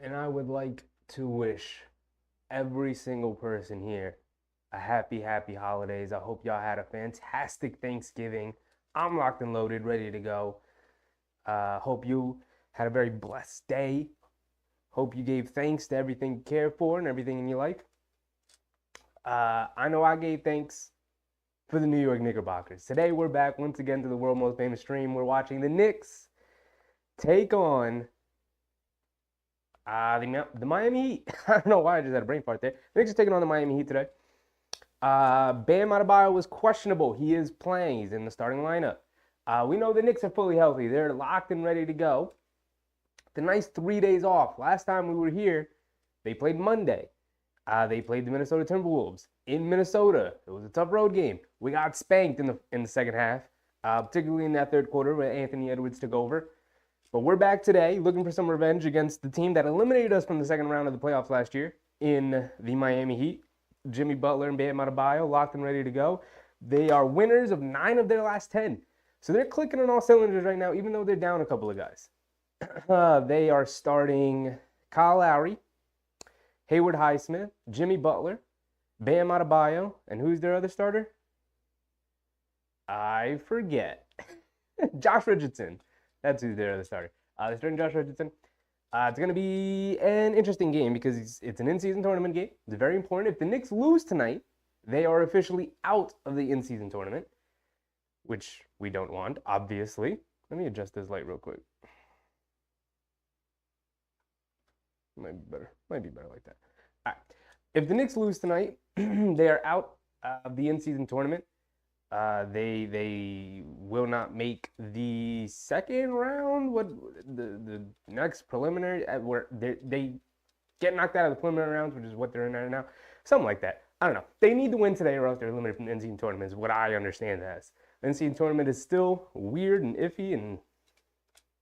And I would like to wish every single person here a happy holidays. I hope y'all had a fantastic Thanksgiving. I'm locked and loaded, ready to go. Hope you had a very blessed day. Hope you gave thanks to everything you care for and everything in your life. I know I gave thanks for the New York Knickerbockers. Today we're back once again to the world most famous stream. We're watching the Knicks take on the Miami Heat. I don't know why I just had a brain fart there. The Knicks are taking on the Miami Heat today. Bam Adebayo was questionable. He is playing. He's in the starting lineup. We know the Knicks are fully healthy. They're locked and ready to go. The nice 3 days off. Last time we were here, they played Monday. They played the Minnesota Timberwolves in Minnesota. It was a tough road game. We got spanked in the second half, particularly in that third quarter where Anthony Edwards took over. But we're back today looking for some revenge against the team that eliminated us from the second round of the playoffs last year in the Miami Heat. Jimmy Butler and Bam Adebayo locked and ready to go. They are winners of 9 of their last 10. So they're clicking on all cylinders right now, even though they're down a couple of guys. They are starting Kyle Lowry, Hayward Highsmith, Jimmy Butler, Bam Adebayo, and who's their other starter? I forget. Josh Richardson. That's who's their other starter. They're starting Josh Richardson. It's going to be an interesting game because it's an in-season tournament game. It's very important. If the Knicks lose tonight, they are officially out of the in-season tournament, which we don't want, obviously. Let me adjust this light real quick. Might be better. Might be better like that. All right. If the Knicks lose tonight, they are out of the in-season tournament. They will not make the second round. What the next preliminary where they get knocked out of the preliminary rounds, which is what they're in right now. Something like that. I don't know. They need to win today, or else they're eliminated from the in-season tournament. Is what I understand as. The in-season tournament is still weird and iffy, and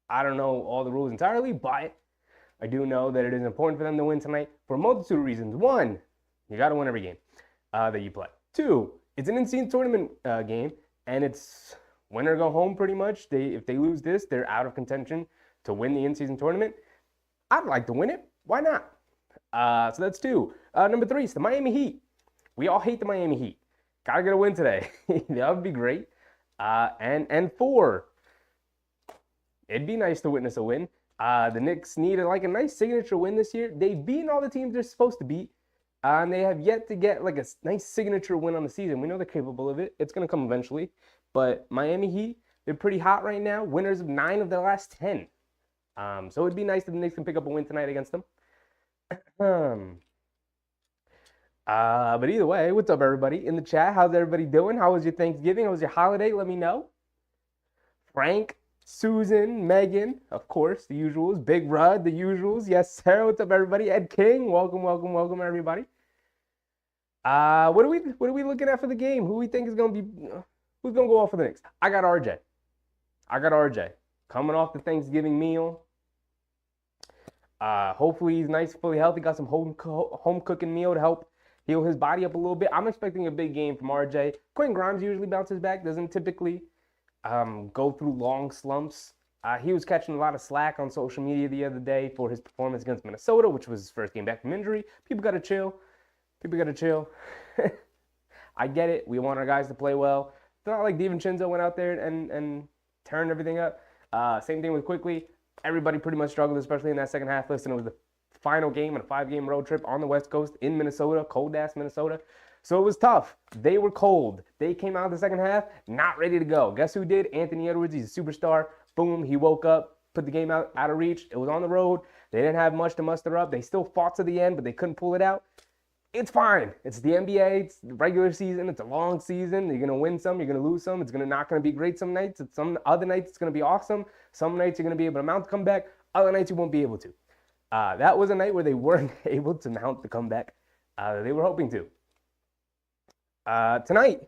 I don't know all the rules entirely, but I do know that it is important for them to win tonight for a multitude of reasons. One, you got to win every game that you play. Two, it's an in-season tournament game, and it's win or go home pretty much. If they lose this, they're out of contention to win the in-season tournament. I'd like to win it. Why not? So that's two. Number three is the Miami Heat. We all hate the Miami Heat. Gotta get a win today. That would be great. And four, it'd be nice to witness a win. The Knicks need a nice signature win this year. They've beaten all the teams they're supposed to beat. And they have yet to get a nice signature win on the season. We know they're capable of it. It's going to come eventually. But Miami Heat, they're pretty hot right now. Winners of 9 of their last 10. So it'd be nice if the Knicks can pick up a win tonight against them. But either way, what's up, everybody? In the chat, how's everybody doing? How was your Thanksgiving? How was your holiday? Let me know. Frank, Susan, Megan, of course, the usuals. Big Rud, the usuals. Yes, sir. What's up, everybody? Ed King, welcome, everybody. What are we looking at for the game? Who we think is gonna be? Who's gonna go off for the Knicks? I got RJ. Coming off the Thanksgiving meal. Hopefully he's nice, fully healthy. Got some home cooking meal to help heal his body up a little bit. I'm expecting a big game from RJ. Quentin Grimes usually bounces back. Doesn't typically go through long slumps. He was catching a lot of slack on social media the other day for his performance against Minnesota, which was his first game back from injury. People got to chill. I get it. We want our guys to play well. It's not like DiVincenzo went out there and turned everything up. Same thing with Quickly. Everybody pretty much struggled, especially in that second half. Listen, it was the final game in a 5-game road trip on the West Coast in Minnesota, cold-ass Minnesota. So it was tough. They were cold. They came out the second half not ready to go. Guess who did? Anthony Edwards. He's a superstar. Boom, he woke up, put the game out of reach. It was on the road. They didn't have much to muster up. They still fought to the end, but they couldn't pull it out. It's fine. It's the NBA. It's the regular season. It's a long season. You're going to win some. You're going to lose some. It's not going to be great some nights. Some other nights it's going to be awesome. Some nights you're going to be able to mount the comeback. Other nights you won't be able to. That was a night where they weren't able to mount the comeback they were hoping to. Tonight,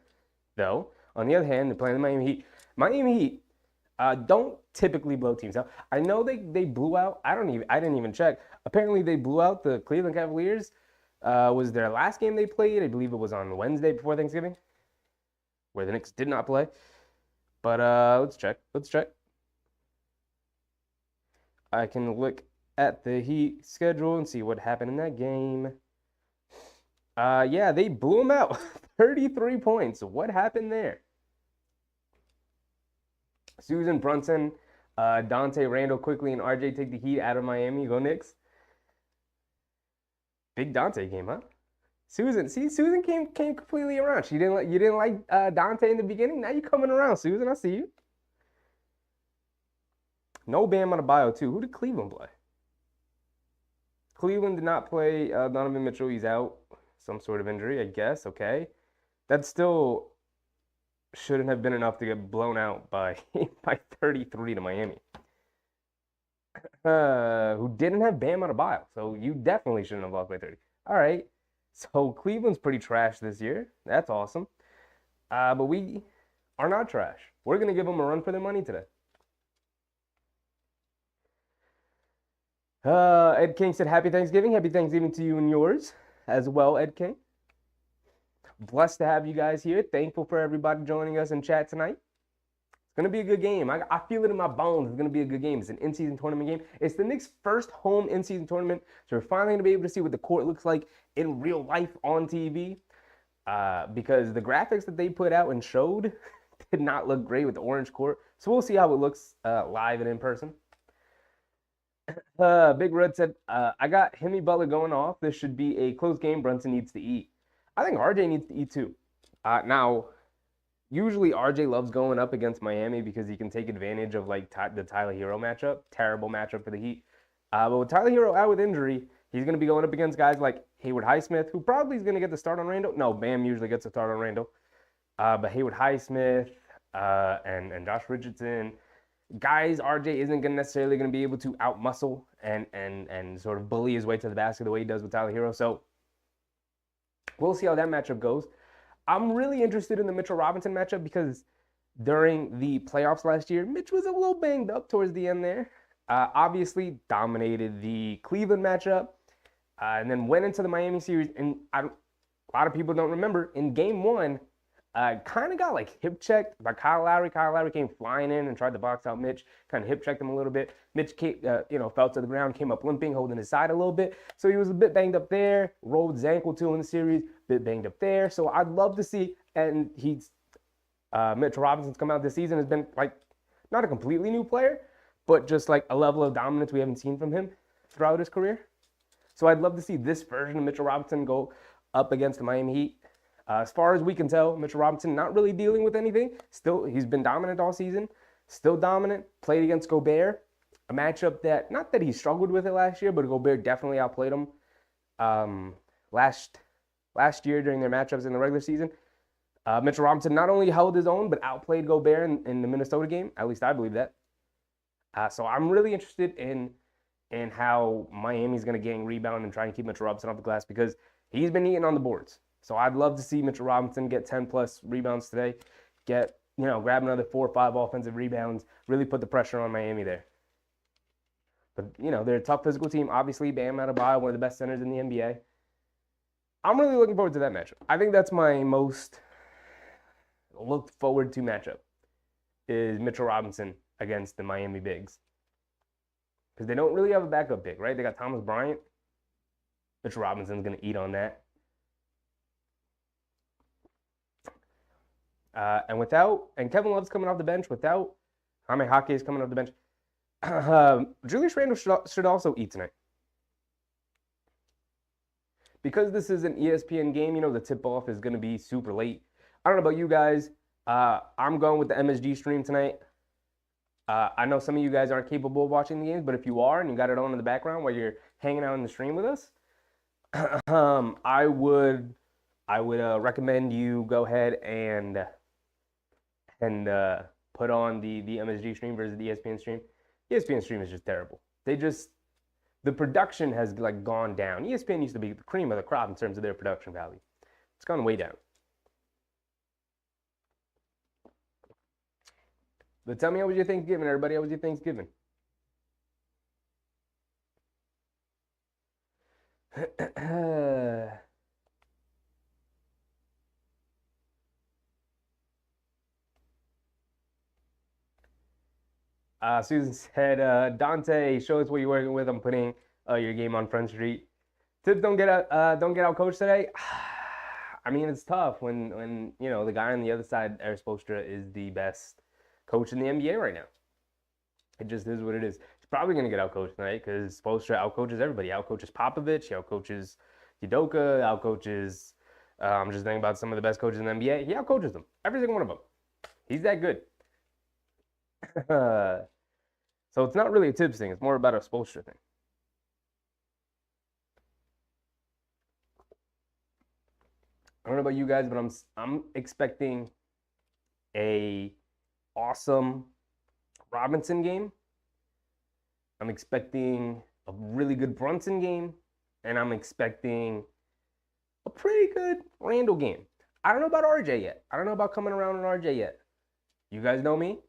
though, on the other hand, they're playing the Miami Heat. Miami Heat don't typically blow teams out. I know they blew out. I didn't even check. Apparently, they blew out the Cleveland Cavaliers. Was their last game they played? I believe it was on Wednesday before Thanksgiving, where the Knicks did not play. But let's check. I can look at the Heat schedule and see what happened in that game. Yeah, they blew them out. 33 points. What happened there? Susan Brunson, Dante Randall quickly, and RJ take the Heat out of Miami. Go Knicks. Big Dante game, huh? Susan came completely around. You didn't like Dante in the beginning. Now you coming around, Susan. I see you. No Bam Adebayo too. Who did Cleveland play? Cleveland did not play Donovan Mitchell. He's out, some sort of injury, I guess. Okay, that still shouldn't have been enough to get blown out by by 33 to Miami. Who didn't have Bam Adebayo, so you definitely shouldn't have lost by 30. All right, so Cleveland's pretty trash this year. That's awesome. But we are not trash. We're gonna give them a run for their money today. Ed King said, Happy Thanksgiving. Happy Thanksgiving to you and yours as well, Ed King. Blessed to have you guys here. Thankful for everybody joining us in chat tonight. It's going to be a good game. I feel it in my bones. It's going to be a good game. It's an in-season tournament game. It's the Knicks' first home in-season tournament, so we're finally going to be able to see what the court looks like in real life on TV, because the graphics that they put out and showed did not look great with the orange court. So we'll see how it looks live and in person. Big Red said, I got Hemi Butler going off. This should be a close game. Brunson needs to eat. I think RJ needs to eat too. Now, usually RJ loves going up against Miami because he can take advantage of like the Tyler Hero matchup. Terrible matchup for the Heat. But with Tyler Hero out with injury, he's going to be going up against guys like Hayward Highsmith, who probably is going to get the start on Randall. No, Bam usually gets the start on Randall. But Hayward Highsmith and Josh Richardson, guys RJ isn't necessarily going to be able to outmuscle and sort of bully his way to the basket the way he does with Tyler Hero. So we'll see how that matchup goes. I'm really interested in the Mitchell Robinson matchup because during the playoffs last year, Mitch was a little banged up towards the end there. Obviously dominated the Cleveland matchup and then went into the Miami series. And a lot of people don't remember, in game one, kind of got like hip checked by Kyle Lowry. Kyle Lowry came flying in and tried to box out Mitch, kind of hip checked him a little bit. Mitch fell to the ground, came up limping, holding his side a little bit. So he was a bit banged up there, rolled his ankle too in the series, bit banged up there. So I'd love to see, and Mitchell Robinson's come out this season, has been like not a completely new player, but just like a level of dominance we haven't seen from him throughout his career. So I'd love to see this version of Mitchell Robinson go up against the Miami Heat. As far as we can tell, Mitchell Robinson not really dealing with anything. Still, he's been dominant all season. Still dominant. Played against Gobert, a matchup that, not that he struggled with it last year, but Gobert definitely outplayed him last year during their matchups in the regular season. Mitchell Robinson not only held his own, but outplayed Gobert in the Minnesota game. At least I believe that. So I'm really interested in how Miami's going to gang rebound and try and keep Mitchell Robinson off the glass because he's been eating on the boards. So I'd love to see Mitchell Robinson get 10-plus rebounds today, grab another 4 or 5 offensive rebounds, really put the pressure on Miami there. But, they're a tough physical team. Obviously, Bam Adebayo, one of the best centers in the NBA. I'm really looking forward to that matchup. I think that's my most looked forward to matchup is Mitchell Robinson against the Miami Bigs. Because they don't really have a backup big, right? They got Thomas Bryant. Mitchell Robinson's going to eat on that. And Kevin Love's coming off the bench without Jaime Jaquez is coming off the bench. Julius Randle should also eat tonight. Because this is an ESPN game, the tip-off is going to be super late. I don't know about you guys. I'm going with the MSG stream tonight. I know some of you guys aren't capable of watching the games, but if you are and you got it on in the background while you're hanging out in the stream with us, I would recommend you go ahead and put on the MSG stream versus the ESPN stream. ESPN stream is just terrible. The production has like gone down. ESPN used to be the cream of the crop in terms of their production value. It's gone way down. But tell me, how was your Thanksgiving, everybody? How was your Thanksgiving? Susan said, Dante, show us what you're working with. I'm putting your game on Front Street. Tips don't get out coached today. I mean, it's tough when you know the guy on the other side, Erik Spoelstra, is the best coach in the NBA right now. It just is what it is. He's probably going to get outcoached tonight because Spoelstra outcoaches everybody. Outcoaches Popovich, he outcoaches Udoka, outcoaches. I'm just thinking about some of the best coaches in the NBA. He outcoaches them, every single one of them. He's that good. So it's not really a Tibbs thing. It's more about a Spoelstra thing. I don't know about you guys, but I'm expecting a awesome Robinson game. I'm expecting a really good Brunson game, and I'm expecting a pretty good Randall game. I don't know about RJ yet. I don't know about coming around on RJ yet. You guys know me,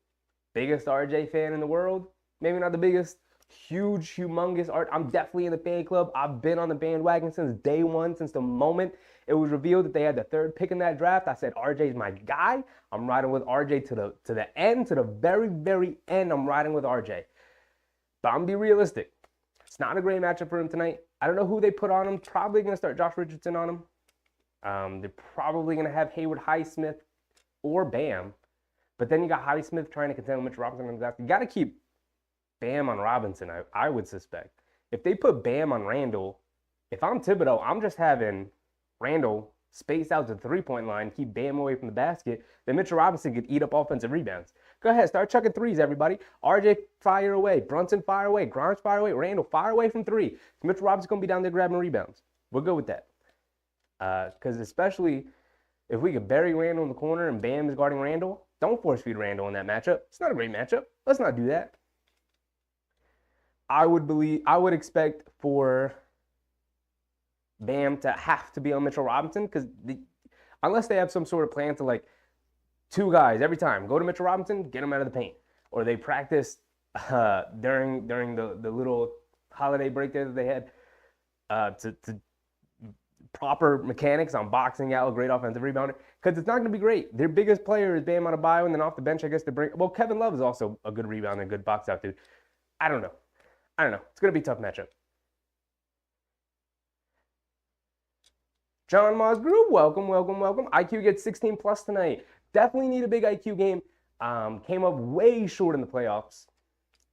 biggest RJ fan in the world. Maybe not the biggest, huge, humongous art. I'm definitely in the fan club. I've been on the bandwagon since day one, since the moment it was revealed that they had the third pick in that draft. I said RJ's my guy. I'm riding with RJ to the end, to the very, very end. I'm riding with RJ. But I'm gonna be realistic. It's not a great matchup for him tonight. I don't know who they put on him. Probably gonna start Josh Richardson on him. They're probably gonna have Hayward, Highsmith, or Bam. But then you got Highsmith trying to contend with Mitchell Robinson on the draft. You got to keep Bam on Robinson, I would suspect. If they put Bam on Randall, if I'm Thibodeau, I'm just having Randall space out to the three-point line, keep Bam away from the basket, then Mitchell Robinson could eat up offensive rebounds. Go ahead, start chucking threes, everybody. RJ, fire away. Brunson, fire away. Grimes, fire away. Randall, fire away from three. Mitchell Robinson's going to be down there grabbing rebounds. We're good with that. Because especially if we could bury Randall in the corner and Bam is guarding Randall, don't force feed Randall in that matchup. It's not a great matchup. Let's not do that. I would expect for Bam to have to be on Mitchell Robinson because unless they have some sort of plan to like two guys every time, go to Mitchell Robinson, get him out of the paint, or they practice during the little holiday break there that they had to proper mechanics on boxing out, a great offensive rebounder, because it's not going to be great. Their biggest player is Bam Adebayo, and then off the bench, I guess they bring. Well, Kevin Love is also a good rebounder and good box out dude. I don't know. It's going to be a tough matchup. John Mosgrove, welcome. IQ gets 16 plus tonight. Definitely need a big IQ game. Came up way short in the playoffs.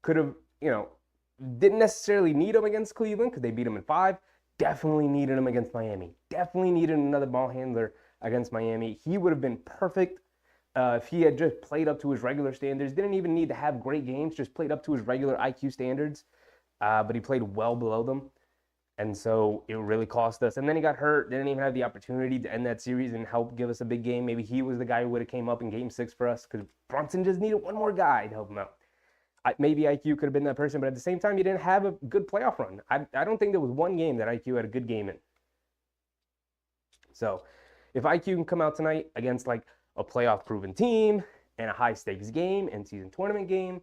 Could have, didn't necessarily need him against Cleveland because they beat him in 5. Definitely needed him against Miami. Definitely needed another ball handler against Miami. He would have been perfect if he had just played up to his regular standards. Didn't even need to have great games, just played up to his regular IQ standards. But he played well below them. And so it really cost us. And then he got hurt. Didn't even have the opportunity to end that series and help give us a big game. Maybe he was the guy who would have came up in game 6 for us because Brunson just needed one more guy to help him out. Maybe IQ could have been that person, but at the same time, you didn't have a good playoff run. I don't think there was one game that IQ had a good game in. So if IQ can come out tonight against like a playoff-proven team and a high-stakes game, in-season tournament game,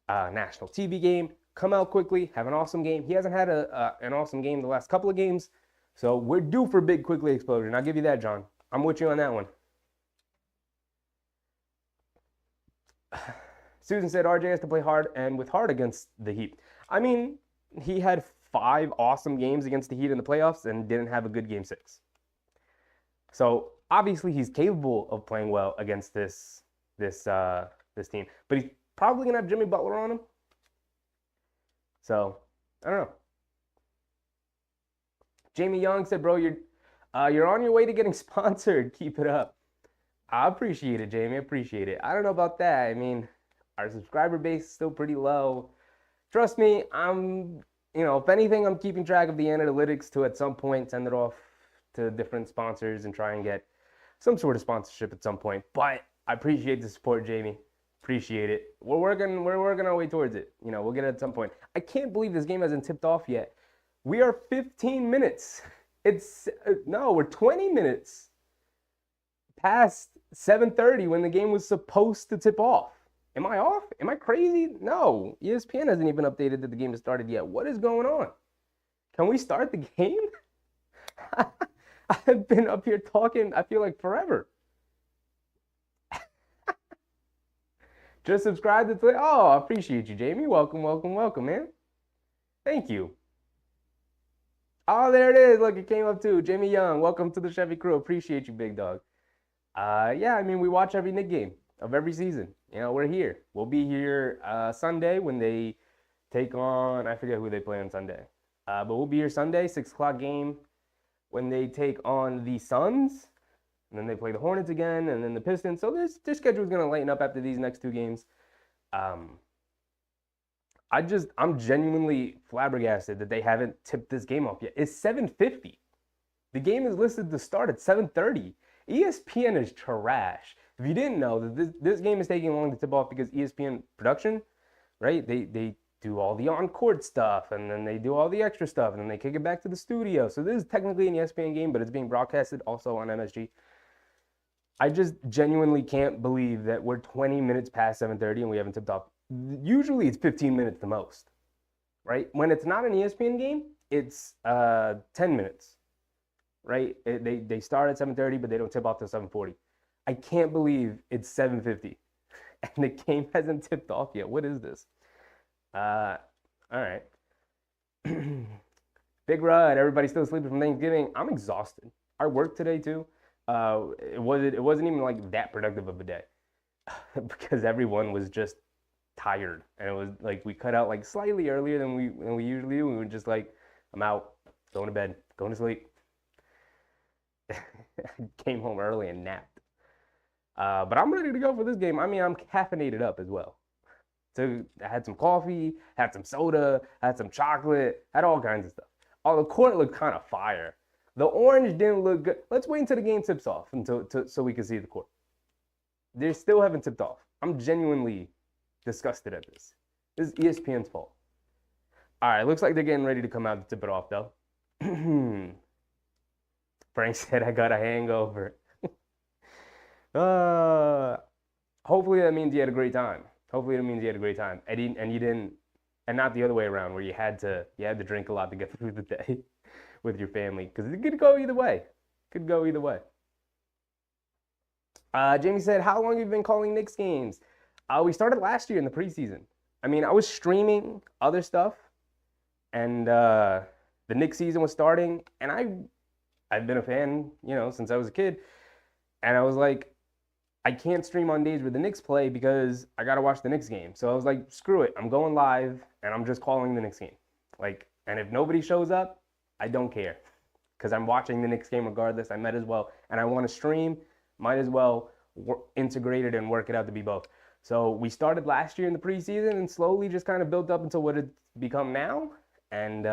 national TV game, come out quickly, have an awesome game. He hasn't had an awesome game the last couple of games, so we're due for a big quickly explosion. I'll give you that, John. I'm with you on that one. Susan said RJ has to play hard and with heart against the Heat. I mean, he had 5 awesome games against the Heat in the playoffs and didn't have a good game 6. So obviously he's capable of playing well against this team, but he's probably gonna have Jimmy Butler on him. So I don't know. Jamie Young said, "Bro, you're on your way to getting sponsored. Keep it up." I appreciate it, Jamie. I appreciate it. I don't know about that. I mean, our subscriber base is still pretty low. Trust me, if anything, I'm keeping track of the analytics to at some point send it off to different sponsors and try and get some sort of sponsorship at some point. But I appreciate the support, Jamie. Appreciate it. We're working our way towards it. We'll get it at some point. I can't believe this game hasn't tipped off yet. We are 15 minutes. We're 20 minutes past 7:30 when the game was supposed to tip off. Am I off? Am I crazy? No. ESPN hasn't even updated that the game has started yet. What is going on? Can we start the game? I've been up here talking, I feel like forever. Just subscribe to the Oh, I appreciate you, Jamie. Welcome, welcome, welcome, man. Thank you. Oh, there it is. Look, it came up too. Jamie Young, welcome to the Chevy crew. Appreciate you, big dog. Yeah, I mean, we watch every Knicks game of every season. You know, we're here. We'll be here Sunday when they take on, I forget who they play on Sunday. But we'll be here Sunday, 6 o'clock game when they take on the Suns. And then they play the Hornets again, and then the Pistons. So their schedule is going to lighten up after these next two games. I'm genuinely flabbergasted that they haven't tipped this game off yet. It's 7:50. The game is listed to start at 7:30. ESPN is trash. If you didn't know that this game is taking long to tip off because ESPN production, right? They do all the on-court stuff, and then they do all the extra stuff, and then they kick it back to the studio. So this is technically an ESPN game, but it's being broadcasted also on MSG. I just genuinely can't believe that we're 20 minutes past 7:30 and we haven't tipped off. Usually it's 15 minutes the most, right? When it's not an ESPN game, it's 10 minutes, right? They start at 7:30, but they don't tip off till 7:40. I can't believe it's 7:50 and the game hasn't tipped off yet. What is this? All right. Big Rud, everybody's still sleeping from Thanksgiving. I'm exhausted. I worked today too. It wasn't even like that productive of a day because everyone was just tired, and it was like we cut out like slightly earlier than we usually do. We were just like, I'm out, going to bed, going to sleep. Came home early and napped. But I'm ready to go for this game. I mean, I'm caffeinated up as well. So I had some coffee, had some soda, had some chocolate, had all kinds of stuff. Oh, the court looked kind of fire. The orange didn't look good. Let's wait until the game tips off so we can see the court. They still haven't tipped off. I'm genuinely disgusted at this. This is ESPN's fault. All right, looks like they're getting ready to come out to tip it off, though. Frank said, I got a hangover. Hopefully that means you had a great time. Hopefully that means you had a great time. And you didn't, and not the other way around where you had to drink a lot to get through the day with your family, because it could go either way. Could go either way. Jamie said, how long have you been calling Knicks games? We started last year in the preseason. I mean, I was streaming other stuff, and the Knicks season was starting, and I've been a fan, since I was a kid, and I was like, I can't stream on days where the Knicks play because I got to watch the Knicks game. So I was like, screw it. I'm going live, and I'm just calling the Knicks game. And if nobody shows up, I don't care, because I'm watching the Knicks game regardless. I might as well, and I want to stream, might as well integrate it and work it out to be both. So we started last year in the preseason and slowly just kind of built up into what it's become now. And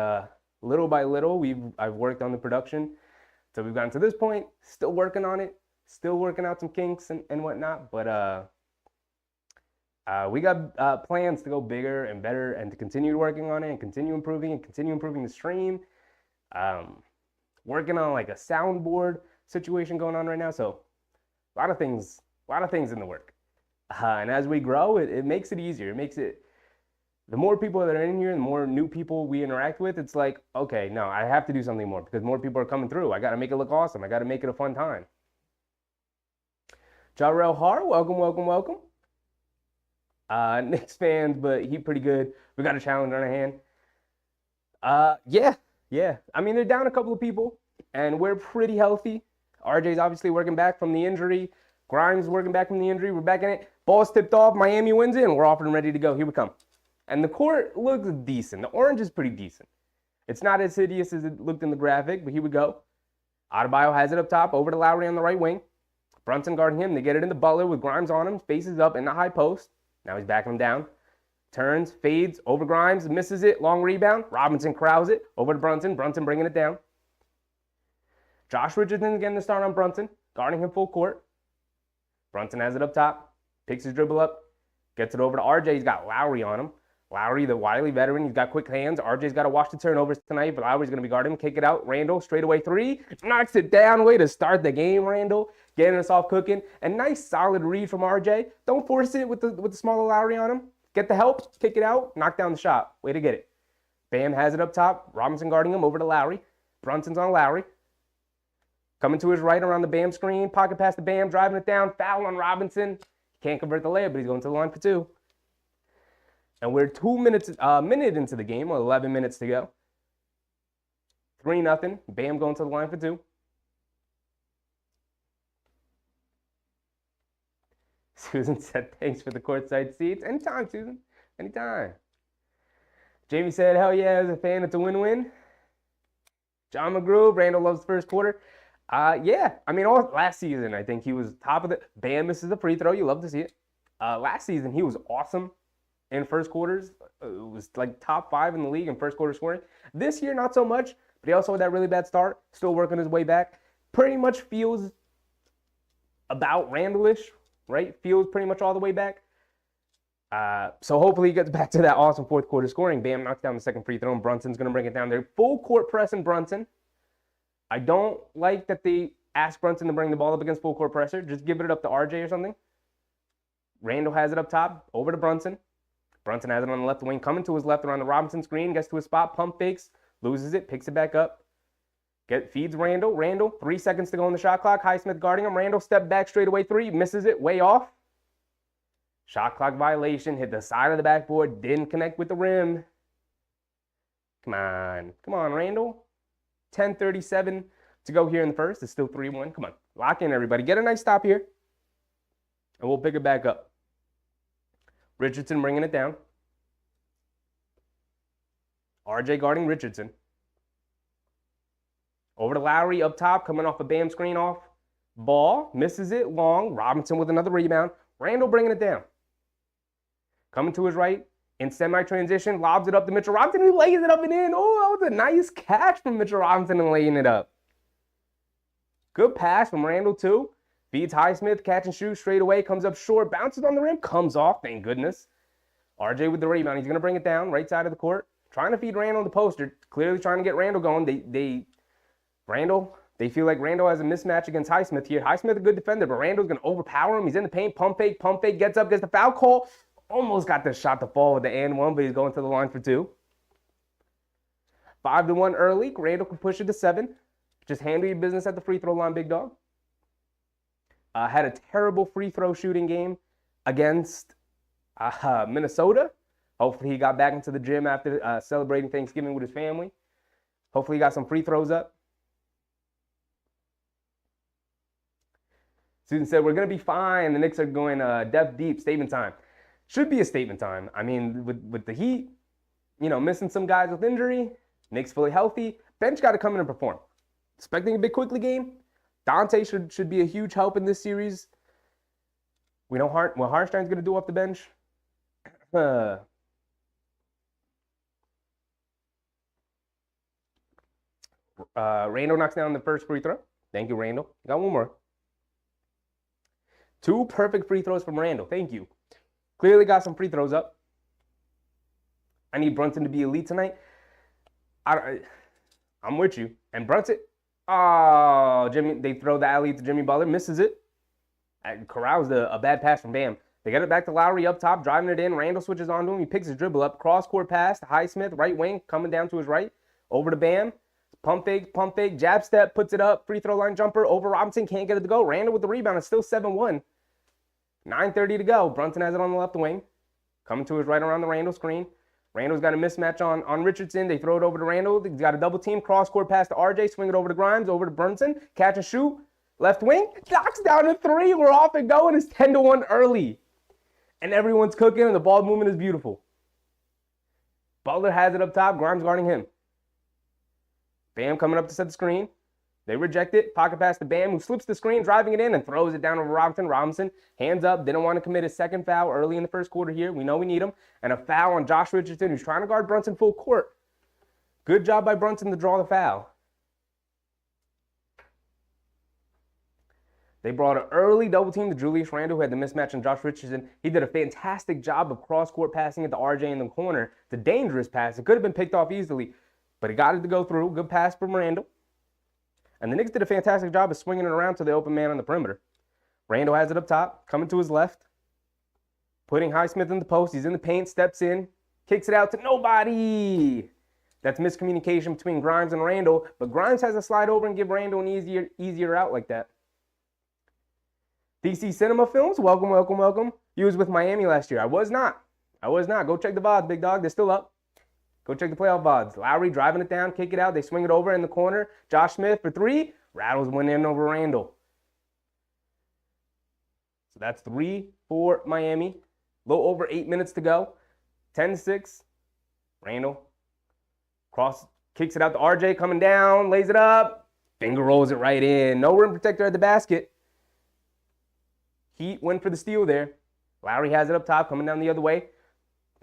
little by little, I've worked on the production. So we've gotten to this point, still working on it, still working out some kinks and whatnot. But we got plans to go bigger and better and to continue working on it and continue improving the stream. Working on like a soundboard situation going on right now. So a lot of things in the work. And as we grow, it makes it easier. It makes it, the more people that are in here, the more new people we interact with, it's like, okay, no, I have to do something more because more people are coming through. I got to make it look awesome. I got to make it a fun time. Jarrell Har, welcome, welcome, welcome. Knicks fans, but he pretty good. We got a challenge on our hand. Yeah. I mean, they're down a couple of people, and we're pretty healthy. RJ's obviously working back from the injury. Grimes working back from the injury. We're back in it. Ball's tipped off. Miami wins it, and we're off and ready to go. Here we come. And the court looks decent. The orange is pretty decent. It's not as hideous as it looked in the graphic, but here we go. Adebayo has it up top, over to Lowry on the right wing. Brunson guarding him. They get it into Butler with Grimes on him. Faces up in the high post. Now he's backing him down. Turns, fades, over Grimes, misses it. Long rebound. Robinson corrals it. Over to Brunson. Brunson bringing it down. Josh Richardson getting the start on Brunson. Guarding him full court. Brunson has it up top. Picks his dribble up. Gets it over to RJ. He's got Lowry on him. Lowry, the wily veteran. He's got quick hands. RJ's got to watch the turnovers tonight, but Lowry's going to be guarding him. Kick it out. Randall, straightaway three. Knocks it down. Way to start the game, Randall. Getting us off cooking. And nice, solid read from RJ. Don't force it with the smaller Lowry on him. Get the help. Kick it out. Knock down the shot. Way to get it. Bam has it up top. Robinson guarding him. Over to Lowry. Brunson's on Lowry. Coming to his right around the Bam screen. Pocket pass to Bam. Driving it down. Foul on Robinson. Can't convert the layup, but he's going to the line for 2. And we're 2 minutes, minute into the game, or 11 minutes to go. 3-0. Bam going to the line for 2. Susan said, thanks for the courtside seats. Anytime, Susan. Anytime. Jamie said, hell yeah, as a fan, it's a win-win. John McGrew, Randall loves the first quarter. Yeah, I mean, all last season, I think he was top of the... Bam misses a free throw. You love to see it. Last season, he was awesome in first quarters. It was like top 5 in the league in first quarter scoring. This year, not so much, but he also had that really bad start. Still working his way back. Pretty much feels about Randall-ish, right? Feels pretty much all the way back. So hopefully he gets back to that awesome fourth quarter scoring. Bam knocks down the second free throw, and Brunson's going to bring it down there. Full court press and Brunson. I don't like that they ask Brunson to bring the ball up against full court pressure. Just give it up to RJ or something. Randall has it up top, over to Brunson. Brunson has it on the left wing, coming to his left around the Robinson screen, gets to his spot, pump fakes, loses it, picks it back up. Feeds Randall. Randall, 3 seconds to go on the shot clock. Highsmith guarding him. Randall step back straight away 3, misses it, way off. Shot clock violation, hit the side of the backboard, didn't connect with the rim. Come on, Randall. 10:37 to go here in the first. It's still 3-1. Come on, lock in, everybody. Get a nice stop here, and we'll pick it back up. Richardson bringing it down. RJ guarding Richardson. Over to Lowry up top, coming off a Bam screen off. Ball, misses it, long. Robinson with another rebound. Randall bringing it down. Coming to his right, in semi-transition, lobs it up to Mitchell Robinson, who lays it up and in. Oh, that was a nice catch from Mitchell Robinson and laying it up. Good pass from Randall, too. Feeds Highsmith, catch and shoot straight away, comes up short, bounces on the rim, comes off, thank goodness. RJ with the rebound. He's going to bring it down, right side of the court. Trying to feed Randall the poster. Clearly trying to get Randall going. They feel like Randall has a mismatch against Highsmith here. Highsmith a good defender, but Randall's going to overpower him. He's in the paint, pump fake, gets up, gets the foul call. Almost got the shot to fall with the and 1, but he's going to the line for 2. 5-1 early. Randall can push it to 7. Just handle your business at the free throw line, big dog. Had a terrible free throw shooting game against Minnesota. Hopefully he got back into the gym after celebrating Thanksgiving with his family. Hopefully he got some free throws up. Susan said, we're going to be fine. The Knicks are going depth deep, statement time. Should be a statement time. I mean, with the Heat, missing some guys with injury, Knicks fully healthy, bench got to come in and perform. Expecting a big quickly game, Dante should be a huge help in this series. We know what Hartenstein's going to do off the bench. Randall knocks down the first free throw. Thank you, Randall. Got one more. 2 perfect free throws from Randall. Thank you. Clearly got some free throws up. I need Brunson to be elite tonight. I'm with you. And Brunson, they throw the alley to Jimmy Butler, misses it. Corrals a bad pass from Bam. They get it back to Lowry up top, driving it in. Randall switches onto him. He picks his dribble up. Cross-court pass to Highsmith, right wing, coming down to his right. Over to Bam. Pump fake, jab step, puts it up. Free throw line jumper over Robinson, can't get it to go. Randall with the rebound. It's still 7-1. 9:30 to go. Brunson has it on the left wing. Coming to his right around the Randall screen. Randall's got a mismatch on Richardson. They throw it over to Randall. He's got a double team. Cross-court pass to RJ. Swing it over to Grimes. Over to Brunson. Catch and shoot. Left wing. Knocks down a 3. We're off and going. It's 10-1 early. And everyone's cooking, and the ball movement is beautiful. Butler has it up top. Grimes guarding him. Bam coming up to set the screen. They reject it. Pocket pass to Bam, who slips the screen, driving it in, and throws it down over Robinson. Robinson, hands up. Didn't want to commit his second foul early in the first quarter here. We know we need him. And a foul on Josh Richardson, who's trying to guard Brunson full court. Good job by Brunson to draw the foul. They brought an early double team to Julius Randle, who had the mismatch on Josh Richardson. He did a fantastic job of cross-court passing it to RJ in the corner. It's a dangerous pass. It could have been picked off easily, but he got it to go through. Good pass from Randle. And the Knicks did a fantastic job of swinging it around to the open man on the perimeter. Randle has it up top, coming to his left, putting Highsmith in the post. He's in the paint, steps in, kicks it out to nobody. That's miscommunication between Grimes and Randle, but Grimes has to slide over and give Randle an easier out like that. DC Cinema Films, welcome, welcome, welcome. You was with Miami last year. I was not. Go check the VODs, big dog. They're still up. Go check the playoff VODs. Lowry driving it down, kick it out. They swing it over in the corner. Josh Smith for 3. Rattles went in over Randall. So that's 3 for Miami. A little over 8 minutes to go. 10-6. Randall. Cross, kicks it out to RJ, coming down, lays it up. Finger rolls it right in. No rim protector at the basket. Heat went for the steal there. Lowry has it up top, coming down the other way.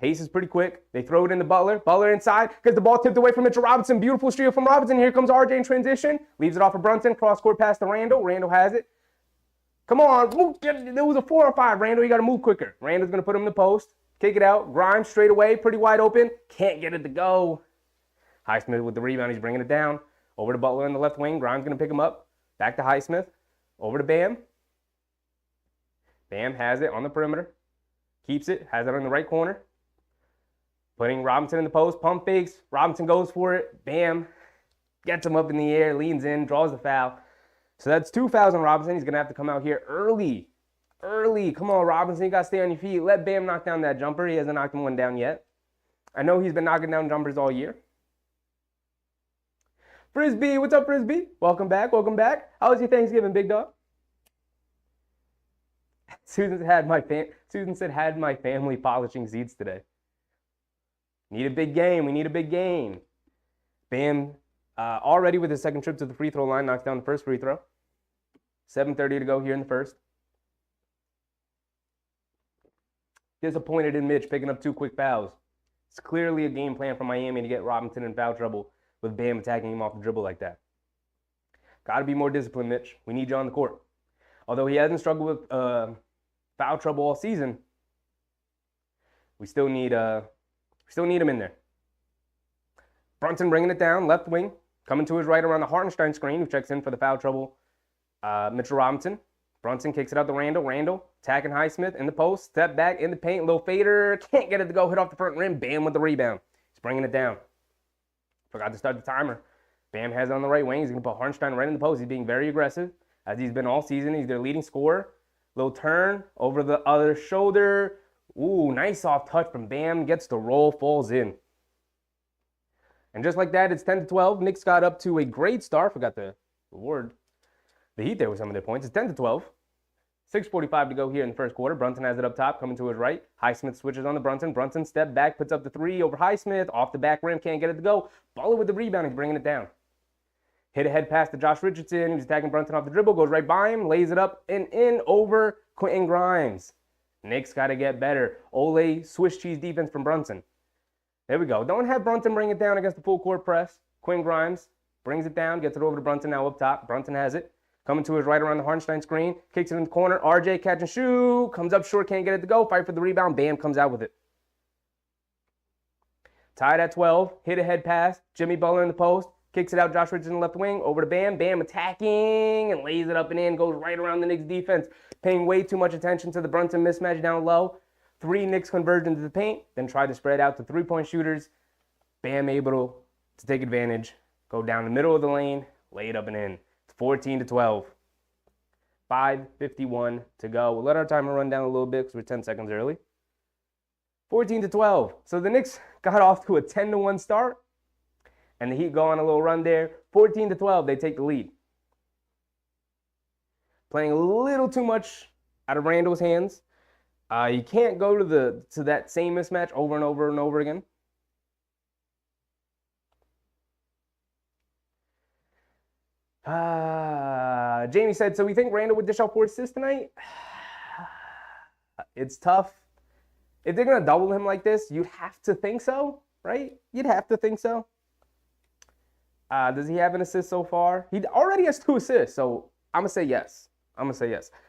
Pace is pretty quick. They throw it into Butler. Butler inside, gets the ball tipped away from Mitchell Robinson. Beautiful steal from Robinson. Here comes RJ in transition. Leaves it off of Brunson. Cross-court pass to Randall. Randall has it. Come on. There was a 4-on-5. Randall, you got to move quicker. Randall's going to put him in the post. Kick it out. Grimes straight away. Pretty wide open. Can't get it to go. Highsmith with the rebound. He's bringing it down. Over to Butler in the left wing. Grimes going to pick him up. Back to Highsmith. Over to Bam. Bam has it on the perimeter. Keeps it. Has it in the right corner. Putting Robinson in the post. Pump fakes. Robinson goes for it. Bam. Gets him up in the air. Leans in. Draws the foul. So that's 2 fouls on Robinson. He's going to have to come out here early. Come on, Robinson. You got to stay on your feet. Let Bam knock down that jumper. He hasn't knocked one down yet. I know he's been knocking down jumpers all year. Frisbee. What's up, Frisbee? Welcome back. How was your Thanksgiving, big dog? Susan said had my family polishing seats today. Need a big game. We need a big game. Bam, already with his second trip to the free throw line, knocks down the first free throw. 7:30 to go here in the first. Disappointed in Mitch picking up 2 quick fouls. It's clearly a game plan for Miami to get Robinson in foul trouble with Bam attacking him off the dribble like that. Got to be more disciplined, Mitch. We need you on the court. Although he hasn't struggled with foul trouble all season, we still need him in there. Brunson bringing it down, left wing, coming to his right around the Hartenstein screen, who checks in for the foul trouble. Mitchell Robinson. Brunson kicks it out to Randall. Randall attacking Highsmith in the post, step back in the paint, little fader, can't get it to go, hit off the front rim. Bam with the rebound. He's bringing it down. Forgot to start the timer. Bam has it on the right wing. He's going to put Hartenstein right in the post. He's being very aggressive, as he's been all season. He's their leading scorer. Little turn over the other shoulder. Ooh, nice soft touch from Bam. Gets the roll, falls in. And just like that, it's 10-12. Knicks got up to a great start. Forgot to reward the Heat there with some of their points. It's 10-12. 6:45 to go here in the first quarter. Brunson has it up top, coming to his right. Highsmith switches on to Brunson. Brunson step back, puts up the 3 over Highsmith. Off the back rim, can't get it to go. Butler with the rebound. He's bringing it down. Hit ahead pass to Josh Richardson. He's attacking Brunson off the dribble. Goes right by him. Lays it up and in over Quentin Grimes. Knicks got to get better. Ole, Swiss cheese defense from Brunson. There we go. Don't have Brunson bring it down against the full court press. Quentin Grimes brings it down. Gets it over to Brunson now up top. Brunson has it. Coming to his right around the Hartenstein screen. Kicks it in the corner. RJ catch and shoot. Comes up short. Can't get it to go. Fight for the rebound. Bam comes out with it. Tied at 12. Hit ahead pass. Jimmy Butler in the post. Kicks it out, Josh Richardson left wing, over to Bam. Bam attacking and lays it up and in, goes right around the Knicks defense, paying way too much attention to the Brunson mismatch down low. 3 Knicks converge into the paint, then try to spread out to 3-point shooters. Bam able to take advantage, go down the middle of the lane, lay it up and in. It's 14-12. 5:51 to go. We'll let our timer run down a little bit because we're 10 seconds early. 14-12. So the Knicks got off to a 10-1 start. And the Heat go on a little run there. 14-12, they take the lead. Playing a little too much out of Randall's hands. You can't go to that same mismatch over and over and over again. Jamie said, so we think Randall would dish out 4 assists tonight? It's tough. If they're going to double him like this, you'd have to think so, right? You'd have to think so. Does he have an assist so far? He already has 2 assists, so I'm going to say yes.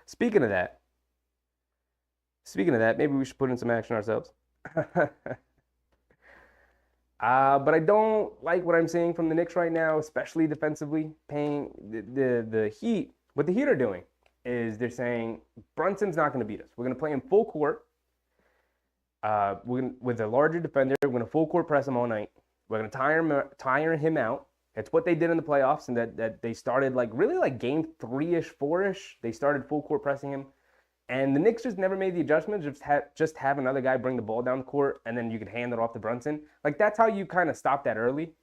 Speaking of that, maybe we should put in some action ourselves. But I don't like what I'm seeing from the Knicks right now, especially defensively. Paying the Heat. What the Heat are doing is they're saying Brunson's not going to beat us. We're going to play him full court. With a larger defender, we're going to full court press him all night. We're going to tire him out. It's what they did in the playoffs, and that they started really like game 3-ish, 4-ish. They started full court pressing him. And the Knicks just never made the adjustment. Just have another guy bring the ball down the court, and then you can hand it off to Brunson. Like, that's how you kind of stop that early.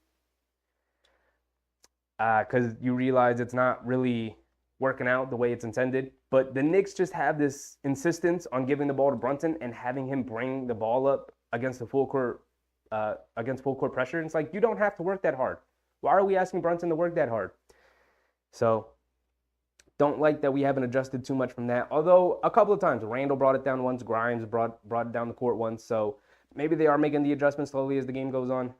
Because you realize it's not really working out the way it's intended. But the Knicks just have this insistence on giving the ball to Brunson and having him bring the ball up against full court pressure. And it's like, you don't have to work that hard. Why are we asking Brunson to work that hard? So don't like that we haven't adjusted too much from that. Although a couple of times, Randall brought it down once, Grimes brought it down the court once. So maybe they are making the adjustments slowly as the game goes on.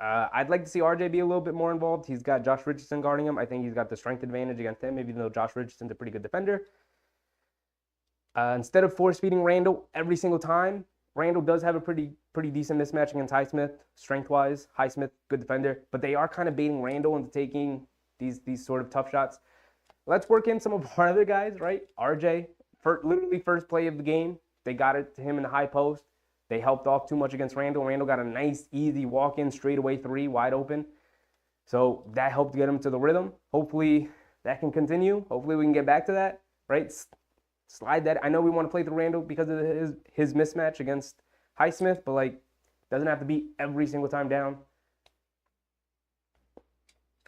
I'd like to see RJ be a little bit more involved. He's got Josh Richardson guarding him. I think he's got the strength advantage against him, even though Josh Richardson's a pretty good defender. Instead of force-feeding Randall every single time, Randall does have a pretty decent mismatch against Highsmith, strength-wise. Highsmith, good defender. But they are kind of baiting Randall into taking these sort of tough shots. Let's work in some of our other guys, right? RJ, literally first play of the game. They got it to him in the high post. They helped off too much against Randall. Randall got a nice, easy walk-in, straightaway three, wide open. So that helped get him to the rhythm. Hopefully that can continue. Hopefully we can get back to that, right? Slide that. I know we want to play through Randall because of his mismatch against Highsmith, but, like, doesn't have to be every single time down.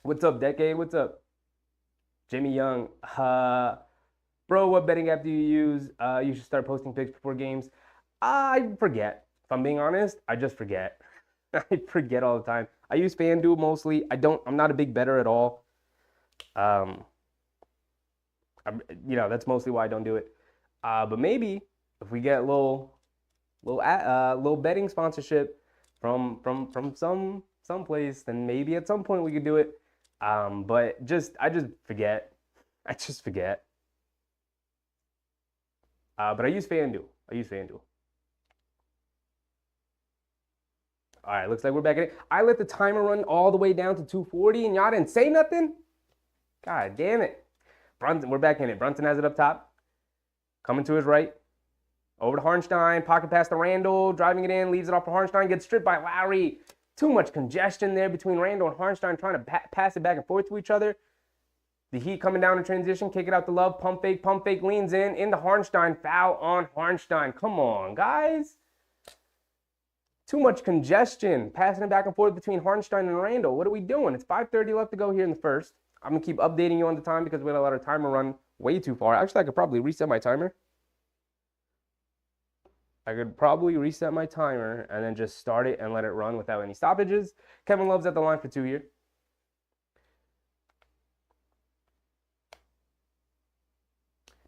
What's up, Decade? What's up? Jimmy Young. Bro, what betting app do you use? You should start posting picks before games. I forget. If I'm being honest, I just forget. I forget all the time. I use FanDuel mostly. I'm not a big bettor at all. That's mostly why I don't do it. But maybe if we get a little betting sponsorship from some place, then maybe at some point we could do it. But I just forget. But I use FanDuel. All right, looks like we're back in it. I let the timer run all the way down to 240, and y'all didn't say nothing? God damn it. Brunson, we're back in it. Brunson has it up top. Coming to his right. Over to Harnstein. Pocket pass to Randall. Driving it in. Leaves it off to Harnstein. Gets stripped by Lowry. Too much congestion there between Randall and Harnstein trying to pass it back and forth to each other. The Heat coming down in transition. Kick it out to Love. Pump fake. Leans in. Into Harnstein. Foul on Harnstein. Come on, guys. Too much congestion. Passing it back and forth between Harnstein and Randall. What are we doing? It's 5:30 left to go here in the first. I'm going to keep updating you on the time because we had a lot of timer run way too far. Actually, I could probably reset my timer. And then just start it and let it run without any stoppages. Kevin Love's at the line for 2 here.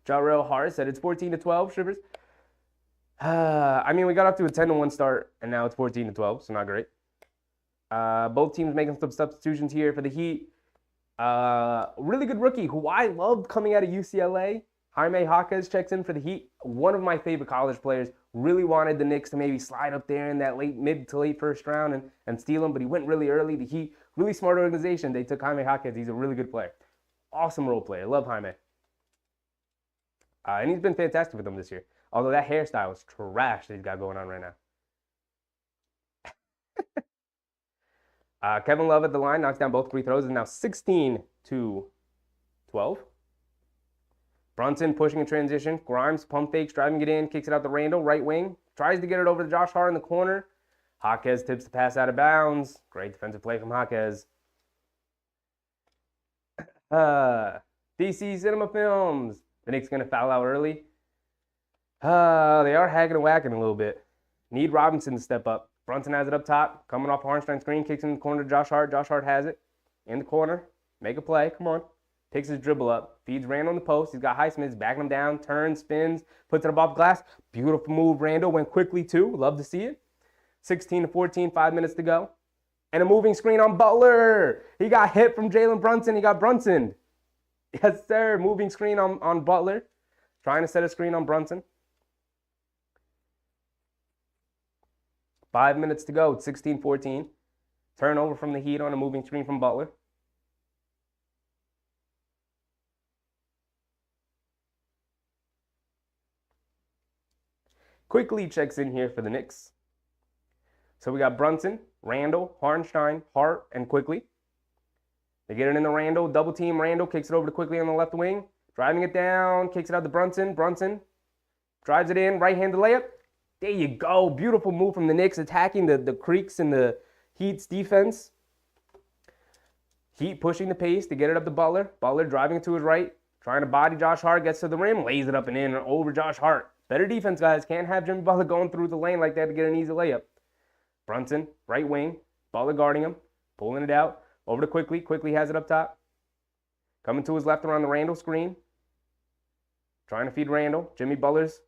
Jarrell Hart said it's 14-12, Shivers. I mean, we got off to a 10-1 start, and now it's 14-12, so not great. Both teams making some substitutions here for the Heat. Really good rookie who I loved coming out of UCLA. Jaime Jaquez checks in for the Heat. One of my favorite college players. Really wanted the Knicks to maybe slide up there in that mid to late first round and steal him, but he went really early. The Heat, really smart organization. They took Jaime Jaquez. He's a really good player. Awesome role player. Love Jaime. And he's been fantastic with them this year. Although that hairstyle is trash that he's got going on right now. Kevin Love at the line knocks down both free throws. And now 16-12. Brunson pushing in transition. Grimes pump fakes, driving it in, kicks it out to Randall, right wing. Tries to get it over to Josh Hart in the corner. Jaquez tips the pass out of bounds. Great defensive play from Jaquez. DC Cinema Films. The Knicks going to foul out early. They are hacking and whacking a little bit. Need Robinson to step up. Brunson has it up top. Coming off Harnstein screen. Kicks in the corner to Josh Hart. Josh Hart has it. In the corner. Make a play. Come on. Picks his dribble up. Feeds Randall on the post. He's got Highsmith backing him down. Turns, spins. Puts it above glass. Beautiful move. Randall went quickly too. Love to see it. 16-14. 5 minutes to go. And a moving screen on Butler. He got hit from Jalen Brunson. He got Brunson. Yes, sir. Moving screen on Butler. Trying to set a screen on Brunson. 5 minutes to go. It's 16-14. Turnover from the Heat on a moving screen from Butler. Quickly checks in here for the Knicks. So we got Brunson, Randall, Harnstein, Hart, and Quickly. They get it in the Randall. Double team Randall. Kicks it over to Quickly on the left wing. Driving it down, kicks it out to Brunson. Brunson drives it in, right-handed layup. There you go. Beautiful move from the Knicks, attacking the Creeks and the Heat's defense. Heat pushing the pace to get it up to Butler. Butler driving it to his right, trying to body Josh Hart, gets to the rim, lays it up and in over Josh Hart. Better defense, guys. Can't have Jimmy Butler going through the lane like that to get an easy layup. Brunson, right wing. Butler guarding him, pulling it out. Over to Quickly. Quickly has it up top. Coming to his left around the Randall screen. Trying to feed Randall. Jimmy Butler's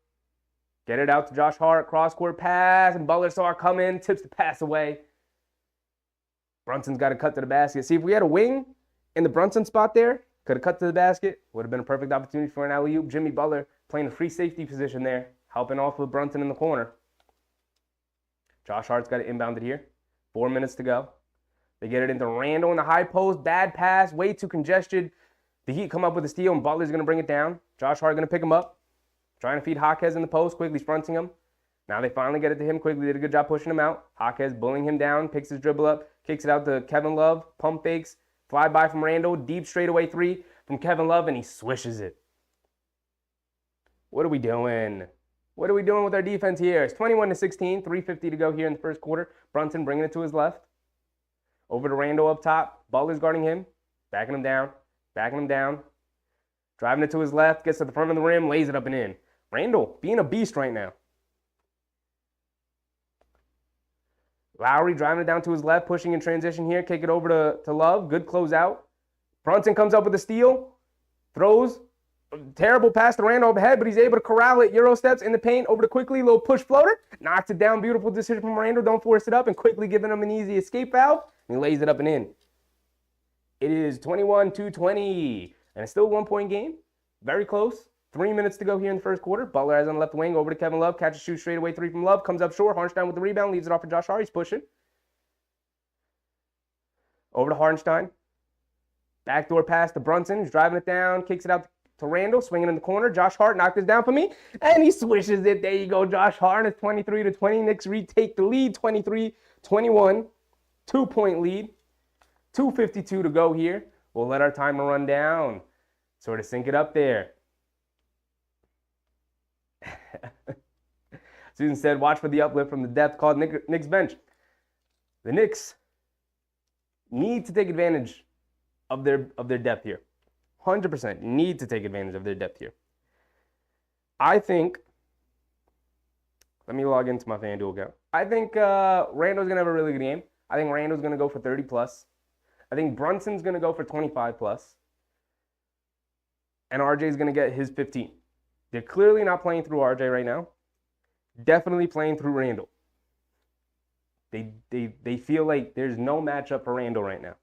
get it out to Josh Hart. Cross-court pass, and Butler saw it come in. Tips the pass away. Brunson's got to cut to the basket. See, if we had a wing in the Brunson spot there, could have cut to the basket. Would have been a perfect opportunity for an alley-oop. Jimmy Butler playing a free safety position there, helping off with Brunson in the corner. Josh Hart's got it inbounded here. 4 minutes to go. They get it into Randall in the high post. Bad pass, way too congested. The Heat come up with a steal, and Butler's going to bring it down. Josh Hart going to pick him up. Trying to feed Jaquez in the post. Quickly's fronting him. Now they finally get it to him. Quickly did a good job pushing him out. Jaquez bullying him down. Picks his dribble up. Kicks it out to Kevin Love. Pump fakes. Fly by from Randall. Deep straightaway three from Kevin Love, and he swishes it. What are we doing? What are we doing with our defense here? It's 21-16. 3:50 to go here in the first quarter. Brunson bringing it to his left. Over to Randall up top. Butler's guarding him. Backing him down. Backing him down. Driving it to his left. Gets to the front of the rim. Lays it up and in. Randall being a beast right now. Lowry driving it down to his left. Pushing in transition here. Kick it over to Love. Good closeout. Brunson comes up with a steal. Throws. Terrible pass to Randall overhead, but he's able to corral it. Euro steps in the paint. Over to Quickly. Little push floater. Knocks it down. Beautiful decision from Randall. Don't force it up. And Quickly giving him an easy escape valve. And he lays it up and in. It is 21-20. And it's still a 1-point game. Very close. 3 minutes to go here in the first quarter. Butler has on the left wing. Over to Kevin Love. Catches, shoot straight away three from Love. Comes up short. Hartenstein with the rebound. Leaves it off for Josh Hart. He's pushing. Over to Hartenstein. Backdoor pass to Brunson. He's driving it down. Kicks it out to Randall. Swinging in the corner. Josh Hart knocked this down for me. And he swishes it. There you go. Josh Hart. It's 23-20. Knicks retake the lead. 23-21. 2-point lead. 2:52 to go here. We'll let our timer run down. Sort of sync it up there. Susan said, watch for the uplift from the depth called Knicks bench. The Knicks need to take advantage of their depth here. 100% need to take advantage of their depth here. I think, let me log into my FanDuel account. I think Randall's going to have a really good game. I think Randall's going to go for 30 plus. I think Brunson's going to go for 25 plus. And RJ's going to get his 15. They're clearly not playing through RJ right now. Definitely playing through Randall. They feel like there's no matchup for Randall right now.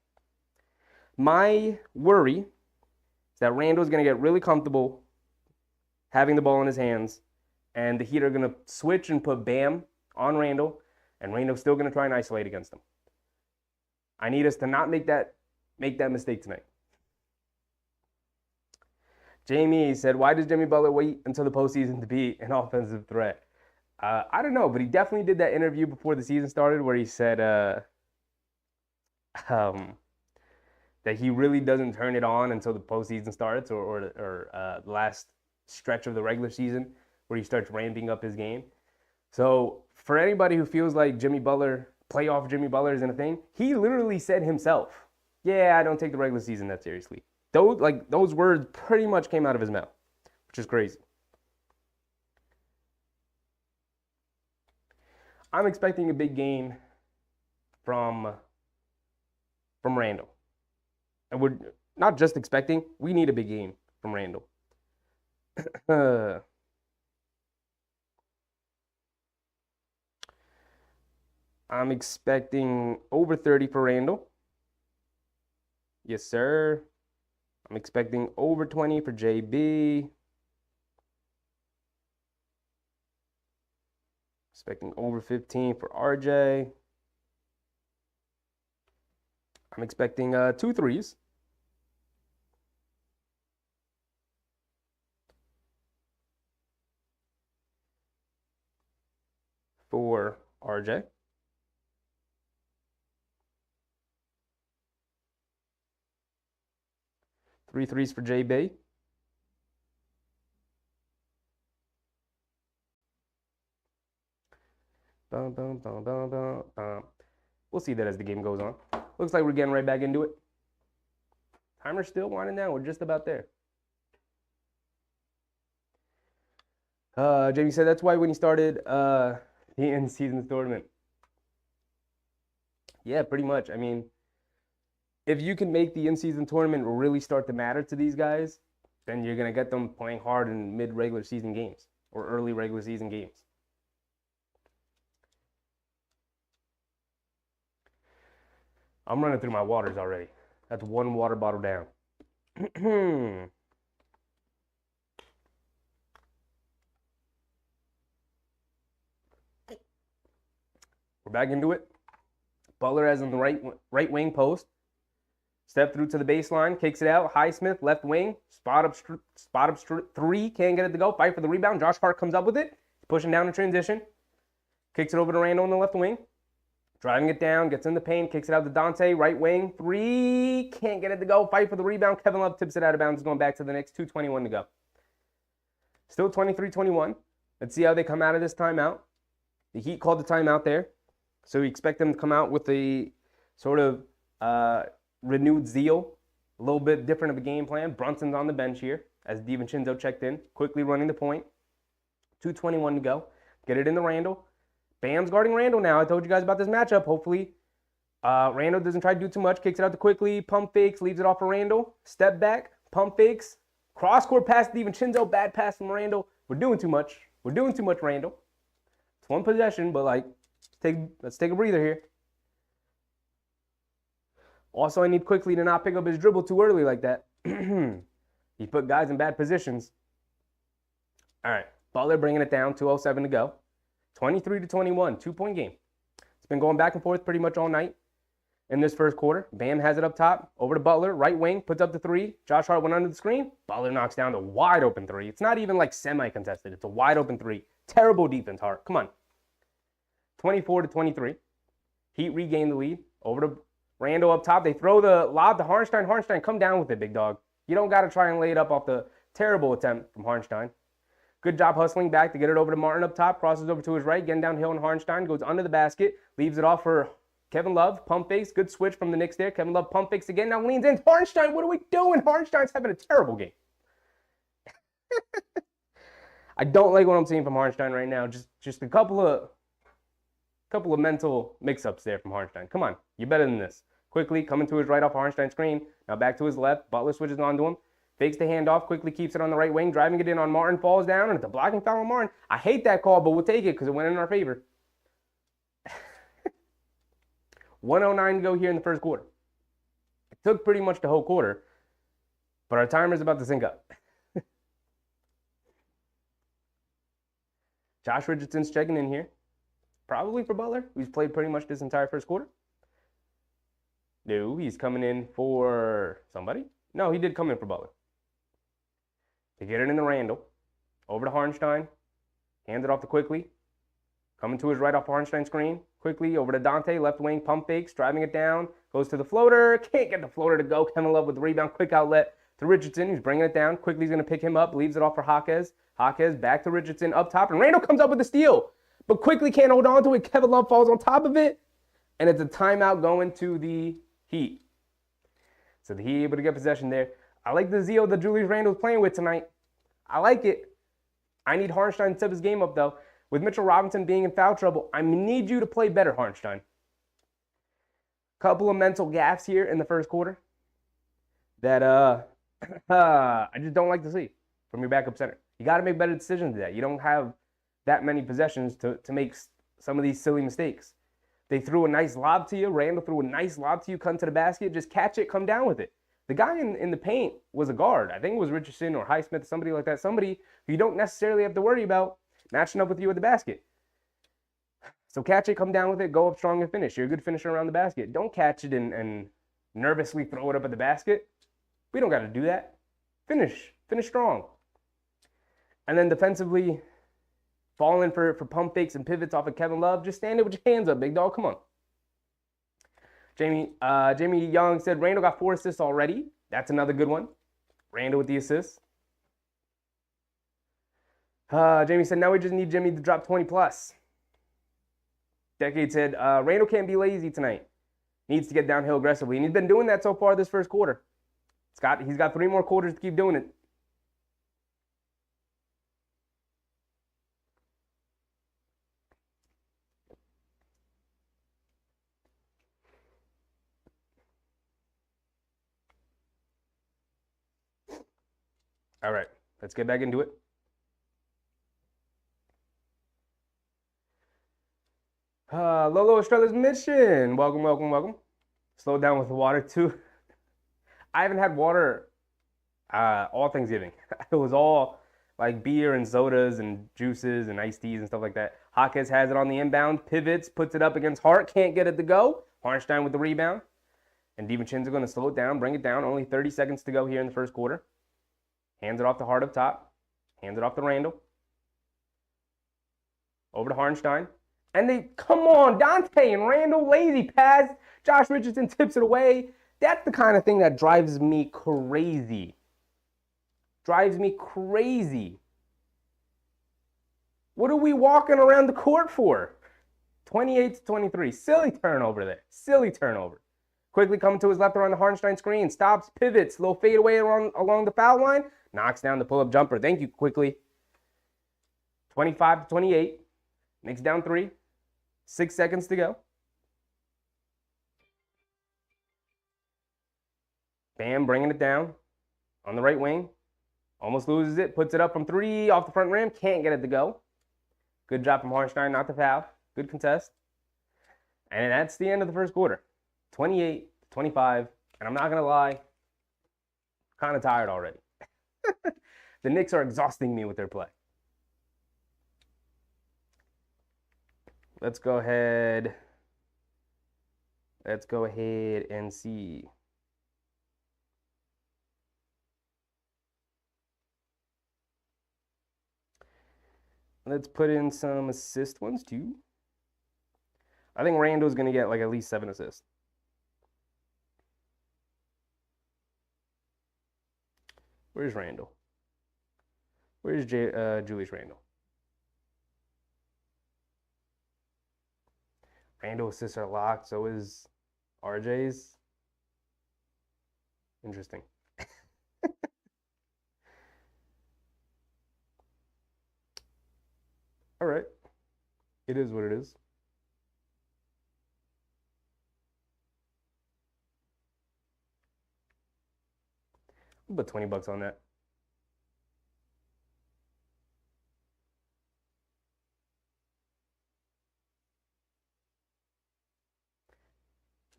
My worry is that Randall's going to get really comfortable having the ball in his hands, and the Heat are going to switch and put Bam on Randall, and Randall's still going to try and isolate against him. I need us to not make that mistake tonight. Jamie said, why does Jimmy Butler wait until the postseason to be an offensive threat? I don't know, but he definitely did that interview before the season started where he said that he really doesn't turn it on until the postseason starts or the last stretch of the regular season where he starts ramping up his game. So for anybody who feels like playoff Jimmy Butler isn't a thing, he literally said himself, yeah, I don't take the regular season that seriously. Those words pretty much came out of his mouth, which is crazy. I'm expecting a big game from Randall. And we're not just expecting, we need a big game from Randall. I'm expecting over 30 for Randall. Yes, sir. I'm expecting over 20 for JB. Expecting over 15 for RJ. I'm expecting 2 threes. For RJ. 3 threes for JB. We'll see that as the game goes on. Looks like we're getting right back into it. Timer's still winding down. We're just about there. Jamie said that's why when he started the in-season tournament. Yeah, pretty much. I mean, if you can make the in-season tournament really start to matter to these guys, then you're going to get them playing hard in mid-regular season games or early regular season games. I'm running through my waters already. That's one water bottle down. We're back into it. Butler has on the right wing post. Step through to the baseline, kicks it out. Highsmith, left wing, spot up three, can't get it to go. Fight for the rebound. Josh Hart comes up with it. Pushing down in transition. Kicks it over to Randall on the left wing. Driving it down, gets in the paint, kicks it out to Dante, right wing, three, can't get it to go. Fight for the rebound. Kevin Love tips it out of bounds, going back to the Knicks. 2:21 to go. Still 23-21. Let's see how they come out of this timeout. The Heat called the timeout there. So we expect them to come out with a sort of renewed zeal, a little bit different of a game plan. Brunson's on the bench here as DiVincenzo checked in, quickly running the point. 2:21 to go. Get it in the Randall. Bam's guarding Randall now. I told you guys about this matchup. Hopefully, Randall doesn't try to do too much. Kicks it out to quickly. Pump fakes. Leaves it off for Randall. Step back. Pump fakes. Cross-court pass to DiVincenzo. Bad pass from Randall. We're doing too much. We're doing too much, Randall. It's one possession, but like, let's take a breather here. Also, I need quickly to not pick up his dribble too early like that. He put guys in bad positions. All right. Butler bringing it down. 2:07 to go. 23-21, 2-point game. It's been going back and forth pretty much all night in this first quarter. Bam has it up top, over to Butler, right wing, puts up the three. Josh Hart went under the screen. Butler knocks down the wide open three. It's not even like semi-contested. It's a wide open three. Terrible defense, Hart. Come on. 24-23. Heat regain the lead. Over to Randall up top. They throw the lob to Harnstein. Harnstein, come down with it, big dog. You don't got to try and lay it up off the terrible attempt from Harnstein. Good job hustling back to get it over to Martin up top. Crosses over to his right. Getting downhill and Harnstein goes under the basket. Leaves it off for Kevin Love. Pump fakes. Good switch from the Knicks there. Kevin Love pump fakes again. Now leans in. Harnstein, what are we doing? Harnstein's having a terrible game. I don't like what I'm seeing from Harnstein right now. Just a couple of mental mix-ups there from Harnstein. Come on. You're better than this. Quickly coming to his right off Harnstein screen. Now back to his left. Butler switches onto him. Fakes the handoff, quickly keeps it on the right wing, driving it in on Martin, falls down, and it's a blocking foul on Martin. I hate that call, but we'll take it because it went in our favor. 1:09 to go here in the first quarter. It took pretty much the whole quarter, but our timer's about to sync up. Josh Richardson's checking in here. Probably for Butler, who's played pretty much this entire first quarter. No, he's coming in for somebody. No, he did come in for Butler. They get it in the Randall. Over to Harnstein. Hands it off to Quickly. Coming to his right off Harnstein screen. Quickly over to Dante. Left wing. Pump fakes. Driving it down. Goes to the floater. Can't get the floater to go. Kevin Love with the rebound. Quick outlet to Richardson. He's bringing it down. Quickly's going to pick him up. Leaves it off for Jaquez. Jaquez back to Richardson up top. And Randall comes up with the steal. But Quickly can't hold on to it. Kevin Love falls on top of it. And it's a timeout going to the Heat. So the Heat able to get possession there. I like the zeal that Julius Randle's playing with tonight. I like it. I need Harnstein to step his game up, though. With Mitchell Robinson being in foul trouble, I need you to play better, Harnstein. Couple of mental gaffes here in the first quarter that I just don't like to see from your backup center. You got to make better decisions than that. You don't have that many possessions to make some of these silly mistakes. They threw a nice lob to you. Randall threw a nice lob to you. Come to the basket. Just catch it. Come down with it. The guy in the paint was a guard. I think it was Richardson or Highsmith, somebody like that. Somebody who you don't necessarily have to worry about matching up with you at the basket. So catch it, come down with it, go up strong and finish. You're a good finisher around the basket. Don't catch it and nervously throw it up at the basket. We don't got to do that. Finish strong. And then defensively, falling for pump fakes and pivots off of Kevin Love. Just stand there with your hands up, big dog. Come on. Jamie Young said Randall got 4 assists already. That's another good one. Randall with the assists. Jamie said now we just need Jimmy to drop 20 plus. Decade said, Randall can't be lazy tonight. Needs to get downhill aggressively. And he's been doing that so far this first quarter. He's got 3 more quarters to keep doing it. All right, let's get back into it. Lolo Estrela's mission. Welcome, welcome, welcome. Slow down with the water too. I haven't had water all Thanksgiving. It was all like beer and sodas and juices and iced teas and stuff like that. Hawkins has it on the inbound, pivots, puts it up against Hart, can't get it to go. Harnstein with the rebound. And DiVincenzo going to slow it down, bring it down. Only 30 seconds to go here in the first quarter. Hands it off to Hart up top. Hands it off to Randall. Over to Harnstein. And they, come on, Dante and Randall, lazy pass. Josh Richardson tips it away. That's the kind of thing that drives me crazy. Drives me crazy. What are we walking around the court for? 28-23. Silly turnover there. Silly turnover. Quickly coming to his left around the Harnstein screen. Stops, pivots, little fadeaway along the foul line. Knocks down the pull-up jumper. Thank you, Quickly. 25-28. Knicks down 3. 6 seconds to go. Bam, bringing it down on the right wing. Almost loses it. Puts it up from 3 off the front rim. Can't get it to go. Good job from Harnstein, not to foul. Good contest. And that's the end of the first quarter. 28-25. And I'm not going to lie, kind of tired already. The Knicks are exhausting me with their play. Let's go ahead and see. Let's put in some assist ones too. I think Randall's going to get like at least 7 assists. Where's Randall? Where's Julius Randall? Randall assists are locked, so is RJ's. Interesting. All right. It is what it is. I'll put $20 on that.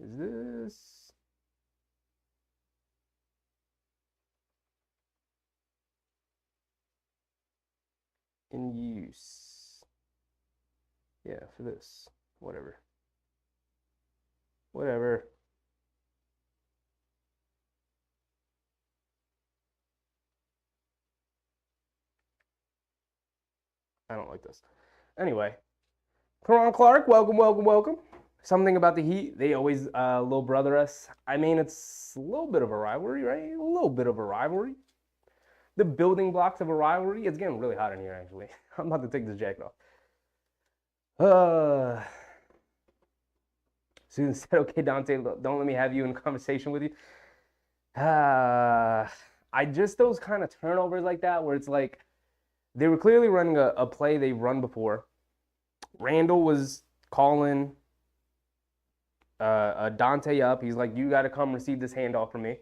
Is this? In use. Yeah, for this. Whatever. Whatever. I don't like this. Anyway, Karan Clark, welcome, welcome, welcome. Something about the Heat, they always little brother us. I mean, it's a little bit of a rivalry, right? A little bit of a rivalry. The building blocks of a rivalry. It's getting really hot in here, actually. I'm about to take this jacket off. Susan said, okay, Dante, don't let me have you in conversation with you. Those kind of turnovers like that where it's like, they were clearly running a play they've run before. Randall was calling Dante up. He's like, you got to come receive this handoff from me.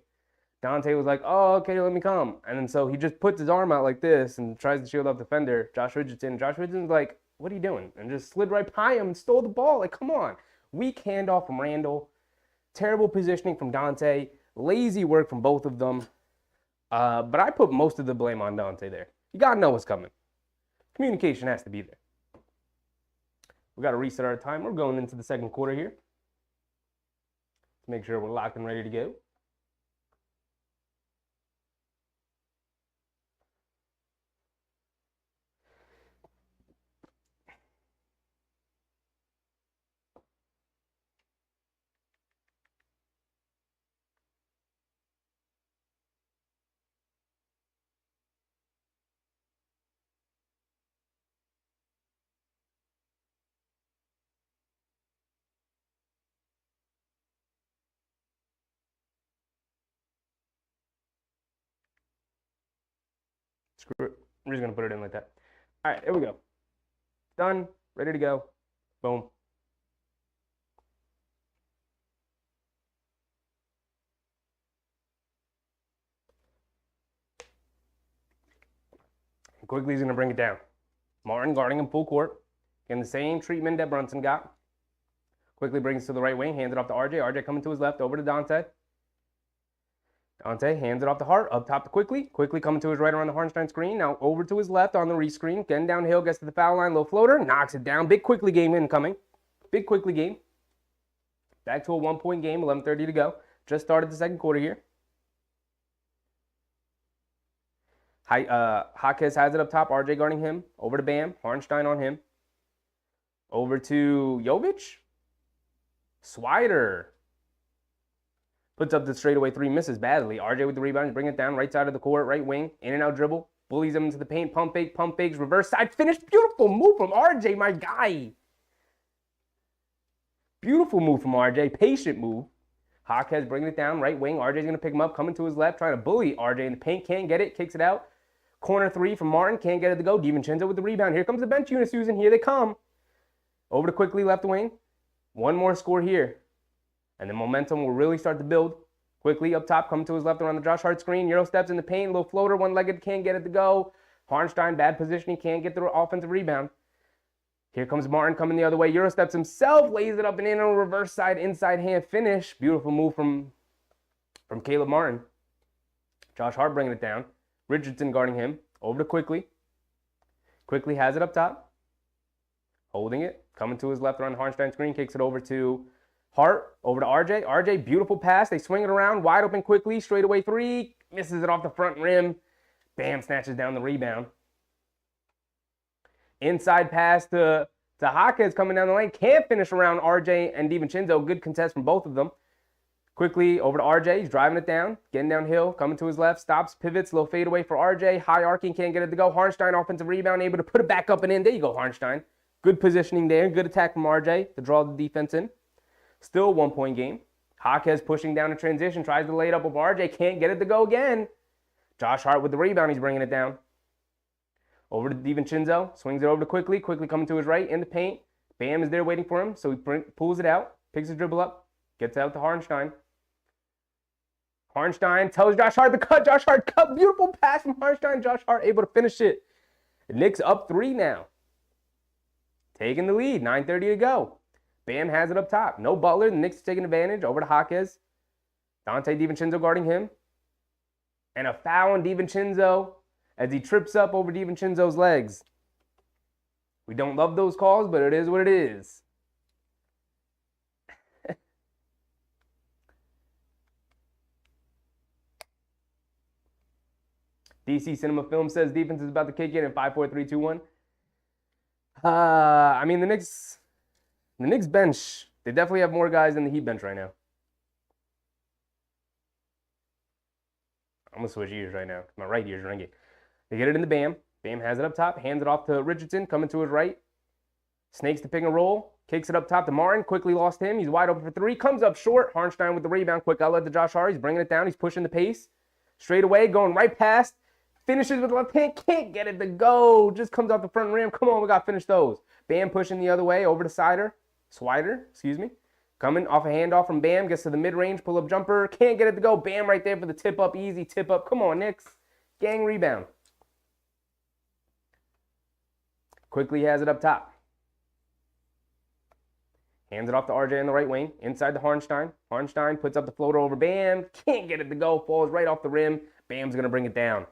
Dante was like, oh, okay, let me come. And then so he just puts his arm out like this and tries to shield off the defender, Josh Richardson. Josh Richardson's like, what are you doing? And just slid right by him and stole the ball. Like, come on. Weak handoff from Randall. Terrible positioning from Dante. Lazy work from both of them. But I put most of the blame on Dante there. You got to know what's coming. Communication has to be there. We got to reset our time. We're going into the second quarter here. Let's make sure we're locked and ready to go. Screw it. I'm just going to put it in like that. All right, here we go. Done. Ready to go. Boom. Quickly, he's going to bring it down. Martin guarding him full court. Getting the same treatment that Brunson got. Quickly brings it to the right wing. Hands it off to RJ. RJ coming to his left. Over to Dante. Dante hands it off to Hart. Up top to Quickly. Quickly coming to his right around the Hartenstein screen. Now over to his left on the rescreen. Getting downhill. Gets to the foul line. Low floater. Knocks it down. Big Quickly game incoming. Big Quickly game. Back to a 1-point game. 11:30 to go. Just started the second quarter here. Jaquez has it up top. RJ guarding him. Over to Bam. Hartenstein on him. Over to Jovic. Swider. Puts up the straightaway three, misses badly. RJ with the rebound, bring it down, right side of the court, right wing, in and out dribble, bullies him into the paint, pump fakes, reverse side finish. Beautiful move from RJ, my guy. Beautiful move from RJ, patient move. Jaquez bringing it down, right wing. RJ's going to pick him up, coming to his left, trying to bully RJ in the paint, can't get it, kicks it out. Corner three from Martin, can't get it to go. DiVincenzo with the rebound. Here comes the bench unit, Susan. Here they come. Over to Quickly, left wing. One more score here. And the momentum will really start to build. Quickly up top, coming to his left around the Josh Hart screen. Euro steps in the paint, little floater, one-legged, can't get it to go. Hartenstein, bad positioning, can't get the offensive rebound. Here comes Martin coming the other way. Euro steps himself, lays it up and in on a reverse side, inside hand finish. Beautiful move from Caleb Martin. Josh Hart bringing it down. Richardson guarding him. Over to Quickly. Quickly has it up top. Holding it. Coming to his left around the Hartenstein screen. Kicks it over to Hart. Over to RJ. RJ, beautiful pass. They swing it around. Wide open Quickly. Straightaway three. Misses it off the front rim. Bam, snatches down the rebound. Inside pass to Jaquez coming down the lane. Can't finish around RJ and DiVincenzo. Good contest from both of them. Quickly over to RJ. He's driving it down. Getting downhill. Coming to his left. Stops. Pivots. Low fadeaway for RJ. High arcing. Can't get it to go. Hartenstein offensive rebound. Able to put it back up and in. There you go, Hartenstein. Good positioning there. Good attack from RJ to draw the defense in. Still a 1-point game. Jaquez pushing down a transition. Tries to lay it up with RJ. Can't get it to go again. Josh Hart with the rebound. He's bringing it down. Over to DiVincenzo. Swings it over to Quickly. Quickly coming to his right in the paint. Bam is there waiting for him. So he pulls it out. Picks his dribble up. Gets out to Hartenstein. Hartenstein tells Josh Hart to cut. Josh Hart cut. Beautiful pass from Hartenstein. Josh Hart able to finish it. The Knicks up 3 now. Taking the lead. 9:30 to go. Bam has it up top. No Butler. The Knicks taking advantage. Over to Jaquez. Dante DiVincenzo guarding him. And a foul on DiVincenzo as he trips up over DiVincenzo's legs. We don't love those calls, but it is what it is. DC Cinema Film says defense is about to kick in 5, 4, 3, 2, 1. I mean, the Knicks bench, they definitely have more guys than the Heat bench right now. I'm going to switch ears right now. My right ear's ringing. They get it in the Bam. Bam has it up top. Hands it off to Richardson. Coming to his right. Snakes the pick and roll. Kicks it up top to Martin. Quickly lost him. He's wide open for 3. Comes up short. Hartenstein with the rebound. Quick outlet to Josh Hart. He's bringing it down. He's pushing the pace. Straight away. Going right past. Finishes with the left hand. Can't get it to go. Just comes off the front rim. Come on, we got to finish those. Bam pushing the other way. Over to Swider. Excuse me. Coming off a handoff from Bam. Gets to the mid-range. Pull-up jumper. Can't get it to go. Bam right there for the tip-up. Easy tip-up. Come on, Knicks. Gang rebound. Quickly has it up top. Hands it off to RJ in the right wing. Inside to Hartenstein. Hartenstein puts up the floater over Bam. Can't get it to go. Falls right off the rim. Bam's going to bring it down.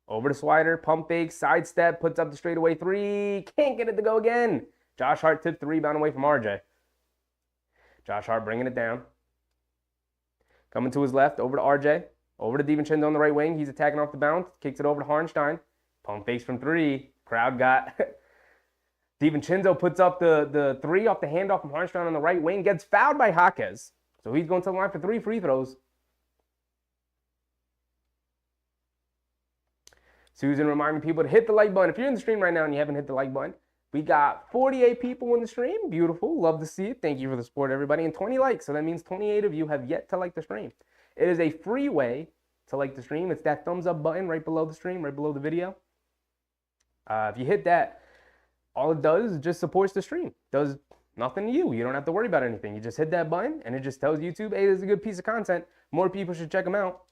Over to Swider. Pump fake. Sidestep. Puts up the straightaway 3. Can't get it to go again. Josh Hart tips the rebound away from RJ. Josh Hart bringing it down. Coming to his left. Over to RJ. Over to DiVincenzo on the right wing. He's attacking off the bounce. Kicks it over to Hartenstein. Pump fakes from 3. Crowd got... DiVincenzo puts up the 3 off the handoff from Hartenstein on the right wing. Gets fouled by Jaquez. So he's going to the line for 3 free throws. Susan reminding people to hit the like button. If you're in the stream right now and you haven't hit the like button, we got 48 people in the stream. Beautiful. Love to see it. Thank you for the support, everybody. And 20 likes. So that means 28 of you have yet to like the stream. It is a free way to like the stream. It's that thumbs up button right below the stream, right below the video. If you hit that, all it does is just supports the stream. Does nothing to you. You don't have to worry about anything. You just hit that button and it just tells YouTube, hey, this is a good piece of content. More people should check them out.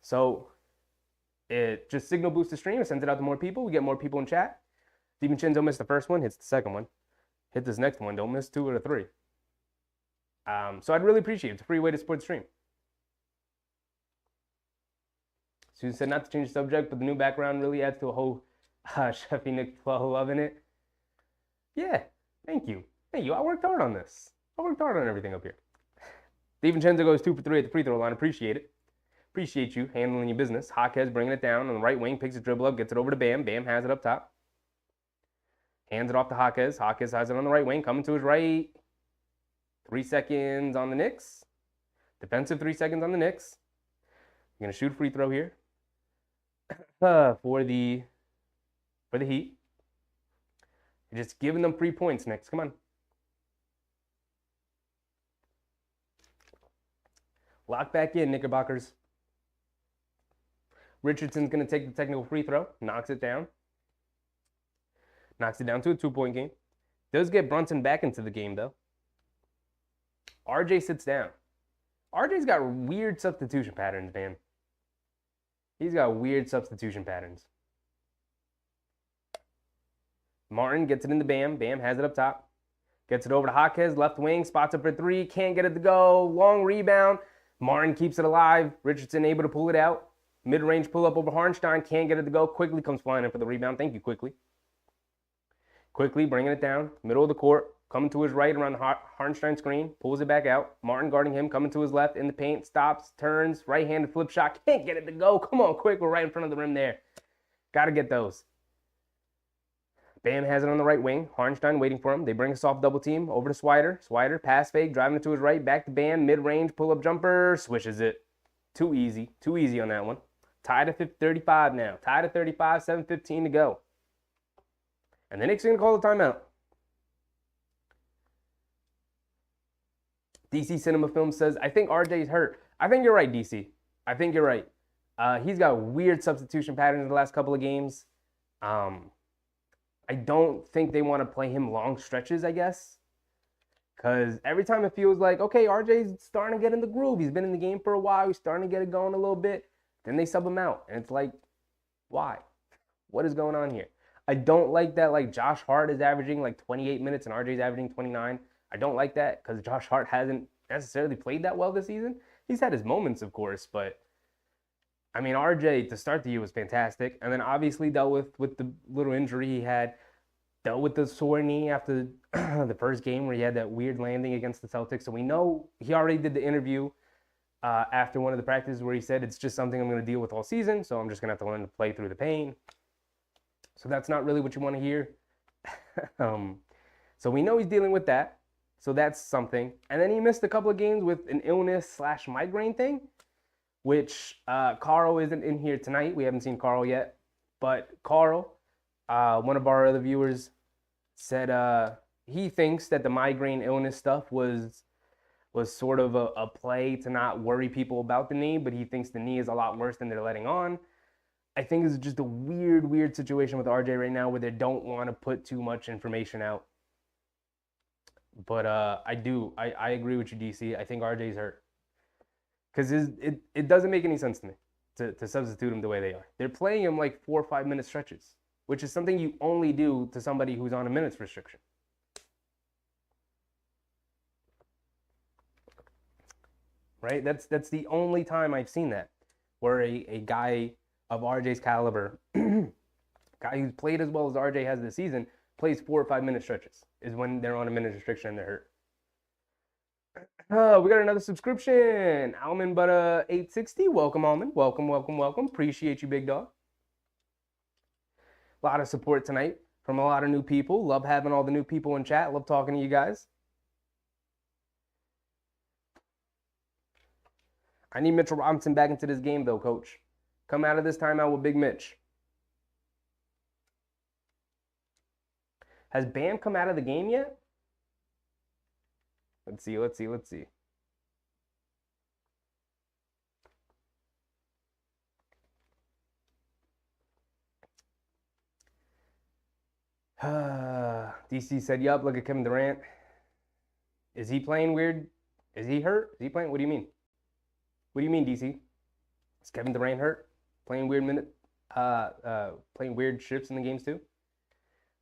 So it just signal boosts the stream. It sends it out to more people. We get more people in chat. DiVincenzo missed the first one, hits the second one. Hit this next one. Don't miss 2 or 3. So I'd really appreciate it. It's a free way to support the stream. Susan said not to change the subject, but the new background really adds to a whole Chefy Nick 12, loving it. Yeah, thank you. Thank you. I worked hard on this. I worked hard on everything up here. DiVincenzo goes 2 for 3 at the free throw line. Appreciate it. Appreciate you handling your business. Jaquez bringing it down on the right wing, picks a dribble up, gets it over to Bam. Bam has it up top. Hands it off to Jaquez. Jaquez has it on the right wing, coming to his right. 3 seconds on the Knicks. Defensive 3 seconds on the Knicks. You're going to shoot a free throw here for the Heat. You're just giving them 3 points, Knicks. Come on. Lock back in, Knickerbockers. Richardson's going to take the technical free throw. Knocks it down. Knocks it down to a 2-point game. Does get Brunson back into the game, though. RJ sits down. RJ's got weird substitution patterns, man. He's got weird substitution patterns. Martin gets it into Bam. Bam has it up top. Gets it over to Jaquez, left wing, spots up for 3. Can't get it to go. Long rebound. Martin keeps it alive. Richardson able to pull it out. Mid-range pull-up over Harnstein. Can't get it to go. Quickly comes flying in for the rebound. Thank you, Quickly. Quickly bringing it down. Middle of the court. Coming to his right around the Harnstein screen. Pulls it back out. Martin guarding him. Coming to his left in the paint. Stops. Turns. Right-handed flip shot. Can't get it to go. Come on, quick. We're right in front of the rim there. Got to get those. Bam has it on the right wing. Harnstein waiting for him. They bring a soft double team over to Swider. Swider, pass fake, driving it to his right. Back to Bam. Mid-range pull-up jumper. Swishes it. Too easy. Too easy on that one. Tied at 35 now. Tied at 35. 7:15 to go. And the Knicks are going to call the timeout. DC Cinema Film says, I think RJ's hurt. I think you're right, DC. I think you're right. He's got weird substitution patterns in the last couple of games. I don't think they want to play him long stretches, I guess. Because every time it feels like, okay, RJ's starting to get in the groove. He's been in the game for a while. He's starting to get it going a little bit. Then they sub him out. And it's like, why? What is going on here? I don't like that, like, Josh Hart is averaging like 28 minutes and RJ's averaging 29. I don't like that because Josh Hart hasn't necessarily played that well this season. He's had his moments, of course, but I mean, RJ to start the year was fantastic, and then obviously dealt with the little injury he had, dealt with the sore knee after the first game where he had that weird landing against the Celtics. So we know he already did the interview after one of the practices where he said, it's just something I'm going to deal with all season, so I'm just going to have to learn to play through the pain. So that's not really what you want to hear. So we know he's dealing with that. So that's something. And then he missed a couple of games with an illness/migraine thing, which Carl isn't in here tonight. We haven't seen Carl yet. But Carl, one of our other viewers, said he thinks that the migraine illness stuff was sort of a play to not worry people about the knee, but he thinks the knee is a lot worse than they're letting on. I think this is just a weird situation with RJ right now where they don't want to put too much information out. But I agree with you, DC. I think RJ's hurt. Because it doesn't make any sense to me to substitute him the way they are. They're playing him like 4 or 5 minute stretches, which is something you only do to somebody who's on a minutes restriction. Right? That's the only time I've seen that, where a guy of RJ's caliber, guy who's played as well as RJ has this season, plays 4 or 5 minute stretches, is when they're on a minute restriction and they're hurt. We got another subscription. Almond Butter 860. Welcome, Almond. Welcome. Appreciate you, big dog. A lot of support tonight from a lot of new people. Love having all the new people in chat. Love talking to you guys. I need Mitchell Robinson back into this game, though, Coach. Come out of this timeout with Big Mitch. Has Bam come out of the game yet? Let's see. DC said, yup, look at Kevin Durant. Is he playing weird? Is he hurt? Is he playing? What do you mean? What do you mean, DC? Is Kevin Durant hurt? Playing weird playing weird shifts in the games too?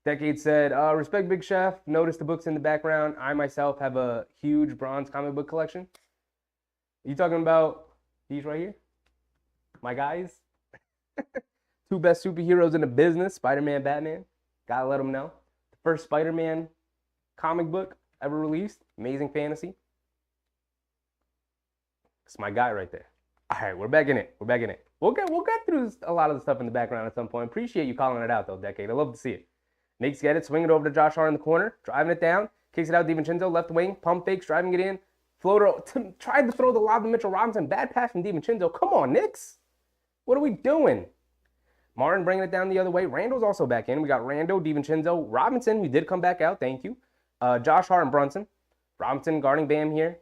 Decade said, respect Big Chef. Notice the books in the background. I myself have a huge bronze comic book collection. Are you talking about these right here? My guys? Two best superheroes in the business, Spider-Man, Batman. Gotta let them know. The first Spider-Man comic book ever released. Amazing fantasy. It's my guy right there. All right, we're back in it. We're back in it. We'll get through a lot of the stuff in the background at some point. Appreciate you calling it out, though, Decade. I love to see it. Knicks get it, swing it over to Josh Hart in the corner, driving it down, kicks it out DiVincenzo, left wing, pump fakes, driving it in, floater, tried to throw the lob to Mitchell Robinson, bad pass from DiVincenzo. Come on, Knicks. What are we doing? Martin bringing it down the other way. Randall's also back in. We got Rando, DiVincenzo, Robinson, who did come back out. Thank you. Josh Hart and Brunson. Robinson guarding Bam here.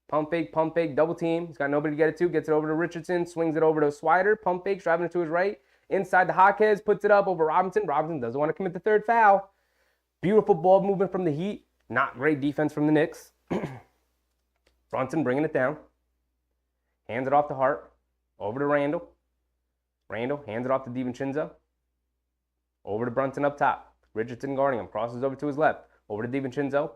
Pump fake, double team. He's got nobody to get it to. Gets it over to Richardson, swings it over to Swider. Pump fake, driving it to his right. Inside the Jaquez, puts it up over Robinson. Robinson doesn't want to commit the third foul. Beautiful ball movement from the Heat. Not great defense from the Knicks. Brunson bringing it down. Hands it off to Hart. Over to Randall. Randall hands it off to DiVincenzo. Over to Brunson up top. Richardson guarding him. Crosses over to his left. Over to DiVincenzo.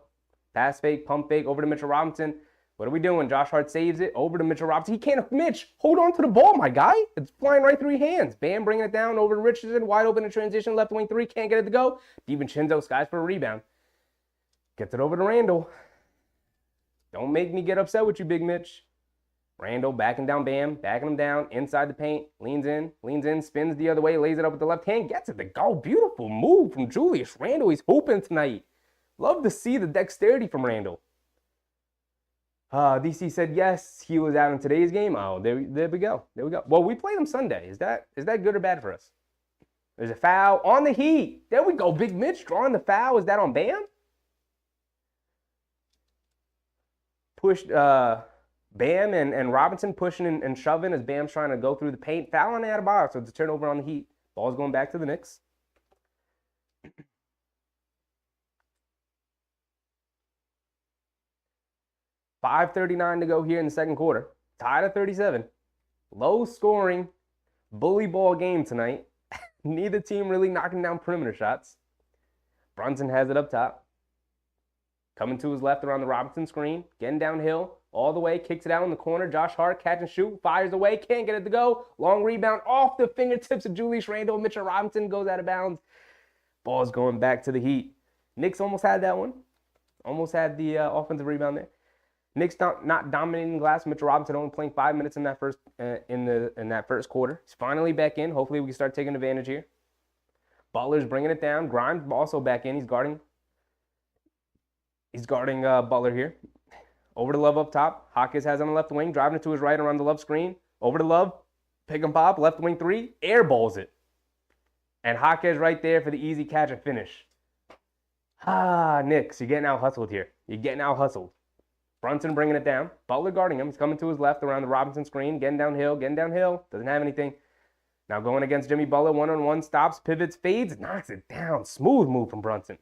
Pass fake, pump fake, over to Mitchell Robinson. What are we doing? Josh Hart saves it. Over to Mitchell Robinson. He can't. Mitch, hold on to the ball, my guy. It's flying right through your hands. Bam bringing it down over to Richardson. Wide open in transition. Left wing three. Can't get it to go. DiVincenzo skies for a rebound. Gets it over to Randall. Don't make me get upset with you, Big Mitch. Randall backing down Bam. Backing him down. Inside the paint. Leans in. Spins the other way. Lays it up with the left hand. Gets it to go. Beautiful move from Julius Randall. He's hooping tonight. Love to see the dexterity from Randall. DC said yes, he was out in today's game. Oh, there we go. There we go. Well, we play them Sunday. Is that good or bad for us? There's a foul on the Heat. There we go. Big Mitch drawing the foul. Is that on Bam? Pushed Bam and Robinson pushing and shoving as Bam's trying to go through the paint. Foul on Adebayo, so it's a turnover on the Heat. Ball's going back to the Knicks. 5:39 to go here in the second quarter. Tied at 37. Low scoring, bully ball game tonight. Neither team really knocking down perimeter shots. Brunson has it up top. Coming to his left around the Robinson screen. Getting downhill all the way. Kicks it out in the corner. Josh Hart catch and shoot. Fires away. Can't get it to go. Long rebound off the fingertips of Julius Randle. Mitchell Robinson goes out of bounds. Ball's going back to the Heat. Knicks almost had that one. Almost had the offensive rebound there. Knicks not dominating glass. Mitchell Robinson only playing 5 minutes in that first quarter. He's finally back in. Hopefully we can start taking advantage here. Butler's bringing it down. Grimes also back in. He's guarding Butler here. Over to Love up top. Hawkins has on the left wing. Driving it to his right around the Love screen. Over to Love. Pick and pop. Left wing three. Airballs it. And Hawkins right there for the easy catch and finish. Knicks, you're getting out hustled here. You're getting out hustled. Brunson bringing it down. Butler guarding him. He's coming to his left around the Robinson screen. Getting downhill. Doesn't have anything. Now going against Jimmy Butler. One-on-one. Stops, pivots, fades. Knocks it down. Smooth move from Brunson.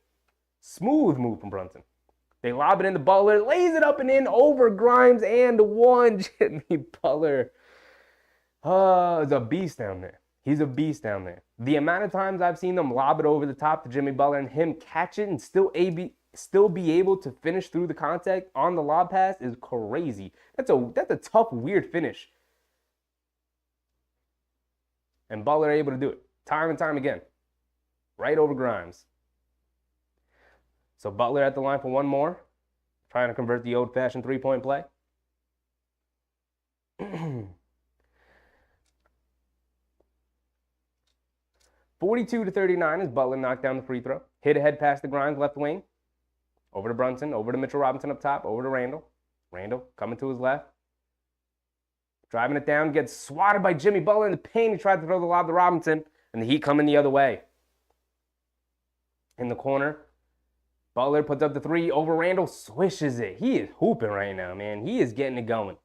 They lob it into Butler. Lays it up and in over Grimes and one. Jimmy Butler. Is a beast down there. He's a beast down there. The amount of times I've seen them lob it over the top to Jimmy Butler and him catch it and still be able to finish through the contact on the lob pass is crazy. That's a tough, weird finish. And Butler able to do it time and time again. Right over Grimes. So Butler at the line for one more. Trying to convert the old-fashioned three-point play. 42-39 as Butler knocked down the free throw. Hit ahead past the Grimes left wing. Over to Brunson. Over to Mitchell Robinson up top. Over to Randall. Randall coming to his left. Driving it down. Gets swatted by Jimmy Butler in the paint. He tried to throw the lob to Robinson. And the Heat coming the other way. In the corner. Butler puts up the three. Over Randall. Swishes it. He is hooping right now, man. He is getting it going.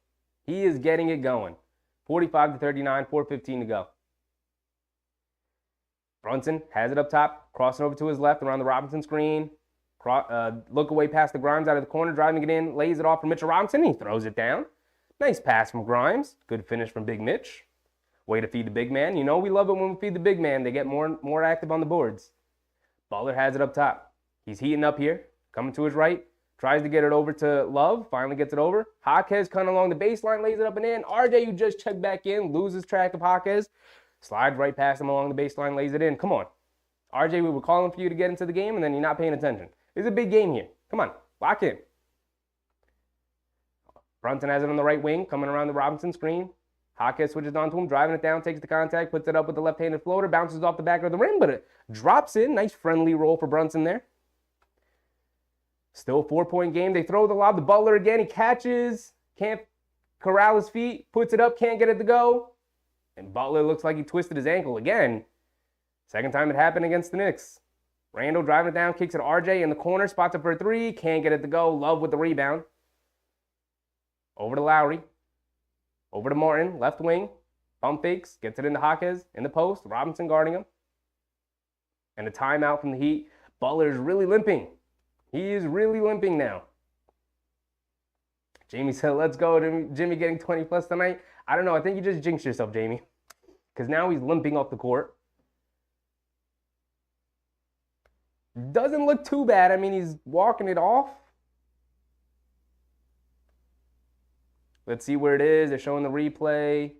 45-39. 4:15 to go. Brunson has it up top, crossing over to his left around the Robinson screen. Look away past the Grimes out of the corner, driving it in, lays it off for Mitchell Robinson. He throws it down. Nice pass from Grimes. Good finish from Big Mitch. Way to feed the big man. You know we love it when we feed the big man. They get more active on the boards. Butler has it up top. He's heating up here, coming to his right. Tries to get it over to Love. Finally gets it over. Jaquez coming along the baseline, lays it up and in. RJ, who just checked back in, loses track of Jaquez. Slides right past him along the baseline, lays it in. Come on. RJ, we were calling for you to get into the game, and then you're not paying attention. It's a big game here. Come on, lock in. Brunson has it on the right wing, coming around the Robinson screen. Jaquez switches onto him, driving it down, takes the contact, puts it up with the left-handed floater, bounces off the back of the rim, but it drops in. Nice friendly roll for Brunson there. Still a 4-point game. They throw the lob to Butler again. He catches, can't corral his feet, puts it up, can't get it to go. And Butler looks like he twisted his ankle again. Second time it happened against the Knicks. Randall driving it down, kicks it RJ in the corner, spots it for a three, can't get it to go. Love with the rebound. Over to Lowry. Over to Martin, left wing. Pump fakes, gets it into Jaquez, in the post. Robinson guarding him. And a timeout from the Heat. Butler is really limping. He is really limping now. Jamie said, let's go. Jimmy getting 20 plus tonight. I don't know. I think you just jinxed yourself, Jamie. Because now he's limping off the court. Doesn't look too bad. I mean, he's walking it off. Let's see where it is. They're showing the replay.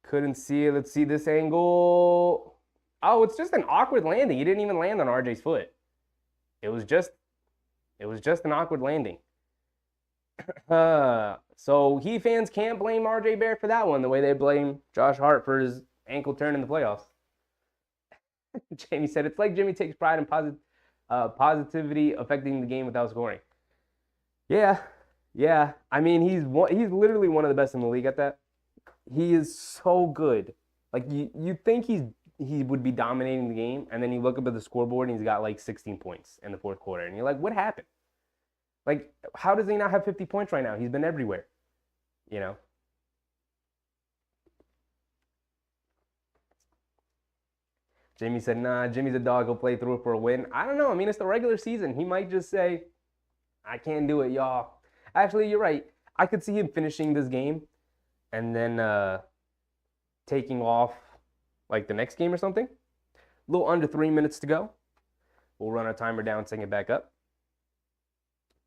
Couldn't see it. Let's see this angle. Oh, it's just an awkward landing. He didn't even land on RJ's foot. It was just an awkward landing. So Heat fans can't blame RJ Barrett for that one the way they blame Josh Hart for his ankle turn in the playoffs. Jamie said, it's like Jimmy takes pride in positivity affecting the game without scoring. Yeah. I mean, he's literally one of the best in the league at that. He is so good. Like, you think he would be dominating the game, and then you look up at the scoreboard, and he's got, like, 16 points in the fourth quarter. And you're like, what happened? Like, how does he not have 50 points right now? He's been everywhere, you know? Jamie said, nah, Jimmy's a dog. He'll play through it for a win. I don't know. I mean, it's the regular season. He might just say, I can't do it, y'all. Actually, you're right. I could see him finishing this game and then taking off like the next game or something. A little under 3 minutes to go. We'll run our timer down, sing it back up.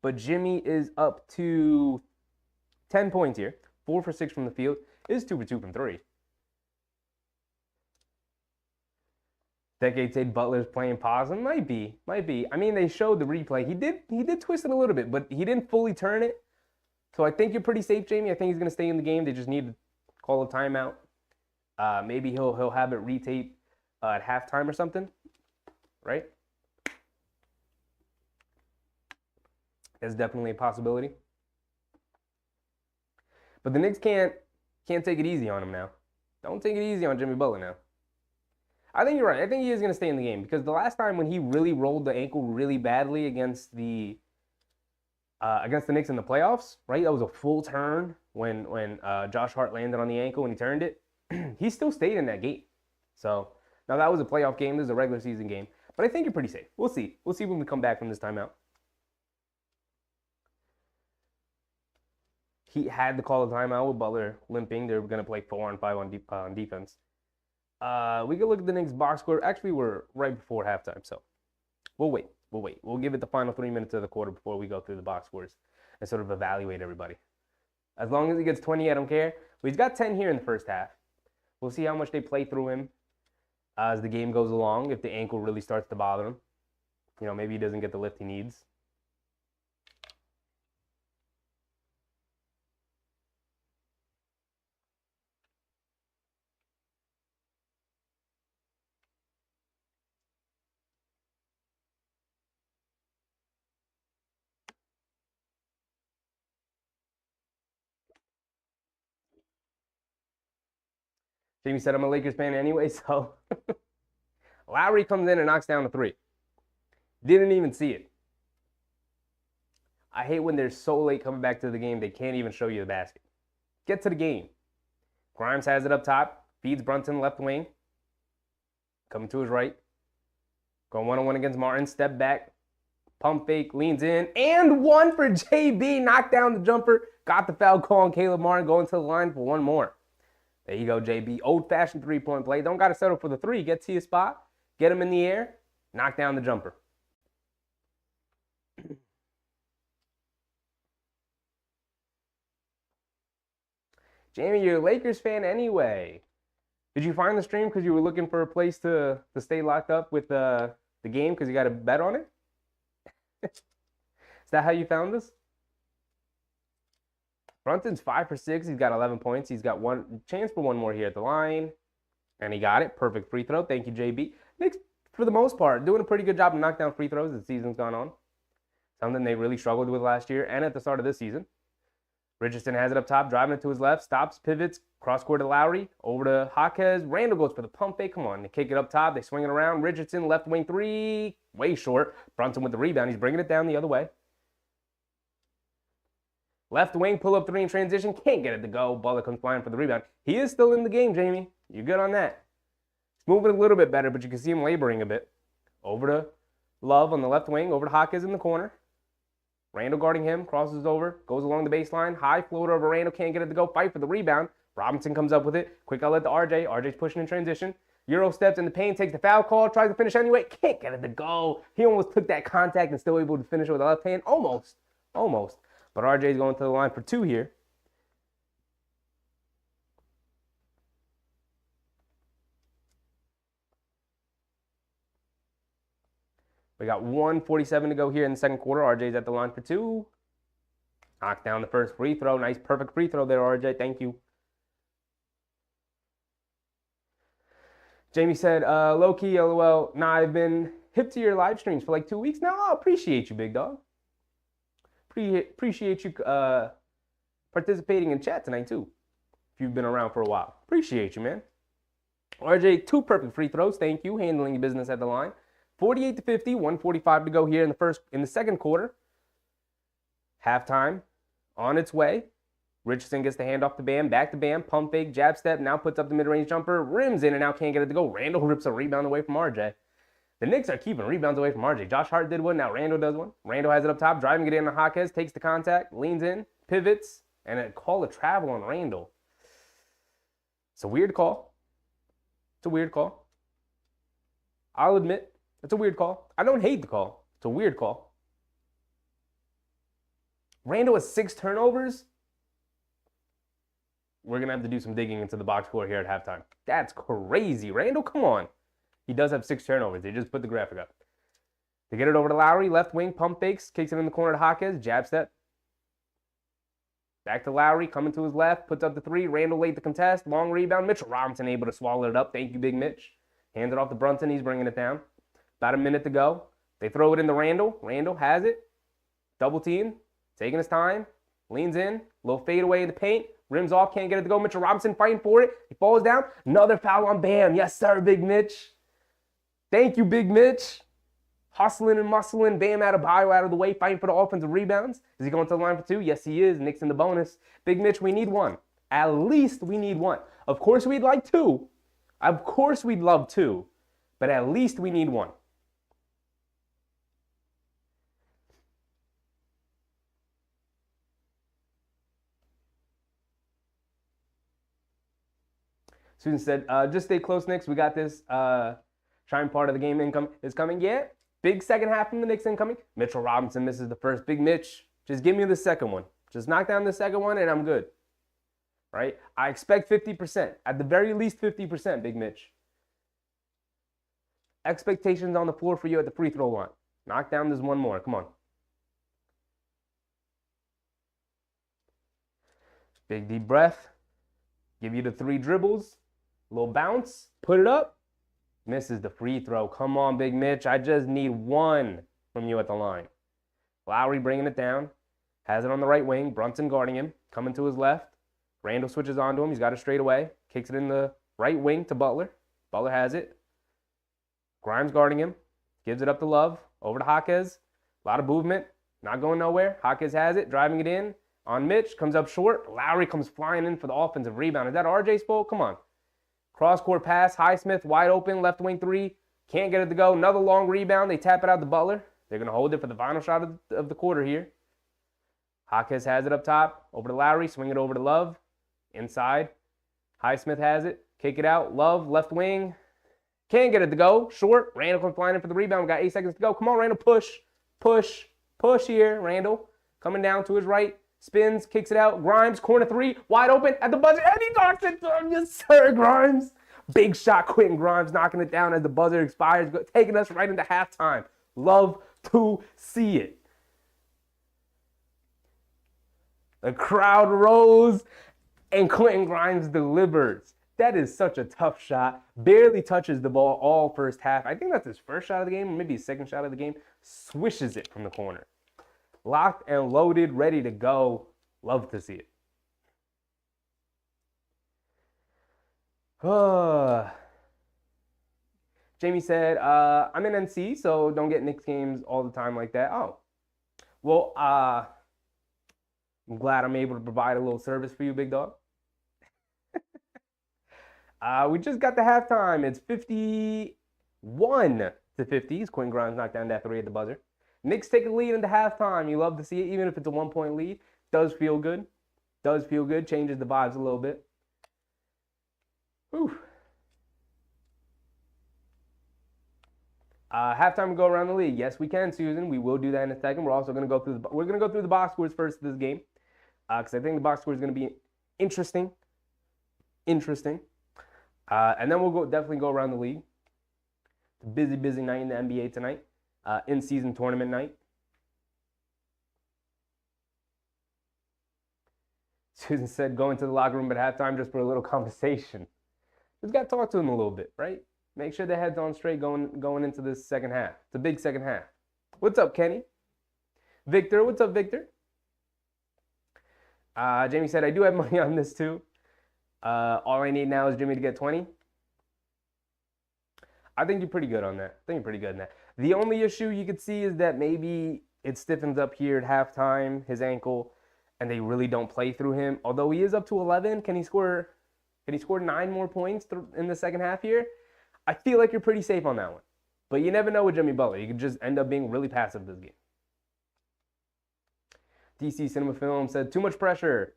But Jimmy is up to 10 points here. 4 for 6 from the field. Is 2 for 2 from 3. Decade said Butler's playing pause. Might be. I mean, they showed the replay. He did twist it a little bit, but he didn't fully turn it. So I think you're pretty safe, Jamie. I think he's going to stay in the game. They just need to call a timeout. Maybe he'll have it retape at halftime or something, right? That's definitely a possibility. But the Knicks can't take it easy on him now. Don't take it easy on Jimmy Butler now. I think you're right. I think he is going to stay in the game because the last time when he really rolled the ankle really badly against the Knicks in the playoffs, right? That was a full turn when Josh Hart landed on the ankle and he turned it. He still stayed in that game. So now that was a playoff game. This is a regular season game. But I think you're pretty safe. We'll see. We'll see when we come back from this timeout. He had to call a timeout with Butler limping. They're going to play 4-on-5 on defense. We can look at the Knicks box score. Actually, we're right before halftime, so we'll wait. We'll give it the final 3 minutes of the quarter before we go through the box scores and sort of evaluate everybody. As long as he gets 20, I don't care. But he's got 10 here in the first half. We'll see how much they play through him as the game goes along. If the ankle really starts to bother him, you know, maybe he doesn't get the lift he needs. Jamie said, I'm a Lakers fan anyway, so Lowry comes in and knocks down a three. Didn't even see it. I hate when they're so late coming back to the game, they can't even show you the basket. Get to the game. Grimes has it up top. Feeds Brunson left wing. Coming to his right. Going one-on-one against Martin. Step back. Pump fake. Leans in. And one for JB. Knocked down the jumper. Got the foul call on Caleb Martin. Going to the line for one more. There you go, JB. Old-fashioned three-point play. Don't got to settle for the three. Get to your spot. Get him in the air. Knock down the jumper. Jamie, you're a Lakers fan anyway. Did you find the stream because you were looking for a place to stay locked up with the game because you got a bet on it? Is that how you found us? Brunson's 5 for 6. He's got 11 points. He's got one chance for one more here at the line. And he got it. Perfect free throw. Thank you, JB. Knicks, for the most part, doing a pretty good job of knocking down free throws as the season's gone on. Something they really struggled with last year and at the start of this season. Richardson has it up top, driving it to his left, stops, pivots, cross-court to Lowry, over to Jaquez. Randall goes for the pump fake. Come on, they kick it up top. They swing it around. Richardson, left wing three, way short. Brunson with the rebound. He's bringing it down the other way. Left wing, pull up three in transition. Can't get it to go. Butler comes flying for the rebound. He is still in the game, Jamie. You're good on that. He's moving a little bit better, but you can see him laboring a bit. Over to Love on the left wing, over to Jaquez in the corner. Randall guarding him, crosses over, goes along the baseline. High floater over Randall, can't get it to go. Fight for the rebound. Robinson comes up with it. Quick outlet to RJ. RJ's pushing in transition. Euro steps in the paint, takes the foul call, tries to finish anyway. Can't get it to go. He almost took that contact and still able to finish it with the left hand. Almost. But RJ's going to the line for two here. We got 1:47 to go here in the second quarter. RJ's at the line for two. Knocked down the first free throw. Nice, perfect free throw there, RJ. Thank you. Jamie said, low-key, LOL. Nah, I've been hip to your live streams for like 2 weeks now. I appreciate you, big dog. Appreciate you participating in chat tonight, too. If you've been around for a while. Appreciate you, man. RJ, two perfect free throws. Thank you. Handling your business at the line. 48 to 50, 1:45 to go here in the second quarter. Halftime on its way. Richardson gets the hand off to Bam, back to Bam, pump fake, jab step, now puts up the mid-range jumper, rims in and out, can't get it to go. Randall rips a rebound away from RJ. The Knicks are keeping rebounds away from RJ. Josh Hart did one, now Randall does one. Randall has it up top, driving it in on Jaquez, takes the contact, leans in, pivots, and a call of travel on Randall. It's a weird call. I'll admit, it's a weird call. I don't hate the call. It's a weird call. Randall has 6 turnovers. We're going to have to do some digging into the box score here at halftime. That's crazy. Randall, come on. He does have 6 turnovers. They just put the graphic up. They get it over to Lowry. Left wing, pump fakes. Kicks it in the corner to Jaquez. Jab step. Back to Lowry. Coming to his left. Puts up the three. Randall late to contest. Long rebound. Mitchell Robinson able to swallow it up. Thank you, Big Mitch. Hands it off to Brunson. He's bringing it down. About a minute to go. They throw it into Randall. Randall has it. Double team. Taking his time. Leans in. Little fade away in the paint. Rims off. Can't get it to go. Mitchell Robinson fighting for it. He falls down. Another foul on Bam. Yes, sir, Big Mitch. Thank you, Big Mitch. Hustling and muscling. Bam out of the way. Fighting for the offensive rebounds. Is he going to the line for two? Yes, he is. Knicks in the bonus. Big Mitch, we need one. At least we need one. Of course, we'd like two. Of course, we'd love two. But at least we need one. Susan said, just stay close, Knicks. We got this. Shine part of the game income is coming. Yeah, big second half from the Knicks incoming. Mitchell Robinson misses the first. Big Mitch, just give me the second one. Just knock down the second one and I'm good. Right? I expect 50%. At the very least 50%, Big Mitch. Expectations on the floor for you at the free throw line. Knock down this one more. Come on. Big deep breath. Give you the 3 dribbles. Little bounce. Put it up. Misses the free throw. Come on, Big Mitch. I just need one from you at the line. Lowry bringing it down. Has it on the right wing. Brunson guarding him. Coming to his left. Randall switches onto him. He's got it straight away. Kicks it in the right wing to Butler. Butler has it. Grimes guarding him. Gives it up to Love. Over to Jaquez. A lot of movement. Not going nowhere. Jaquez has it. Driving it in. On Mitch, comes up short. Lowry comes flying in for the offensive rebound. Is that RJ's fault? Come on. Cross-court pass. Highsmith wide open. Left wing three. Can't get it to go. Another long rebound. They tap it out to Butler. They're going to hold it for the final shot of the quarter here. Hawkins has it up top. Over to Lowry. Swing it over to Love. Inside. Highsmith has it. Kick it out. Love, left wing. Can't get it to go. Short. Randall comes flying in for the rebound. We got 8 seconds to go. Come on, Randall. Push. Push. Push here. Randall coming down to his right. Spins. Kicks it out. Grimes. Corner three. Wide open at the buzzer. And he knocks it down. Yes, sir, Grimes. Big shot. Quentin Grimes knocking it down as the buzzer expires. Taking us right into halftime. Love to see it. The crowd rose, and Quentin Grimes delivers. That is such a tough shot. Barely touches the ball all first half. I think that's his first shot of the game, or maybe his second shot of the game. Swishes it from the corner. Locked and loaded, ready to go. Love to see it. Jamie said, I'm in NC, so don't get Knicks games all the time like that. Oh, well, I'm glad I'm able to provide a little service for you, big dog. We just got the halftime. It's 51-50. Quentin Grimes knocked down that three at the buzzer. Knicks take a lead into halftime. You love to see it, even if it's a 1-point lead. Does feel good. Does feel good. Changes the vibes a little bit. Whew. Halftime we go around the league. Yes, we can, Susan. We will do that in a second. We're also going to go through the box scores first of this game, because I think the box score is going to be interesting. And then we'll definitely go around the league. It's a busy night in the NBA tonight. In-season tournament night. Susan said, go into the locker room at halftime just for a little conversation. Just got to talk to them a little bit, right? Make sure their head's on straight going into this second half. It's a big second half. What's up, Kenny? Victor, what's up, Victor? Jamie said, I do have money on this too. All I need now is Jimmy to get 20. I think you're pretty good on that. The only issue you could see is that maybe it stiffens up here at halftime, his ankle, and they really don't play through him. Although he is up to 11, can he score 9 more points in the second half here? I feel like you're pretty safe on that one. But you never know with Jimmy Butler. You could just end up being really passive this game. DC Cinema Film said, too much pressure.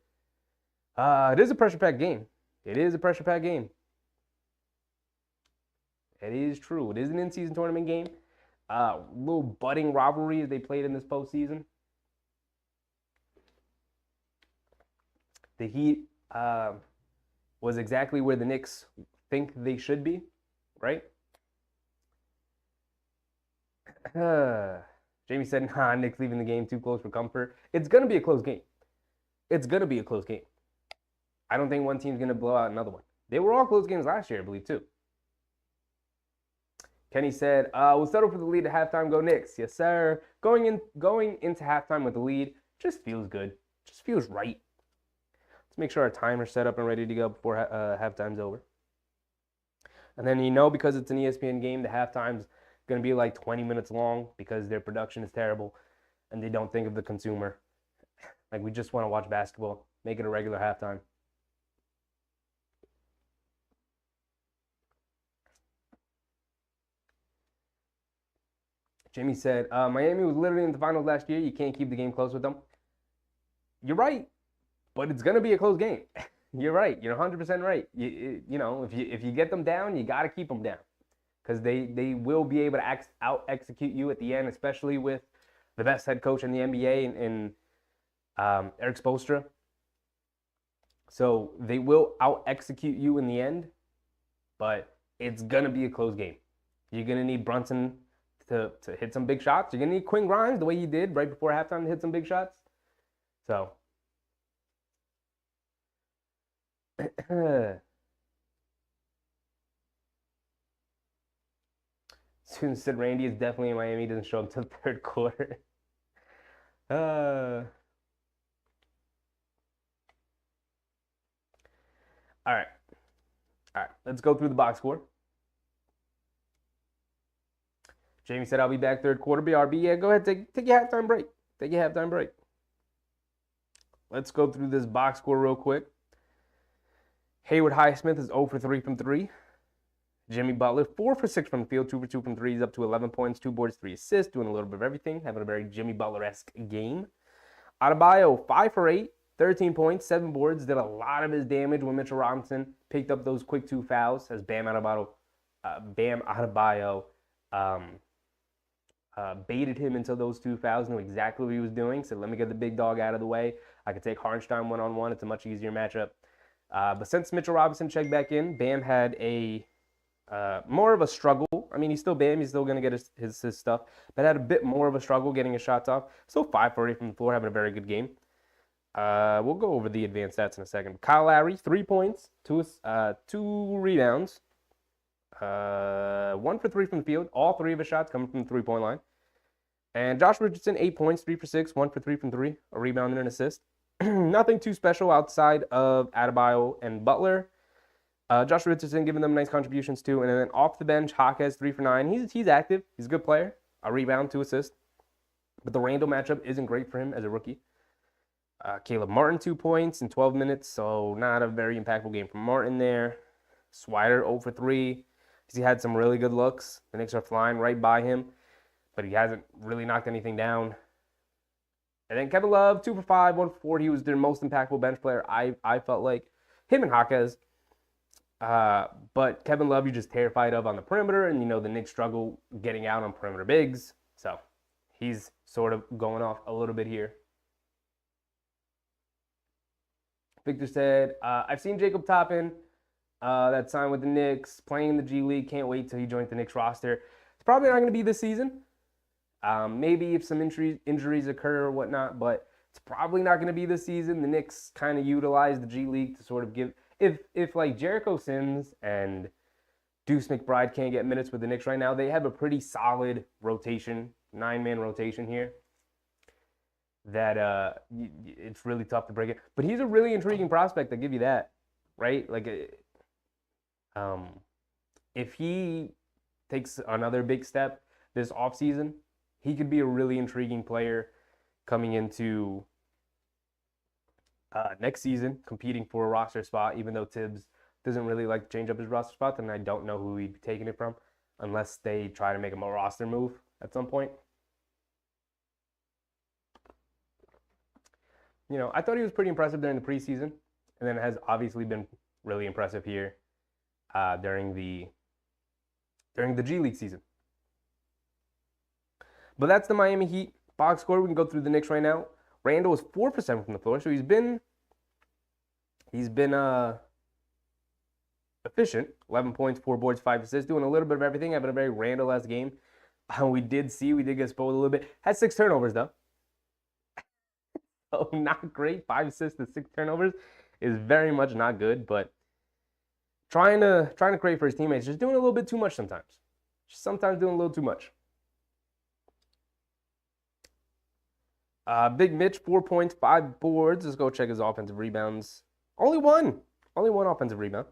It is a pressure-packed game. It is true. It is an in-season tournament game. Little budding rivalry they played in this postseason. The Heat was exactly where the Knicks think they should be, right? Jamie said, nah, Knicks leaving the game too close for comfort. It's going to be a close game. I don't think one team's going to blow out another one. They were all close games last year, I believe, too. Kenny said, we'll settle for the lead at halftime. Go Knicks. Yes, sir. Going into halftime with the lead just feels good. Just feels right. Let's make sure our timer's set up and ready to go before halftime's over. And then, because it's an ESPN game, the halftime's going to be like 20 minutes long because their production is terrible and they don't think of the consumer. Like, we just want to watch basketball. Make it a regular halftime. Jimmy said, Miami was literally in the finals last year. You can't keep the game close with them. You're right, but it's going to be a close game. You're right. You're 100% right. If you get them down, you got to keep them down because they will be able to out-execute you at the end, especially with the best head coach in the NBA in Eric Spoelstra. So they will out-execute you in the end, but it's going to be a close game. You're going to need Brunson to hit some big shots. You're going to need Quinn Grimes the way he did right before halftime to hit some big shots. So, Susan said Randy is definitely in Miami. He doesn't show up until the third quarter. All right. Let's go through the box score. Jamie said, I'll be back third quarter. BRB. Yeah, go ahead. Take your halftime break. let's go through this box score real quick. Hayward Highsmith is 0 for 3 from 3. Jimmy Butler, 4 for 6 from the field, 2 for 2 from 3. He's up to 11 points, 2 boards, 3 assists, doing a little bit of everything, having a very Jimmy Butler-esque game. Adebayo, 5 for 8, 13 points, 7 boards, did a lot of his damage when Mitchell Robinson picked up those quick 2 fouls as Bam Adebayo baited him into those 2 fouls, knew exactly what he was doing, said, let me get the big dog out of the way. I can take Hartenstein one-on-one. It's a much easier matchup. But since Mitchell Robinson checked back in, Bam had a more of a struggle. I mean, he's still Bam. He's still going to get his stuff. But had a bit more of a struggle getting his shots off. Still 5 for 8 from the floor, having a very good game. We'll go over the advanced stats in a second. Kyle Lowry, 3 points, 2 rebounds. 1 for 3 from the field. All 3 of his shots coming from the three-point line. And Josh Richardson, 8 points, 3 for 6, 1 for 3 from 3. A rebound and an assist. Nothing too special outside of Adebayo and Butler. Josh Richardson giving them nice contributions too. And then off the bench, Jaquez 3 for 9. He's active. He's a good player. A rebound, 2 assists. But the Randall matchup isn't great for him as a rookie. Caleb Martin 2 points in 12 minutes. So not a very impactful game from Martin there. Swider 0 for 3. He had some really good looks. The Knicks are flying right by him. But he hasn't really knocked anything down. And then Kevin Love, 2 for 5, 1 for 4. He was their most impactful bench player, I felt like. Him and Jaquez. But Kevin Love, you're just terrified of on the perimeter. And, the Knicks struggle getting out on perimeter bigs. So he's sort of going off a little bit here. Victor said, I've seen Jacob Toppin that signed with the Knicks, playing in the G League. Can't wait till he joins the Knicks roster. It's probably not going to be this season. Maybe if some injuries occur or whatnot, but it's probably not going to be this season. The Knicks kind of utilize the G League to sort of give, if like Jericho Sims and Deuce McBride can't get minutes with the Knicks right now, they have a pretty solid rotation, 9-man rotation here that it's really tough to break it. But he's a really intriguing prospect, I'll give you that, right? Like, if he takes another big step this offseason, he could be a really intriguing player coming into next season, competing for a roster spot, even though Tibbs doesn't really like to change up his roster spot, then I don't know who he'd be taking it from unless they try to make him a roster move at some point. I thought he was pretty impressive during the preseason, and then it has obviously been really impressive here during the G League season. But that's the Miami Heat box score. We can go through the Knicks right now. Randall is 4 for 7 from the floor, so he's been efficient. 11 points, 4 boards, 5 assists, doing a little bit of everything, having a very Randall-esque game. We did get spoiled a little bit. Had 6 turnovers though. So not great. 5 assists and 6 turnovers is very much not good, but trying to create for his teammates, just doing a little bit too much sometimes. Just sometimes doing a little too much. Big Mitch, 4 points, 5 boards. Let's go check his offensive rebounds. Only one offensive rebound.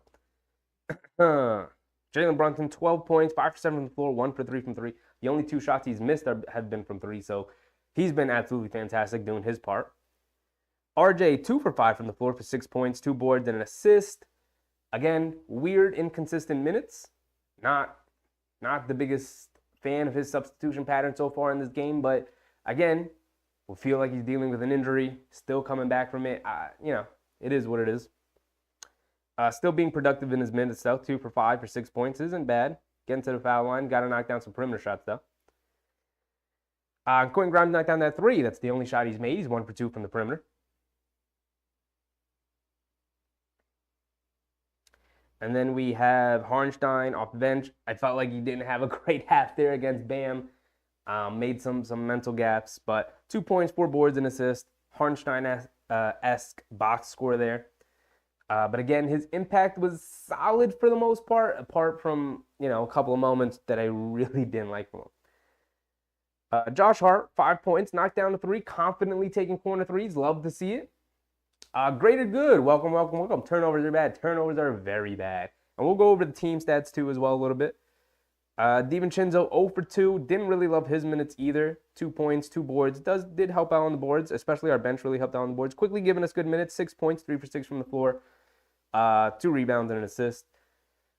Jalen Brunson, 12 points, 5 for 7 from the floor, 1 for 3 from 3. The only 2 shots he's missed have been from 3, so he's been absolutely fantastic doing his part. RJ, 2 for 5 from the floor for 6 points, 2 boards, and an assist. Again, weird, inconsistent minutes. Not the biggest fan of his substitution pattern so far in this game, but again, will feel like he's dealing with an injury, still coming back from it. It is what it is. Still being productive in his minutes, though. 2 for 5 for 6 points isn't bad. Getting to the foul line. Got to knock down some perimeter shots, though. Quentin Grimes knocked down that 3. That's the only shot he's made. He's 1 for 2 from the perimeter. And then we have Hartenstein off the bench. I felt like he didn't have a great half there against Bam. Made some mental gaps, but 2 points, 4 boards, and assist. Hartenstein-esque box score there. But again, his impact was solid for the most part, apart from, a couple of moments that I really didn't like from him. Josh Hart, 5 points, knocked down a 3, confidently taking corner threes. Love to see it. Graded good. Welcome. Turnovers are bad. Turnovers are very bad. And we'll go over the team stats too as well a little bit. DiVincenzo 0 for 2. Didn't really love his minutes either. 2 points, 2 boards. Did help out on the boards, especially our bench really helped out on the boards. Quickly giving us good minutes. 6 points, 3 for 6 from the floor. 2 rebounds and an assist.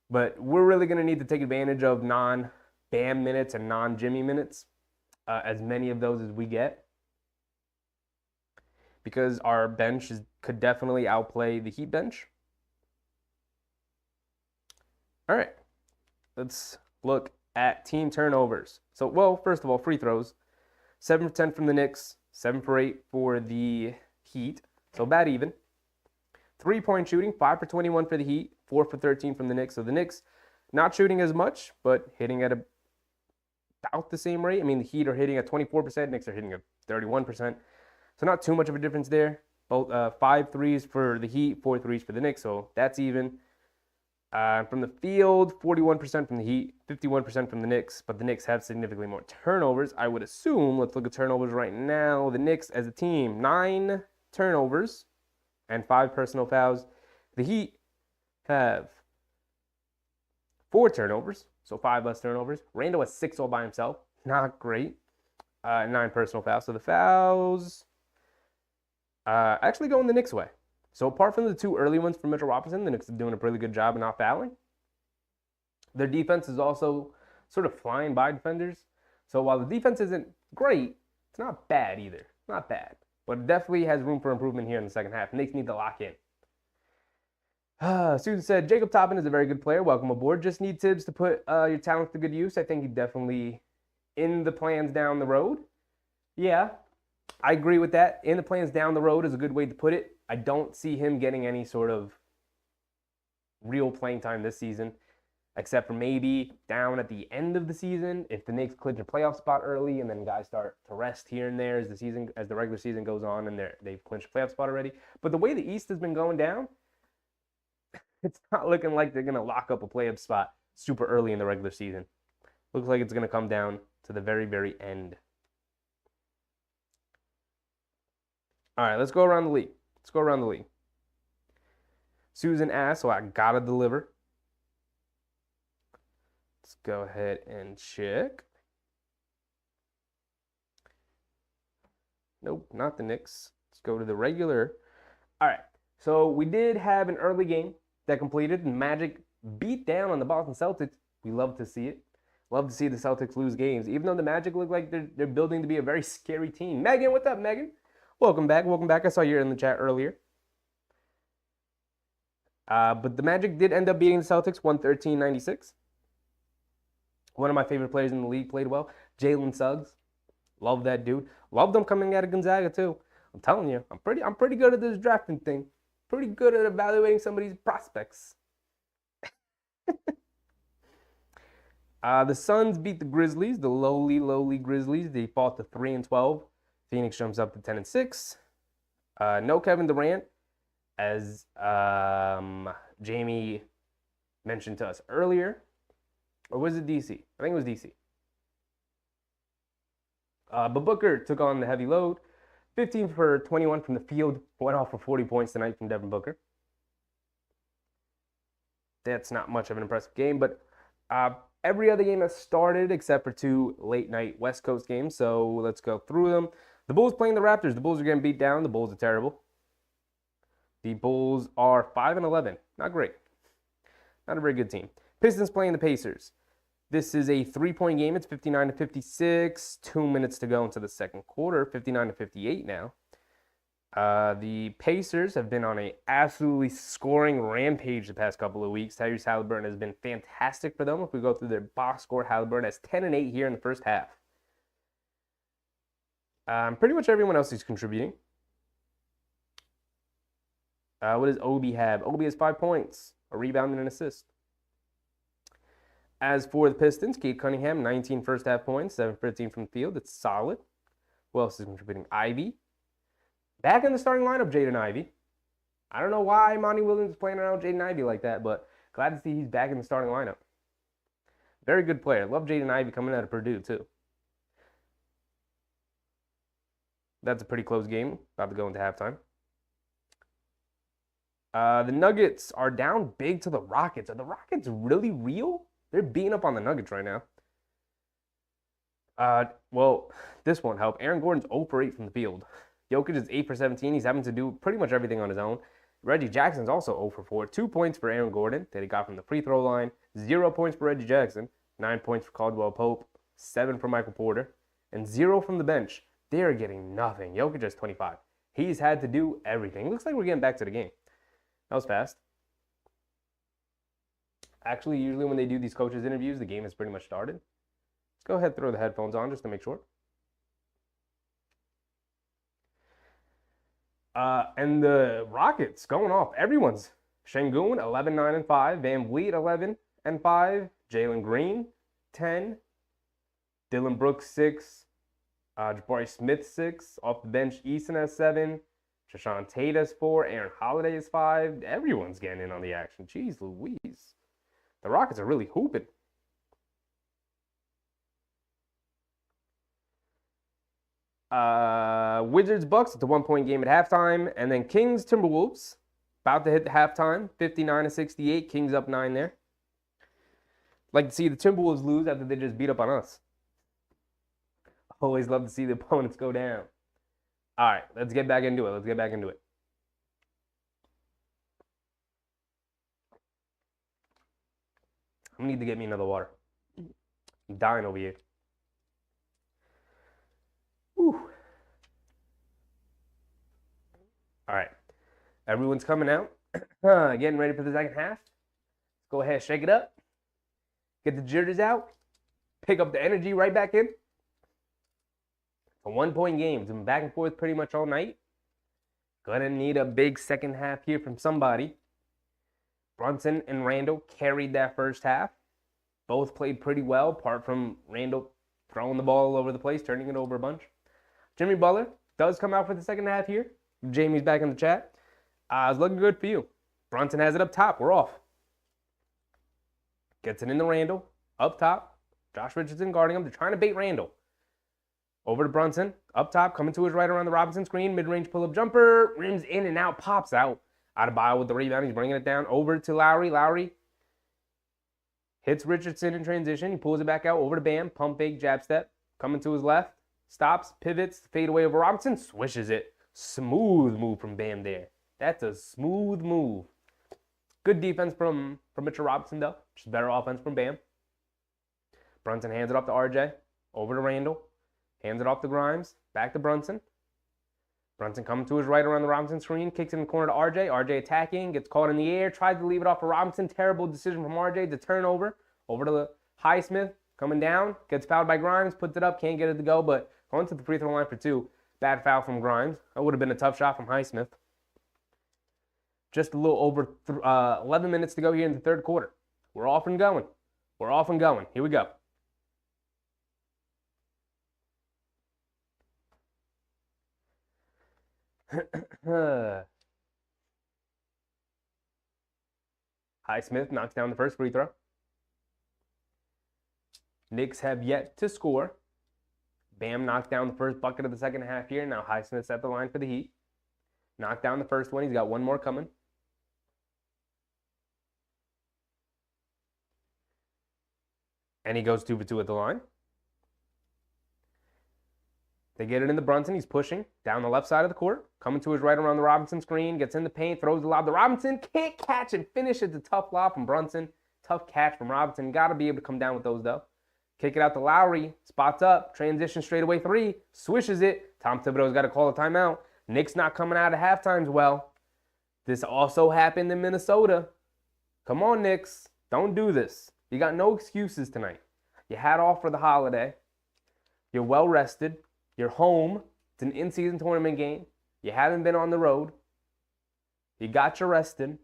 But we're really going to need to take advantage of non-Bam minutes and non-Jimmy minutes. As many of those as we get. Because our bench could definitely outplay the Heat bench. All right. Let's look at team turnovers. So, well, first of all, free throws. 7 for 10 from the Knicks, 7 for 8 for the Heat. So about even. 3-point shooting, 5 for 21 for the Heat, 4 for 13 from the Knicks. So the Knicks not shooting as much, but hitting at about the same rate. I mean, the Heat are hitting at 24%, Knicks are hitting at 31%. So not too much of a difference there. Both 5 threes for the Heat, 4 threes for the Knicks. So that's even. From the field, 41% from the Heat, 51% from the Knicks, but the Knicks have significantly more turnovers. I would assume, let's look at turnovers right now. The Knicks as a team, 9 turnovers and 5 personal fouls. The Heat have 4 turnovers, so 5 less turnovers. Randle has 6 all by himself, not great. 9 personal fouls. So the fouls actually going the Knicks' way. So apart from the 2 early ones from Mitchell Robinson, the Knicks are doing a pretty good job of not fouling. Their defense is also sort of flying by defenders. So while the defense isn't great, it's not bad either. Not bad. But it definitely has room for improvement here in the second half. Knicks need to lock in. Susan said, Jacob Toppin is a very good player. Welcome aboard. Just need Tibbs to put your talent to good use. I think he definitely in the plans down the road. Yeah, I agree with that. In the plans down the road is a good way to put it. I don't see him getting any sort of real playing time this season, except for maybe down at the end of the season if the Knicks clinch a playoff spot early and then guys start to rest here and there as the regular season goes on and they've clinched a playoff spot already. But the way the East has been going down, it's not looking like they're going to lock up a playoff spot super early in the regular season. Looks like it's going to come down to the very, very end. All right, let's go around the league. Susan asked, so I gotta deliver. Let's go ahead and check. Nope, not the Knicks. Let's go to the regular. All right, so we did have an early game that completed. Magic beat down on the Boston Celtics. We love to see it. Love to see the Celtics lose games, even though the Magic look like they're building to be a very scary team. Megan, what's up, Megan? Welcome back. I saw you in the chat earlier. But the Magic did end up beating the Celtics 113-96. One of my favorite players in the league played well. Jalen Suggs. Love that dude. Love them coming out of Gonzaga too. I'm telling you, I'm pretty good at this drafting thing. Pretty good at evaluating somebody's prospects. The Suns beat the Grizzlies, the lowly Grizzlies. They fought to 3-12. Phoenix jumps up to 10-6. No Kevin Durant, as Jamie mentioned to us earlier. Or was it DC? I think it was DC. But Booker took on the heavy load. 15 for 21 from the field. Went off for 40 points tonight from Devin Booker. That's not much of an impressive game, but every other game has started except for 2 late-night West Coast games, so let's go through them. The Bulls playing the Raptors. The Bulls are getting beat down. The Bulls are terrible. The Bulls are 5-11. Not great. Not a very good team. Pistons playing the Pacers. This is a 3-point game. It's 59-56. 2 minutes to go into the second quarter. 59-58 now. The Pacers have been on an absolutely scoring rampage the past couple of weeks. Tyrese Halliburton has been fantastic for them. If we go through their box score, Halliburton has 10 and 8 here in the first half. Pretty much everyone else is contributing. What does Obi have? Obi has 5 points, a rebound and an assist. As for the Pistons, Cade Cunningham, 19 first half points, 7 for 15 from the field. It's solid. Who else is contributing? Ivy. Back in the starting lineup, Jaden Ivey. I don't know why Monty Williams is playing around Jaden Ivey like that, but glad to see he's back in the starting lineup. Very good player. Love Jaden Ivey coming out of Purdue, too. That's a pretty close game. About to go into halftime. The Nuggets are down big to the Rockets. Are the Rockets really real? They're beating up on the Nuggets right now. Well, this won't help. Aaron Gordon's 0 for 8 from the field. Jokic is 8 for 17. He's having to do pretty much everything on his own. Reggie Jackson's also 0 for 4. 2 points for Aaron Gordon that he got from the free throw line. 0 points for Reggie Jackson. 9 points for Caldwell Pope. 7 for Michael Porter. And 0 from the bench. They are getting nothing. Jokic has 25. He's had to do everything. Looks like we're getting back to the game. That was fast. Actually, usually when they do these coaches' interviews, the game has pretty much started. Let's go ahead and throw the headphones on just to make sure. And the Rockets going off. Everyone's. Şengün, 11, 9, and 5. Van Vliet, 11 and 5. Jalen Green, 10. Dylan Brooks, 6. Jabari Smith, 6. Off the bench, Easton has 7. Jashawn Tate has 4. Aaron Holiday is 5. Everyone's getting in on the action. Jeez Louise. The Rockets are really hooping. Wizards Bucks, it's a 1-point game at halftime, and then Kings Timberwolves about to hit the halftime, 59-68. Kings up 9 there. Like to see the Timberwolves lose after they just beat up on us. Always love to see the opponents go down. All right, let's get back into it. I need to get me another water. I'm dying over here. Whew. All right. Everyone's coming out. Getting ready for the second half. Go ahead, shake it up. Get the jitters out. Pick up the energy right back in. A 1-point game. It's been back and forth pretty much all night. Gonna need a big second half here from somebody. Brunson and Randall carried that first half. Both played pretty well, apart from Randall throwing the ball all over the place, turning it over a bunch. Jimmy Butler does come out for the second half here. Jamie's back in the chat. It's looking good for you. Brunson has it up top. We're off. Gets it into Randall. Up top. Josh Richardson guarding him. They're trying to bait Randall. Over to Brunson. Up top. Coming to his right around the Robinson screen. Mid-range pull-up jumper. Rims in and out. Pops out. Adebayo with the rebound. He's bringing it down. Over to Lowry. Lowry hits Richardson in transition. He pulls it back out. Over to Bam. Pump fake. Jab step. Coming to his left. Stops. Pivots. Fade away over Robinson. Swishes it. Smooth move from Bam there. That's a smooth move. Good defense from Mitchell Robinson, though. Just better offense from Bam. Brunson hands it off to RJ. Over to Randall. Hands it off to Grimes. Back to Brunson. Brunson coming to his right around the Robinson screen. Kicks in the corner to RJ. RJ attacking. Gets caught in the air. Tries to leave it off for Robinson. Terrible decision from RJ. The turnover. Over to the Highsmith. Coming down. Gets fouled by Grimes. Puts it up. Can't get it to go. But going to the free throw line for 2. Bad foul from Grimes. That would have been a tough shot from Highsmith. Just a little over 11 minutes to go here in the third quarter. We're off and going. Here we go. Highsmith knocks down the first free throw. Knicks have yet to score. Bam knocked down the first bucket of the second half here. Now Highsmith's at the line for the Heat. Knocked down the first one. He's got one more coming. And he goes 2 for 2 at the line. They get it into Brunson. He's pushing down the left side of the court. Coming to his right around the Robinson screen. Gets in the paint. Throws the lob to Robinson. Can't catch and finish. It's a tough lob from Brunson. Tough catch from Robinson. Got to be able to come down with those, though. Kick it out to Lowry. Spots up. Transition straightaway 3. Swishes it. Tom Thibodeau's got to call a timeout. Knicks not coming out of halftimes well. This also happened in Minnesota. Come on, Knicks. Don't do this. You got no excuses tonight. You had off for the holiday. You're well rested. You're home. It's an in-season tournament game. You haven't been on the road. You got you rested.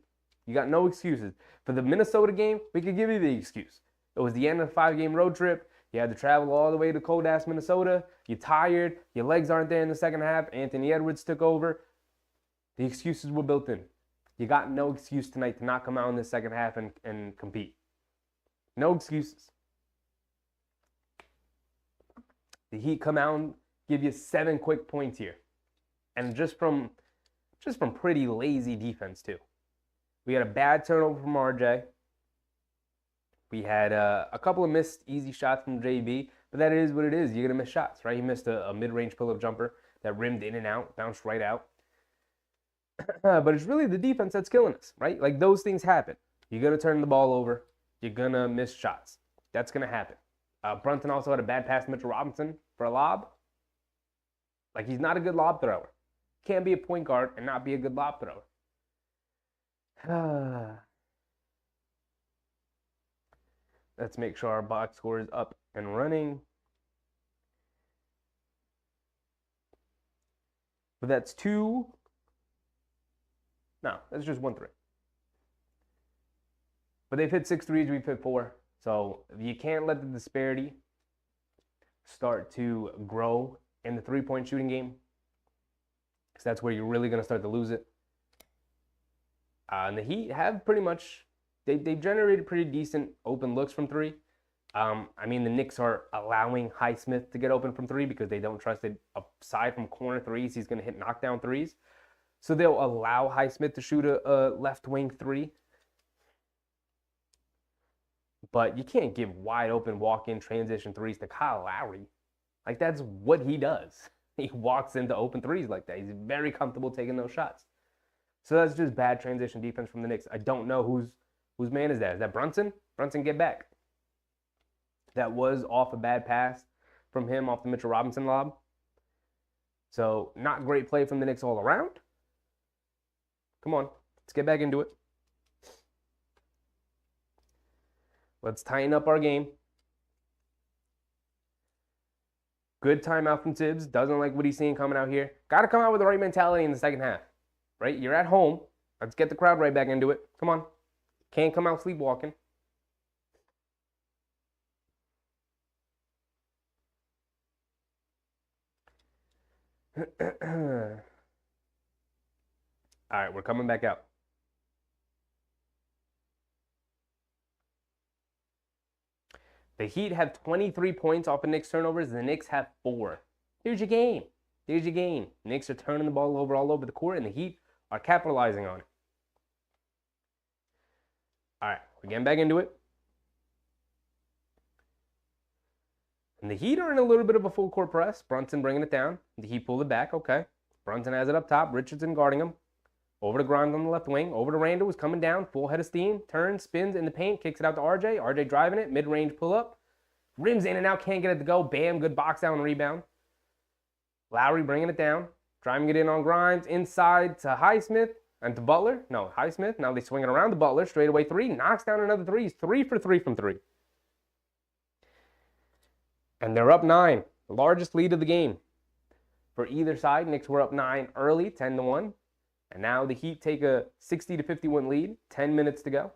You got no excuses. For the Minnesota game, we could give you the excuse. It was the end of the 5-game road trip. You had to travel all the way to cold-ass Minnesota. You're tired. Your legs aren't there in the second half. Anthony Edwards took over. The excuses were built in. You got no excuse tonight to not come out in the second half and compete. No excuses. The Heat come out and give you 7 quick points here. And just from pretty lazy defense, too. We had a bad turnover from RJ. We had a couple of missed easy shots from JB, but that is what it is. You're going to miss shots, right? He missed a mid-range pull-up jumper that rimmed in and out, bounced right out. But it's really the defense that's killing us, right? Like, those things happen. You're going to turn the ball over. You're going to miss shots. That's going to happen. Brunson also had a bad pass to Mitchell Robinson for a lob. Like, he's not a good lob thrower. Can't be a point guard and not be a good lob thrower. Let's make sure our box score is up and running. But that's 2. No, that's just 1 3. But they've hit 6 threes, we've hit 4. So you can't let the disparity start to grow in the three-point shooting game, because that's where you're really going to start to lose it. And the Heat have pretty much, they've generated pretty decent open looks from 3. I mean, the Knicks are allowing Highsmith to get open from 3 because they don't trust it. Aside from corner threes, he's going to hit knockdown threes. So they'll allow Highsmith to shoot a left wing 3. But you can't give wide open walk-in transition threes to Kyle Lowry. Like, that's what he does. He walks into open threes like that. He's very comfortable taking those shots. So that's just bad transition defense from the Knicks. I don't know whose man is that. Is that Brunson? Brunson, get back. That was off a bad pass from him off the Mitchell Robinson lob. So not great play from the Knicks all around. Come on, let's get back into it. Let's tighten up our game. Good timeout from Tibbs. Doesn't like what he's seeing coming out here. Got to come out with the right mentality in the second half, right? You're at home. Let's get the crowd right back into it. Come on. Can't come out sleepwalking. All right, we're coming back out. The Heat have 23 points off of Knicks turnovers. The Knicks have 4. Here's your game. Here's your game. Knicks are turning the ball over all over the court, and the Heat are capitalizing on it. All right, we're getting back into it. And the Heat are in a little bit of a full court press. Brunson bringing it down. The Heat pulled it back. Okay. Brunson has it up top. Richardson guarding him. Over to Grimes on the left wing. Over to Randall, who's coming down. Full head of steam. Turns, spins in the paint. Kicks it out to RJ. RJ driving it. Mid-range pull-up. Rims in and out. Can't get it to go. Bam. Good box down rebound. Lowry bringing it down. Driving it in on Grimes. Inside to Highsmith. And to Butler. No, Highsmith. Now they swing it around to Butler. Straightaway 3. Knocks down another 3. He's 3 for 3 from 3. And they're up 9. The largest lead of the game. For either side, Knicks were up 9 early, 10-1. And now the Heat take a 60-51 lead, 10 minutes to go.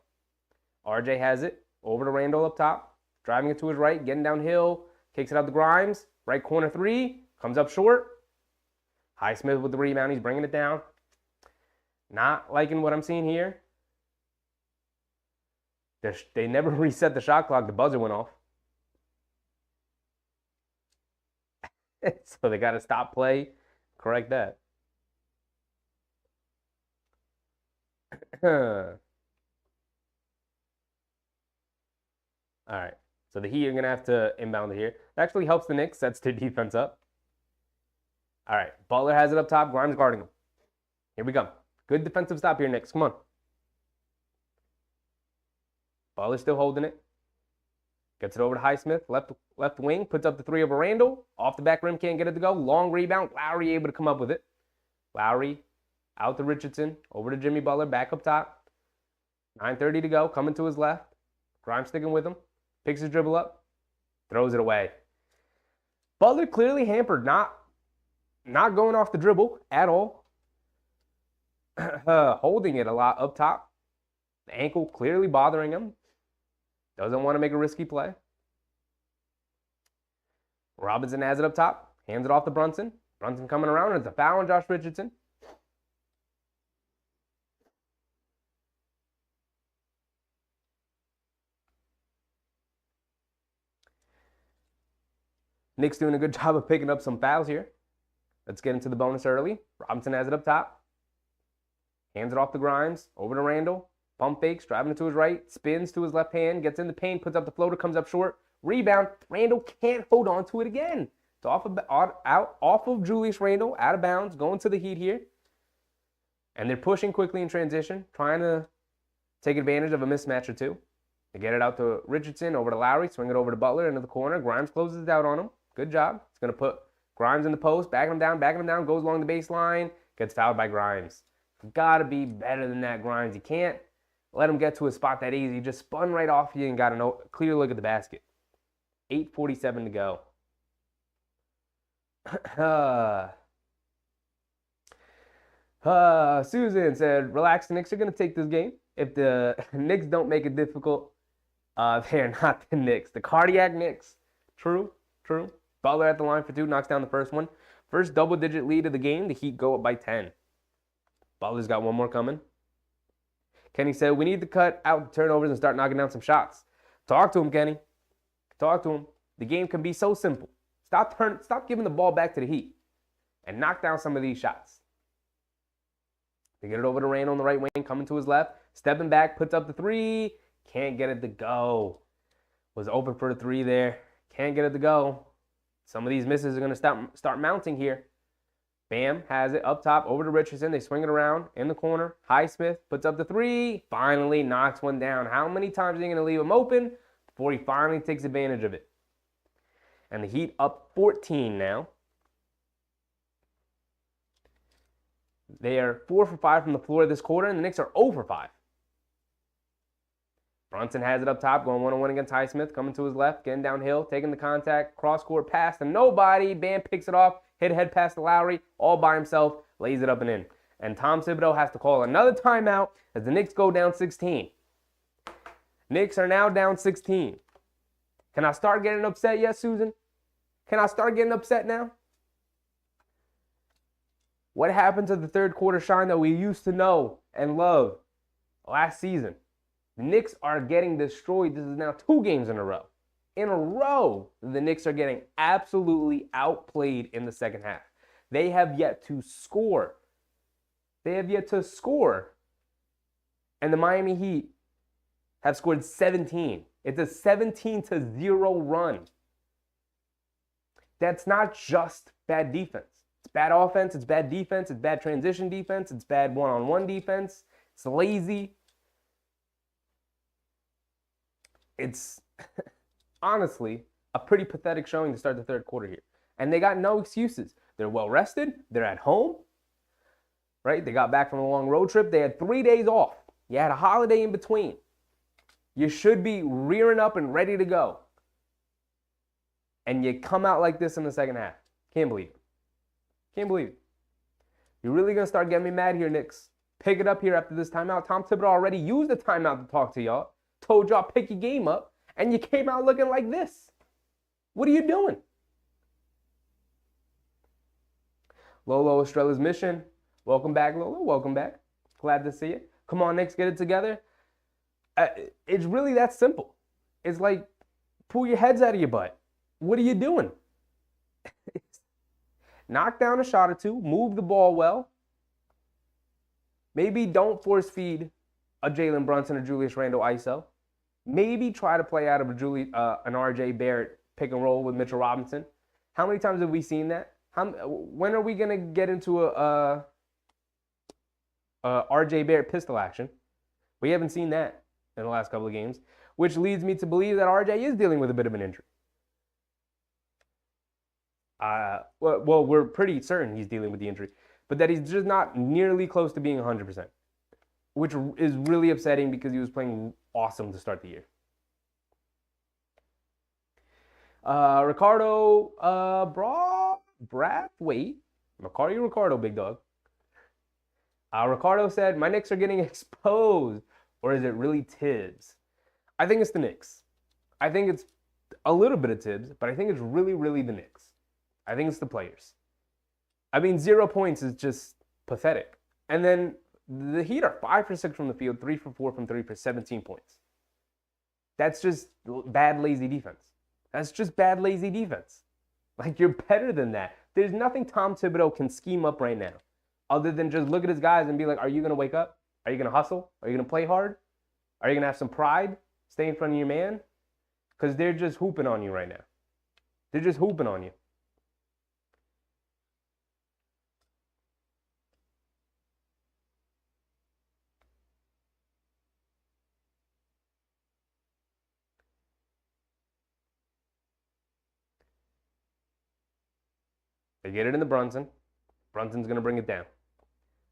RJ has it, over to Randall up top, driving it to his right, getting downhill, kicks it out to Grimes, right corner 3, comes up short. Highsmith with the rebound, he's bringing it down. Not liking what I'm seeing here. They never reset the shot clock, the buzzer went off. So they got to stop play, correct that. All right, so the Heat are going to have to inbound it here. It actually helps the Knicks, sets their defense up. All right, Butler has it up top, Grimes guarding him. Here we go. Good defensive stop here, Knicks. Come on. Butler still holding it. Gets it over to Highsmith, left wing, puts up the 3 over Randall. Off the back rim, can't get it to go. Long rebound. Lowry able to come up with it. Lowry out to Richardson, over to Jimmy Butler, back up top. 9:30 to go, coming to his left. Grimes sticking with him. Picks his dribble up, throws it away. Butler clearly hampered, not going off the dribble at all. Holding it a lot up top. The ankle clearly bothering him. Doesn't want to make a risky play. Robinson has it up top. Hands it off to Brunson. Brunson coming around. And it's a foul on Josh Richardson. Knicks doing a good job of picking up some fouls here. Let's get into the bonus early. Robinson has it up top. Hands it off to Grimes. Over to Randall. Pump fakes, driving it to his right, spins to his left hand, gets in the paint, puts up the floater, comes up short. Rebound. Randle can't hold on to it again. It's off of Julius Randle, out of bounds, going to the Heat here. And they're pushing quickly in transition, trying to take advantage of a mismatch or two. They get it out to Richardson, over to Lowry, swing it over to Butler into the corner. Grimes closes it out on him. Good job. It's going to put Grimes in the post, backing him down, goes along the baseline, gets fouled by Grimes. Got to be better than that, Grimes. You can't let him get to a spot that easy. He just spun right off you and got a clear look at the basket. 8:47 to go. Susan said, relax, the Knicks are going to take this game. If the Knicks don't make it difficult, they're not the Knicks. The cardiac Knicks. True. Butler at the line for 2, knocks down the first one. First double-digit lead of the game, the Heat go up by 10. Butler's got one more coming. Kenny said, we need to cut out the turnovers and start knocking down some shots. Talk to him, Kenny. Talk to him. The game can be so simple. Stop giving the ball back to the Heat and knock down some of these shots. They get it over to Randle on the right wing, coming to his left, stepping back, puts up the 3. Can't get it to go. Was open for the 3 there. Can't get it to go. Some of these misses are going to start mounting here. Bam has it up top, over to Richardson. They swing it around in the corner. Highsmith puts up the 3. Finally knocks one down. How many times are you going to leave him open before he finally takes advantage of it? And the Heat up 14 now. They are 4 for 5 from the floor this quarter, and the Knicks are 0 for 5. Brunson has it up top, going one-on-one against Highsmith, coming to his left, getting downhill, taking the contact, cross-court pass to nobody. Bam picks it off, hit a head pass to Lowry, all by himself, lays it up and in. And Tom Thibodeau has to call another timeout as the Knicks go down 16. Knicks are now down 16. Can I start getting upset yet, Susan? Can I start getting upset now? What happened to the third quarter shine that we used to know and love last season? The Knicks are getting destroyed. This is now 2 games in a row. In a row, the Knicks are getting absolutely outplayed in the second half. They have yet to score. And the Miami Heat have scored 17. It's a 17-0 run. That's not just bad defense. It's bad offense, it's bad defense, it's bad transition defense, it's bad one-on-one defense, it's lazy. It's honestly a pretty pathetic showing to start the third quarter here. And they got no excuses. They're well rested, they're at home, right? They got back from a long road trip, they had 3 days off. You had a holiday in between. You should be rearing up and ready to go. And you come out like this in the second half. Can't believe it. Can't believe it. You're really going to start getting me mad here, Knicks. Pick it up here after this timeout. Tom Thibodeau already used the timeout to talk to y'all. Told y'all pick your game up. And you came out looking like this. What are you doing? Lolo Estrella's Mission. Welcome back, Lolo. Welcome back. Glad to see you. Come on, Knicks, get it together. It's really that simple. It's like, pull your heads out of your butt. What are you doing? Knock down a shot or 2. Move the ball well. Maybe don't force feed a Jalen Brunson or Julius Randle ISO. Maybe try to play out of an RJ Barrett pick and roll with Mitchell Robinson. How many times have we seen that? When are we going to get into a RJ Barrett pistol action? We haven't seen that in the last couple of games, which leads me to believe that RJ is dealing with a bit of an injury. Well, we're pretty certain he's dealing with the injury, but that he's just not nearly close to being 100%, which is really upsetting because he was playing awesome to start the year. Ricardo Brathwaite, Ricardo, big dog. Ricardo said, my Knicks are getting exposed, or is it really Tibbs? I think it's the Knicks. I think it's a little bit of Tibbs, but I think it's really, really the Knicks. I think it's the players. I mean, 0 points is just pathetic. And then the Heat are 5 for 6 from the field, 3 for 4 from 3 for 17 points. That's just bad, lazy defense. That's just bad, lazy defense. Like, you're better than that. There's nothing Tom Thibodeau can scheme up right now other than just look at his guys and be like, are you going to wake up? Are you going to hustle? Are you going to play hard? Are you going to have some pride? Stay in front of your man? Because they're just hooping on you right now. They're just hooping on you. They get it into Brunson. Brunson's going to bring it down.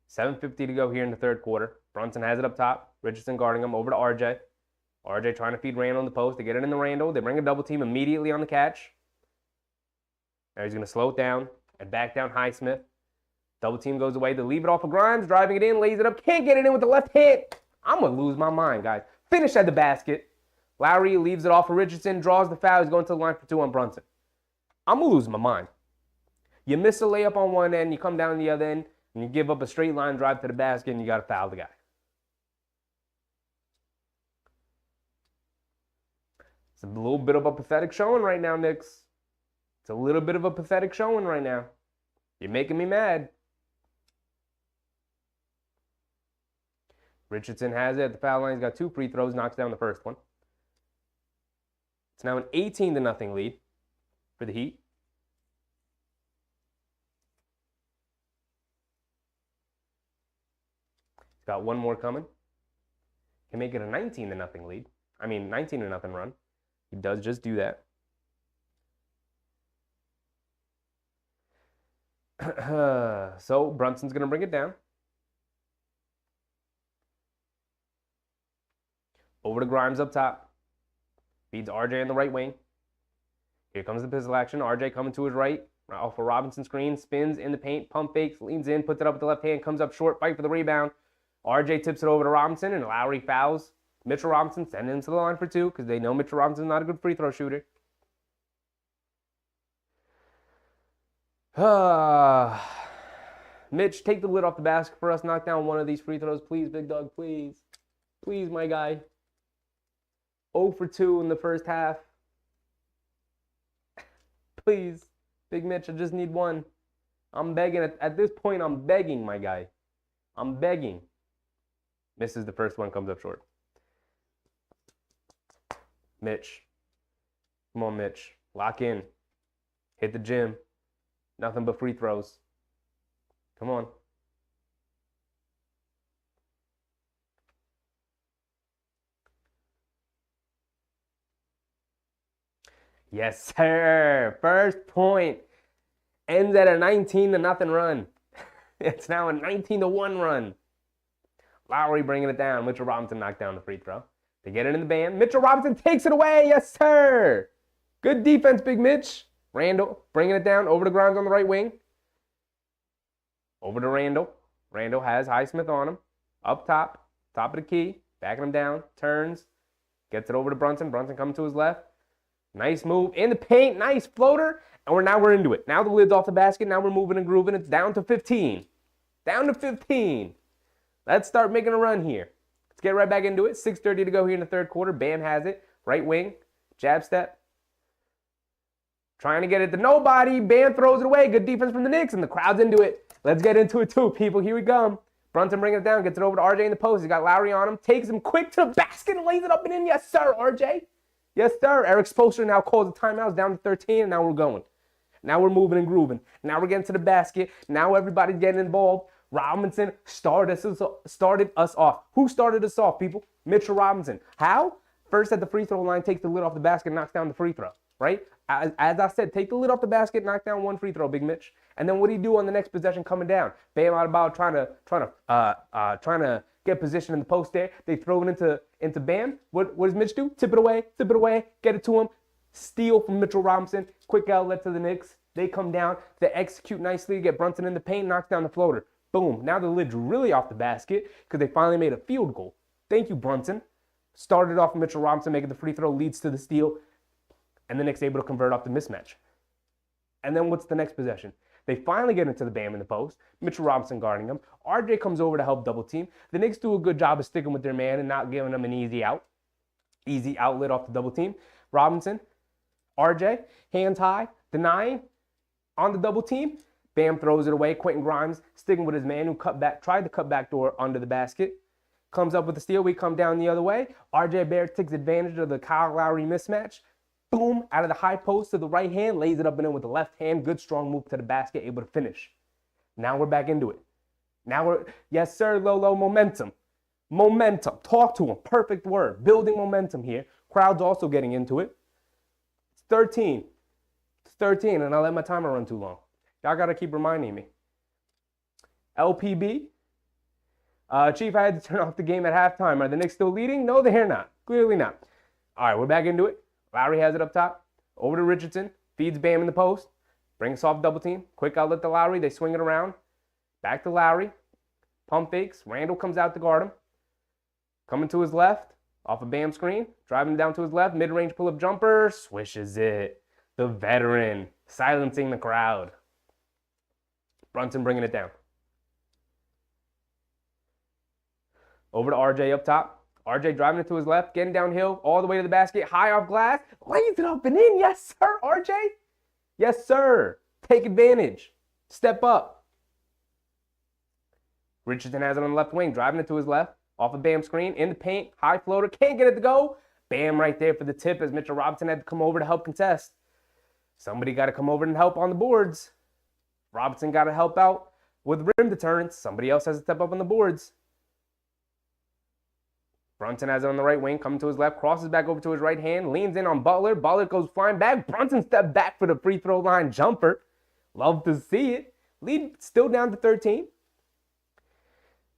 7:50 to go here in the third quarter. Brunson has it up top. Richardson guarding him over to RJ. RJ trying to feed Randall in the post. They get it into Randall. They bring a double team immediately on the catch. Now he's going to slow it down and back down Highsmith. Double team goes away. They leave it off of Grimes, driving it in, lays it up. Can't get it in with the left hand. I'm going to lose my mind, guys. Finish at the basket. Lowry leaves it off of Richardson, draws the foul. He's going to the line for 2 on Brunson. I'm going to lose my mind. You miss a layup on one end, you come down the other end, and you give up a straight line drive to the basket, and you got to foul the guy. It's a little bit of a pathetic showing right now, Knicks. It's a little bit of a pathetic showing right now. You're making me mad. Richardson has it at the foul line. He's got 2 free throws, knocks down the first one. It's now an 18-0 lead for the Heat. He's got one more coming. Can make it a 19-0 lead. 19-0 run. He does just do that. So Brunson's going to bring it down. Over to Grimes up top. Feeds RJ in the right wing. Here comes the pistol action. RJ coming to his right. Off a Robinson screen. Spins in the paint. Pump fakes. Leans in. Puts it up with the left hand. Comes up short. Fight for the rebound. RJ tips it over to Robinson. And Lowry fouls Mitchell Robinson. Sending him to the line for 2. Because they know Mitchell Robinson's not a good free throw shooter. Mitch, take the lid off the basket for us. Knock down one of these free throws. Please, big dog. Please. Please, my guy. 0 for 2 in the first half. Please. Big Mitch, I just need one. I'm begging. At this point, I'm begging, my guy. I'm begging. Misses the first one, comes up short. Mitch. Come on, Mitch. Lock in. Hit the gym. Nothing but free throws. Come on. Yes, sir. First point ends at a 19-0 run. It's now a 19-1 run. Lowry bringing it down. Mitchell Robinson knocked down the free throw. They get it in the band. Mitchell Robinson takes it away. Yes, sir. Good defense, Big Mitch. Randall bringing it down. Over to Grimes on the right wing. Over to Randall. Randall has Highsmith on him. Up top. Top of the key. Backing him down. Turns. Gets it over to Brunson. Brunson coming to his left. Nice move in the paint. Nice floater. And we're into it. Now the lid's off the basket. Now we're moving and grooving. It's down to 15. Down to 15. Let's start making a run here. Let's get right back into it. 6:30 to go here in the third quarter. Bam has it. Right wing. Jab step. Trying to get it to nobody. Bam throws it away. Good defense from the Knicks. And the crowd's into it. Let's get into it too, people. Here we go. Brunson bringing it down. Gets it over to RJ in the post. He's got Lowry on him. Takes him quick to the basket and lays it up and in. Yes, sir, RJ. Yes, sir. Eric Spoelstra now calls the timeout. It's down to 13, and now we're going. Now we're moving and grooving. Now we're getting to the basket. Now everybody's getting involved. Robinson started us off. Who started us off, people? Mitchell Robinson. How? First at the free throw line, takes the lid off the basket, knocks down the free throw, right? As I said, take the lid off the basket, knock down one free throw, Big Mitch. And then what do you do on the next possession coming down? Bam out about trying to get position in the post there. They throw it into Bam. What does Mitch do? Tip it away, get it to him. Steal from Mitchell Robinson. Quick outlet to the Knicks. They come down. They execute nicely, get Brunson in the paint, knocks down the floater. Boom. Now the lid's really off the basket because they finally made a field goal. Thank you, Brunson. Started off Mitchell Robinson making the free throw, leads to the steal, and the Knicks able to convert off the mismatch. And then what's the next possession? They finally get into the Bam in the post. Mitchell Robinson guarding him. RJ comes over to help double team. The Knicks do a good job of sticking with their man and not giving them an easy outlet off the double team. Robinson, RJ, hands high, denying on the double team. Bam throws it away. Quentin Grimes sticking with his man who tried to cut back door under the basket. comes up with the steal. We come down the other way. RJ Barrett takes advantage of the Kyle Lowry mismatch. Boom, out of the high post to the right hand, lays it up and in with the left hand. Good, strong move to the basket, able to finish. Now we're back into it. Yes, sir, Lolo, momentum. Momentum. Talk to him. Perfect word. Building momentum here. Crowd's also getting into it. It's 13. It's 13, and I let my timer run too long. Y'all got to keep reminding me. LPB. Chief, I had to turn off the game at halftime. Are the Knicks still leading? No, they're not. Clearly not. All right, we're back into it. Lowry has it up top. Over to Richardson. Feeds Bam in the post. Brings off double team. Quick outlet to Lowry. They swing it around. Back to Lowry. Pump fakes. Randall comes out to guard him. Coming to his left. Off a Bam screen. Driving down to his left. Mid-range pull-up jumper. Swishes it. The veteran. Silencing the crowd. Brunson bringing it down. Over to RJ up top. RJ driving it to his left. Getting downhill. All the way to the basket. High off glass. Lays it up and in. Yes, sir, RJ. Yes, sir. Take advantage. Step up. Richardson has it on the left wing. Driving it to his left. Off a Bam screen. In the paint. High floater. Can't get it to go. Bam right there for the tip as Mitchell Robinson had to come over to help contest. Somebody got to come over and help on the boards. Robinson got to help out with rim deterrence. Somebody else has to step up on the boards. Brunson has it on the right wing, coming to his left, crosses back over to his right hand, leans in on Butler. Butler goes flying back. Brunson stepped back for the free throw line jumper. Love to see it. Lead still down to 13.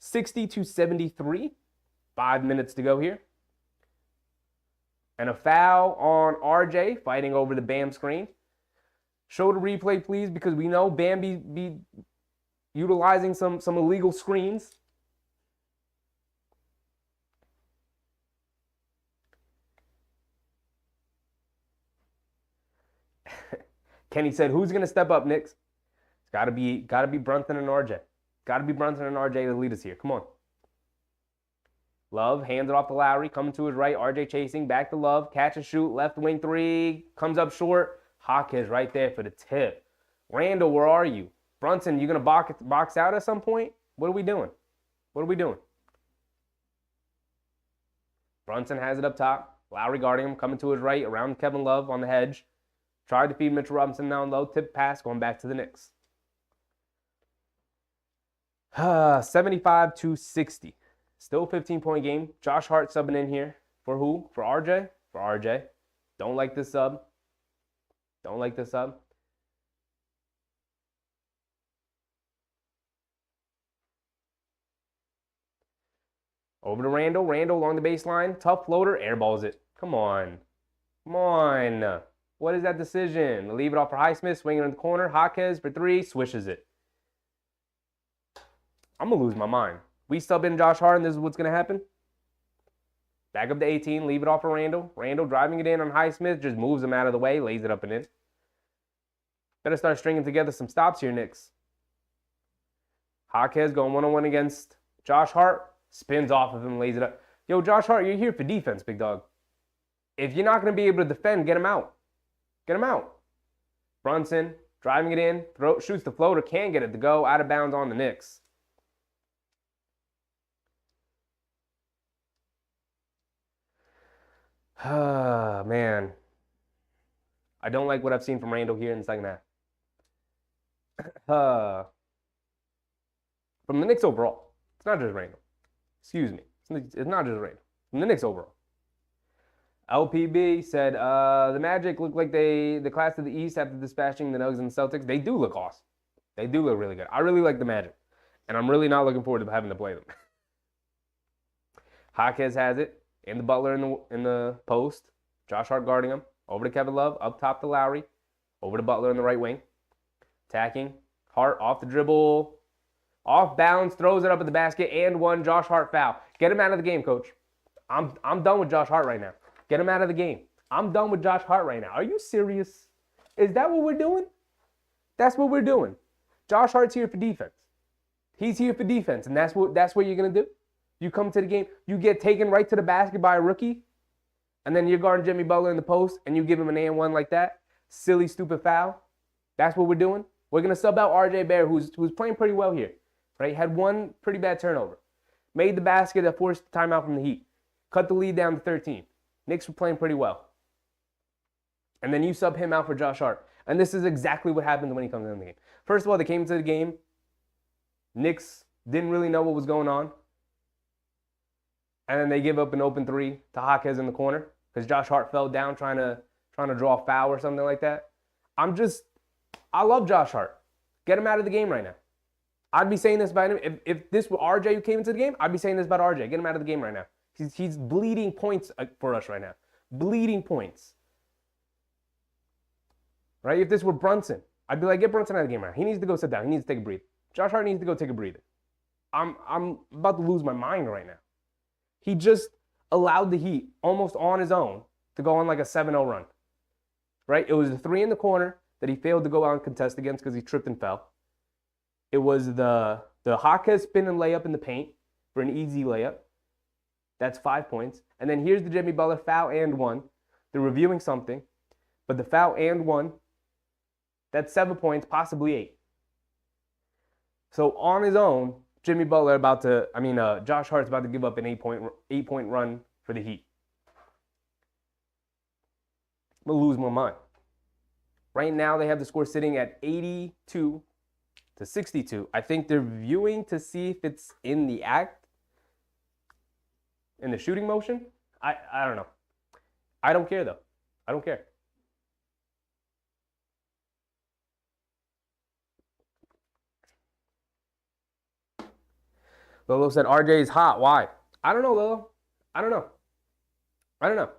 60-73. 5 minutes to go here. And a foul on RJ, fighting over the Bam screen. Show the replay, please, because we know Bam be utilizing some illegal screens. Kenny said, "Who's gonna step up, Knicks?" It's gotta be Brunson and RJ. Gotta be Brunson and RJ to lead us here. Come on. Love hands it off to Lowry, coming to his right. RJ chasing, back to Love, catch and shoot, left wing three, comes up short. Hawkins right there for the tip. Randall, where are you? Brunson, you gonna box out at some point? What are we doing? What are we doing? Brunson has it up top. Lowry guarding him, coming to his right, around Kevin Love on the hedge. Tried to feed Mitchell Robinson down low. Tip pass going back to the Knicks. 75-60. Still 15-point game. Josh Hart subbing in here. For who? For RJ? For RJ. Don't like this sub. Don't like this sub. Over to Randall. Randall along the baseline. Tough floater. Airballs it. Come on. Come on. What is that decision? Leave it off for Highsmith. Swinging in the corner. Jaquez for three. Swishes it. I'm going to lose my mind. We sub in Josh Hart, and this is what's going to happen. Back up to 18. Leave it off for Randall. Randall driving it in on Highsmith. Just moves him out of the way. Lays it up and in. Better start stringing together some stops here, Knicks. Jaquez going one-on-one against Josh Hart. Spins off of him. Lays it up. Yo, Josh Hart, you're here for defense, big dog. If you're not going to be able to defend, get him out. Get him out. Brunson driving it in. Shoots the floater. Can't get it to go. Out of bounds on the Knicks. Man. I don't like what I've seen from Randall here in the second half. From the Knicks overall. It's not just Randall. Excuse me. It's not just Randall. From the Knicks overall. LPB said, the Magic look like the class of the East after dispatching the Nuggets and the Celtics. They do look awesome. They do look really good. I really like the Magic. And I'm really not looking forward to having to play them. Jaquez has it. In the Butler in the post. Josh Hart guarding him. Over to Kevin Love. Up top to Lowry. Over to Butler in the right wing. Attacking. Hart off the dribble. Off balance. Throws it up at the basket. And one. Josh Hart foul. Get him out of the game, coach. I'm done with Josh Hart right now. Get him out of the game. I'm done with Josh Hart right now. Are you serious? Is that what we're doing? That's what we're doing. Josh Hart's here for defense. He's here for defense. And that's what you're going to do? You come to the game, you get taken right to the basket by a rookie, and then you're guarding Jimmy Butler in the post, and you give him an and-one like that? Silly, stupid foul? That's what we're doing? We're going to sub out RJ Barrett, who's playing pretty well here, right? Had one pretty bad turnover. Made the basket that forced the timeout from the Heat. Cut the lead down to 13. Knicks were playing pretty well. And then you sub him out for Josh Hart. And this is exactly what happens when he comes in the game. First of all, they came into the game. Knicks didn't really know what was going on. And then they give up an open three to Jaquez in the corner because Josh Hart fell down trying to draw a foul or something like that. I love Josh Hart. Get him out of the game right now. I'd be saying this about him. If this were RJ who came into the game, I'd be saying this about RJ. Get him out of the game right now. He's bleeding points for us right now. Bleeding points. Right? If this were Brunson, I'd be like, get Brunson out of the game right now. He needs to go sit down. He needs to take a breather. Josh Hart needs to go take a breather. I'm about to lose my mind right now. He just allowed the Heat almost on his own to go on like a 7-0 run. Right? It was the three in the corner that he failed to go out and contest against because he tripped and fell. It was the Jaquez spin and layup in the paint for an easy layup. That's 5 points. And then here's the Jimmy Butler foul and one. They're reviewing something. But the foul and one, that's 7 points, possibly 8. So on his own, Josh Hart's about to give up an 8-point run for the Heat. I'm going to lose my mind. Right now, they have the score sitting at 82-62. I think they're viewing to see if it's in the act, in the shooting motion. I don't know. I don't care, though. I don't care. Lolo said RJ is hot. Why? I don't know, Lolo. I don't know.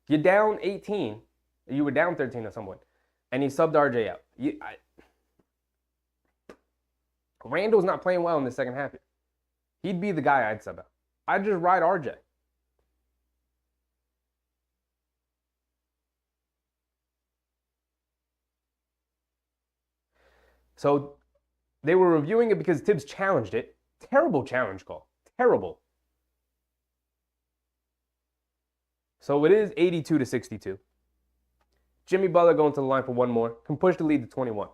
You're down 18. You were down 13 at some point. And he subbed RJ out. Randall's not playing well in the second half. He'd be the guy I'd sub out. I'd just ride RJ. So they were reviewing it because Tibbs challenged it. Terrible challenge call. Terrible. So it is 82-62. Jimmy Butler going to the line for one more. Can push the lead to 21.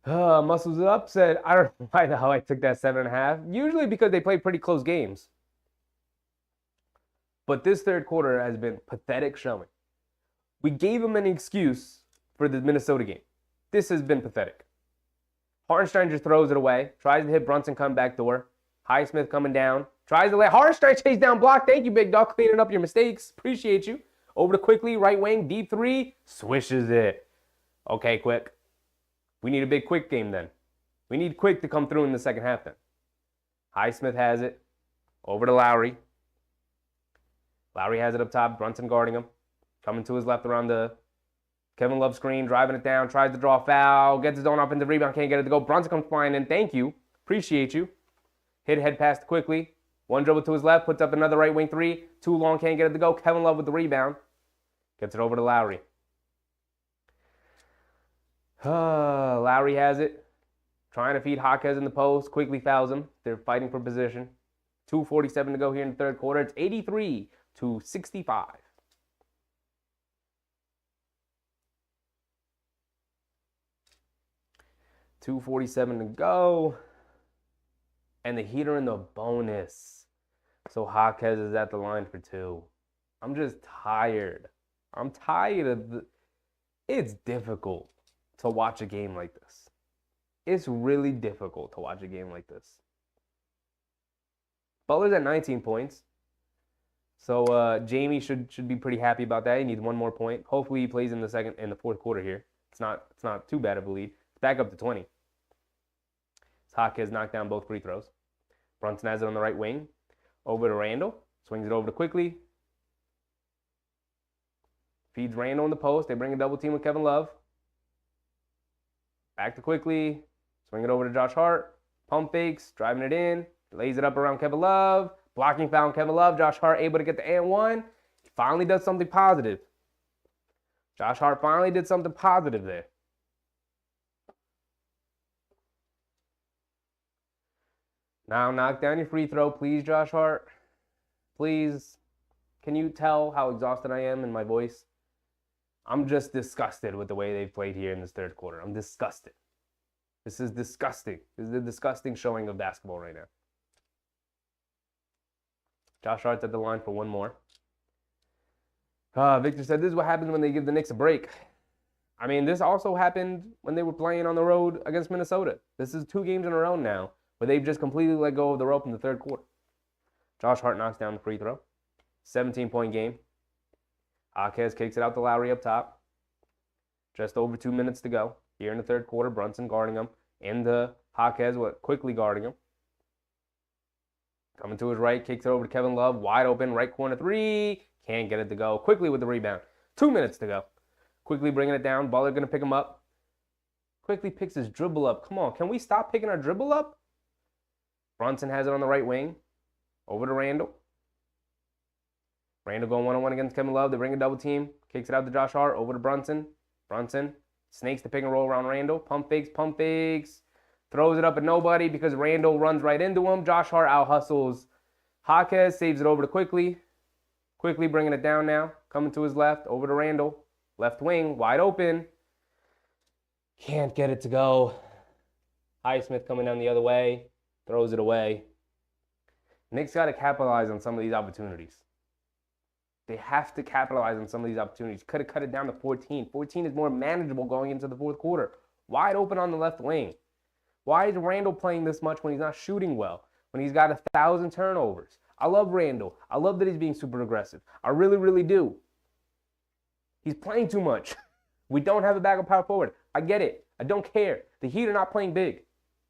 Muscles Up said, I don't know why the hell I took that 7.5. Usually because they play pretty close games. But this third quarter has been pathetic showing. We gave him an excuse for the Minnesota game. This has been pathetic. Hartenstein just throws it away. Tries to hit Brunson, come back door. Highsmith coming down. Tries to let Hartenstein chase down block. Thank you, big dog, cleaning up your mistakes. Appreciate you. Over to Quickly, right wing, deep three. Swishes it. Okay, Quick. We need a big Quick game then. We need Quick to come through in the second half then. Highsmith has it. Over to Lowry. Lowry has it up top. Brunson guarding him. Coming to his left around the Kevin Love screen. Driving it down. Tries to draw a foul. Gets his own offensive rebound. Can't get it to go. Brunson comes flying in. Thank you. Appreciate you. Hit head pass quickly. One dribble to his left. Puts up another right wing three. Too long. Can't get it to go. Kevin Love with the rebound. Gets it over to Lowry. Lowry has it. Trying to feed Jaquez in the post. Quickly fouls him. They're fighting for position. 2:47 to go here in the third quarter. It's 83-65. 2:47 to go. And the Heat are in the bonus. So Jaquez is at the line for two. I'm just tired. I'm tired of It's difficult to watch a game like this. It's really difficult to watch a game like this. Butler's at 19 points. So Jamie should be pretty happy about that. He needs one more point. Hopefully he plays in the fourth quarter here. It's not too bad of a lead. It's back up to 20. Jaquez knocked down both free throws. Brunson has it on the right wing. Over to Randall. Swings it over to Quickly. Feeds Randall in the post. They bring a double team with Kevin Love. Back to Quickly. Swing it over to Josh Hart. Pump fakes. Driving it in. Lays it up around Kevin Love. Blocking foul on Kevin Love. Josh Hart able to get the and one. He finally does something positive. Josh Hart finally did something positive there. Now knock down your free throw, please, Josh Hart. Please. Can you tell how exhausted I am in my voice? I'm just disgusted with the way they've played here in this third quarter. I'm disgusted. This is disgusting. This is a disgusting showing of basketball right now. Josh Hart's at the line for one more. Victor said, this is what happens when they give the Knicks a break. I mean, this also happened when they were playing on the road against Minnesota. This is 2 games in a row now where they've just completely let go of the rope in the third quarter. Josh Hart knocks down the free throw. 17-point game. Jaquez kicks it out to Lowry up top. Just over 2 minutes to go. Here in the third quarter, Brunson guarding him. Into Jaquez, quickly guarding him. Coming to his right, kicks it over to Kevin Love. Wide open, right corner 3. Can't get it to go. Quickly with the rebound. 2 minutes to go. Quickly bringing it down. Butler going to pick him up. Quickly picks his dribble up. Come on, can we stop picking our dribble up? Brunson has it on the right wing. Over to Randall. Randall going one-on-one against Kevin Love. They bring a double team. Kicks it out to Josh Hart. Over to Brunson. Brunson snakes the pick and roll around Randall. Pump fakes. Throws it up at nobody because Randall runs right into him. Josh Hart out-hustles Jaquez. Saves it over to Quickly. Quickly bringing it down now. Coming to his left. Over to Randall. Left wing. Wide open. Can't get it to go. Highsmith coming down the other way. Throws it away. Knicks got to capitalize on some of these opportunities. They have to capitalize on some of these opportunities. Could have cut it down to 14. 14 is more manageable going into the fourth quarter. Wide open on the left wing. Why is Randall playing this much when he's not shooting well? When he's got 1,000 turnovers? I love Randall. I love that he's being super aggressive. I really, really do. He's playing too much. We don't have a backup power forward. I get it. I don't care. The Heat are not playing big.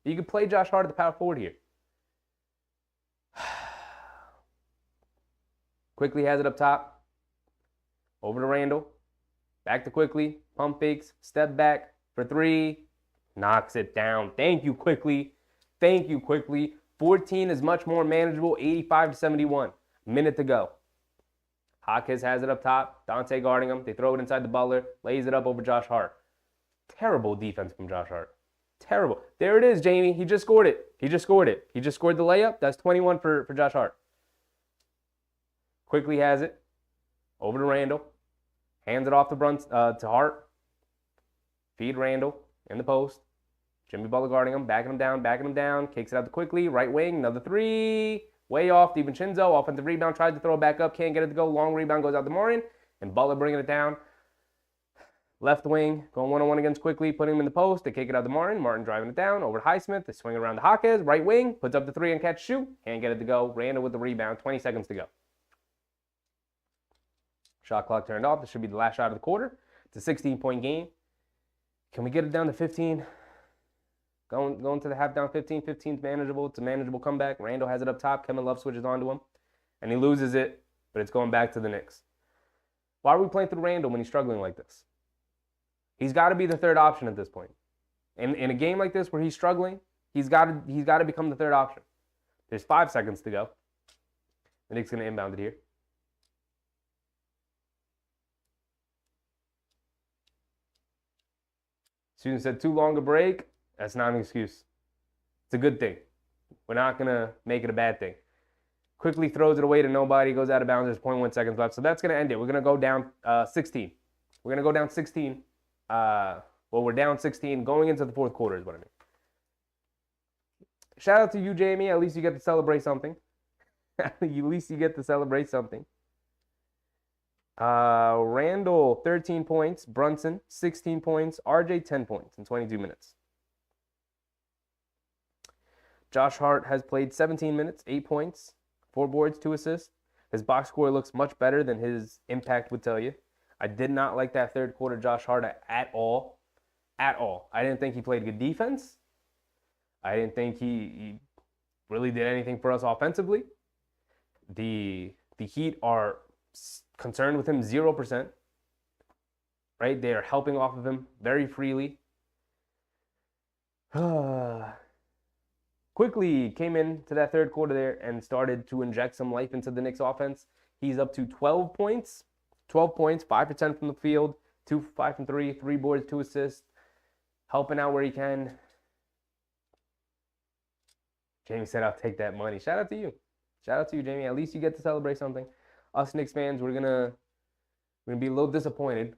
You can play Josh Hart at the power forward here. Quickly has it up top. Over to Randall. Back to Quickly. Pump fakes. Step back for 3. Knocks it down. Thank you, Quickly. Thank you, Quickly. 14 is much more manageable. 85-71. Minute to go. Jaquez has it up top. Dante guarding him. They throw it inside the Butler. Lays it up over Josh Hart. Terrible defense from Josh Hart. Terrible. There it is, Jamie. He just scored it. He just scored the layup. That's 21 for Josh Hart. Quickly has it. Over to Randall. Hands it off to Hart. Feed Randall in the post. Jimmy Butler guarding him. Backing him down. Kicks it out to Quickly. Right wing. Another 3. Way off. DiVincenzo. Offensive rebound. Tries to throw it back up. Can't get it to go. Long rebound goes out to Morin. And Butler bringing it down. Left wing. Going one-on-one against Quickly. Putting him in the post. They kick it out to Martin. Martin driving it down. Over to Highsmith. They swing around to Jaquez. Right wing. Puts up the 3 and catch shoot. Can't get it to go. Randall with the rebound. 20 seconds to go. Shot clock turned off. This should be the last shot of the quarter. It's a 16-point game. Can we get it down to 15? Going to the half down 15. 15's manageable. It's a manageable comeback. Randall has it up top. Kevin Love switches onto him. And he loses it, but it's going back to the Knicks. Why are we playing through Randall when he's struggling like this? He's got to be the third option at this point. In a game like this where he's struggling, he's got to become the third option. There's 5 seconds to go. The Knicks going to inbound it here. Student said too long a break. That's not an excuse. It's a good thing. We're not going to make it a bad thing. Quickly throws it away to nobody. Goes out of bounds. There's 0.1 seconds left. So that's going to end it. We're going to go down 16. We're going to go down 16. We're down 16 going into the fourth quarter is what I mean. Shout out to you, Jamie. At least you get to celebrate something. At least you get to celebrate something. Randall, 13 points. Brunson, 16 points. RJ, 10 points in 22 minutes. Josh Hart has played 17 minutes, 8 points, 4 boards, 2 assists. His box score looks much better than his impact would tell you. I did not like that third quarter Josh Hart at all. At all. I didn't think he played good defense. I didn't think he really did anything for us offensively. The Heat are concerned with him 0%. Right? They are helping off of him very freely. Quickly came into that third quarter there and started to inject some life into the Knicks offense. He's up to 12 points. 12 points, 5 for 10 from the field, 2 for 5 from 3, 3 boards, 2 assists. Helping out where he can. Jamie said, I'll take that money. Shout out to you. Shout out to you, Jamie. At least you get to celebrate something. Us Knicks fans, we're gonna be a little disappointed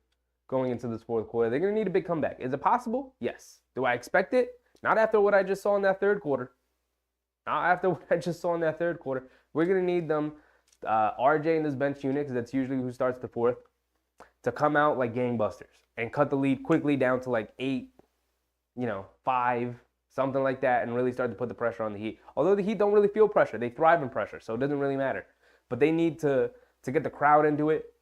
going into this fourth quarter. They're going to need a big comeback. Is it possible? Yes. Do I expect it? Not after what I just saw in that third quarter. Not after what I just saw in that third quarter. We're going to need them, RJ and this bench unit, because that's usually who starts the fourth, to come out like gangbusters and cut the lead quickly down to like 8, 5, something like that, and really start to put the pressure on the Heat. Although the Heat don't really feel pressure. They thrive in pressure, so it doesn't really matter. But they need to get the crowd into it.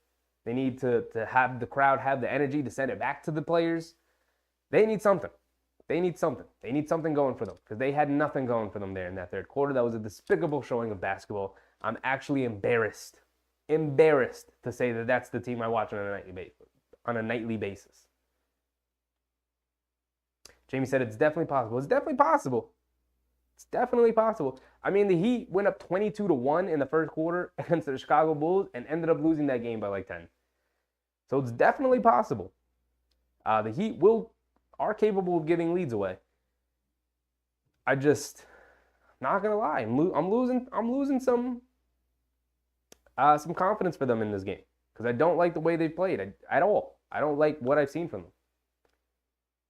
They need to have the crowd have the energy to send it back to the players. They need something. They need something. They need something going for them, because they had nothing going for them there in that third quarter. That was a despicable showing of basketball. I'm actually embarrassed to say that that's the team I watch on a nightly basis. Jamie said it's definitely possible. It's definitely possible. It's definitely possible. I mean, the Heat went up 22-1 in the first quarter against the Chicago Bulls and ended up losing that game by like 10. So it's definitely possible. The Heat are capable of giving leads away. Not gonna lie, I'm losing some confidence for them in this game, because I don't like the way they played at all. I don't like what I've seen from them.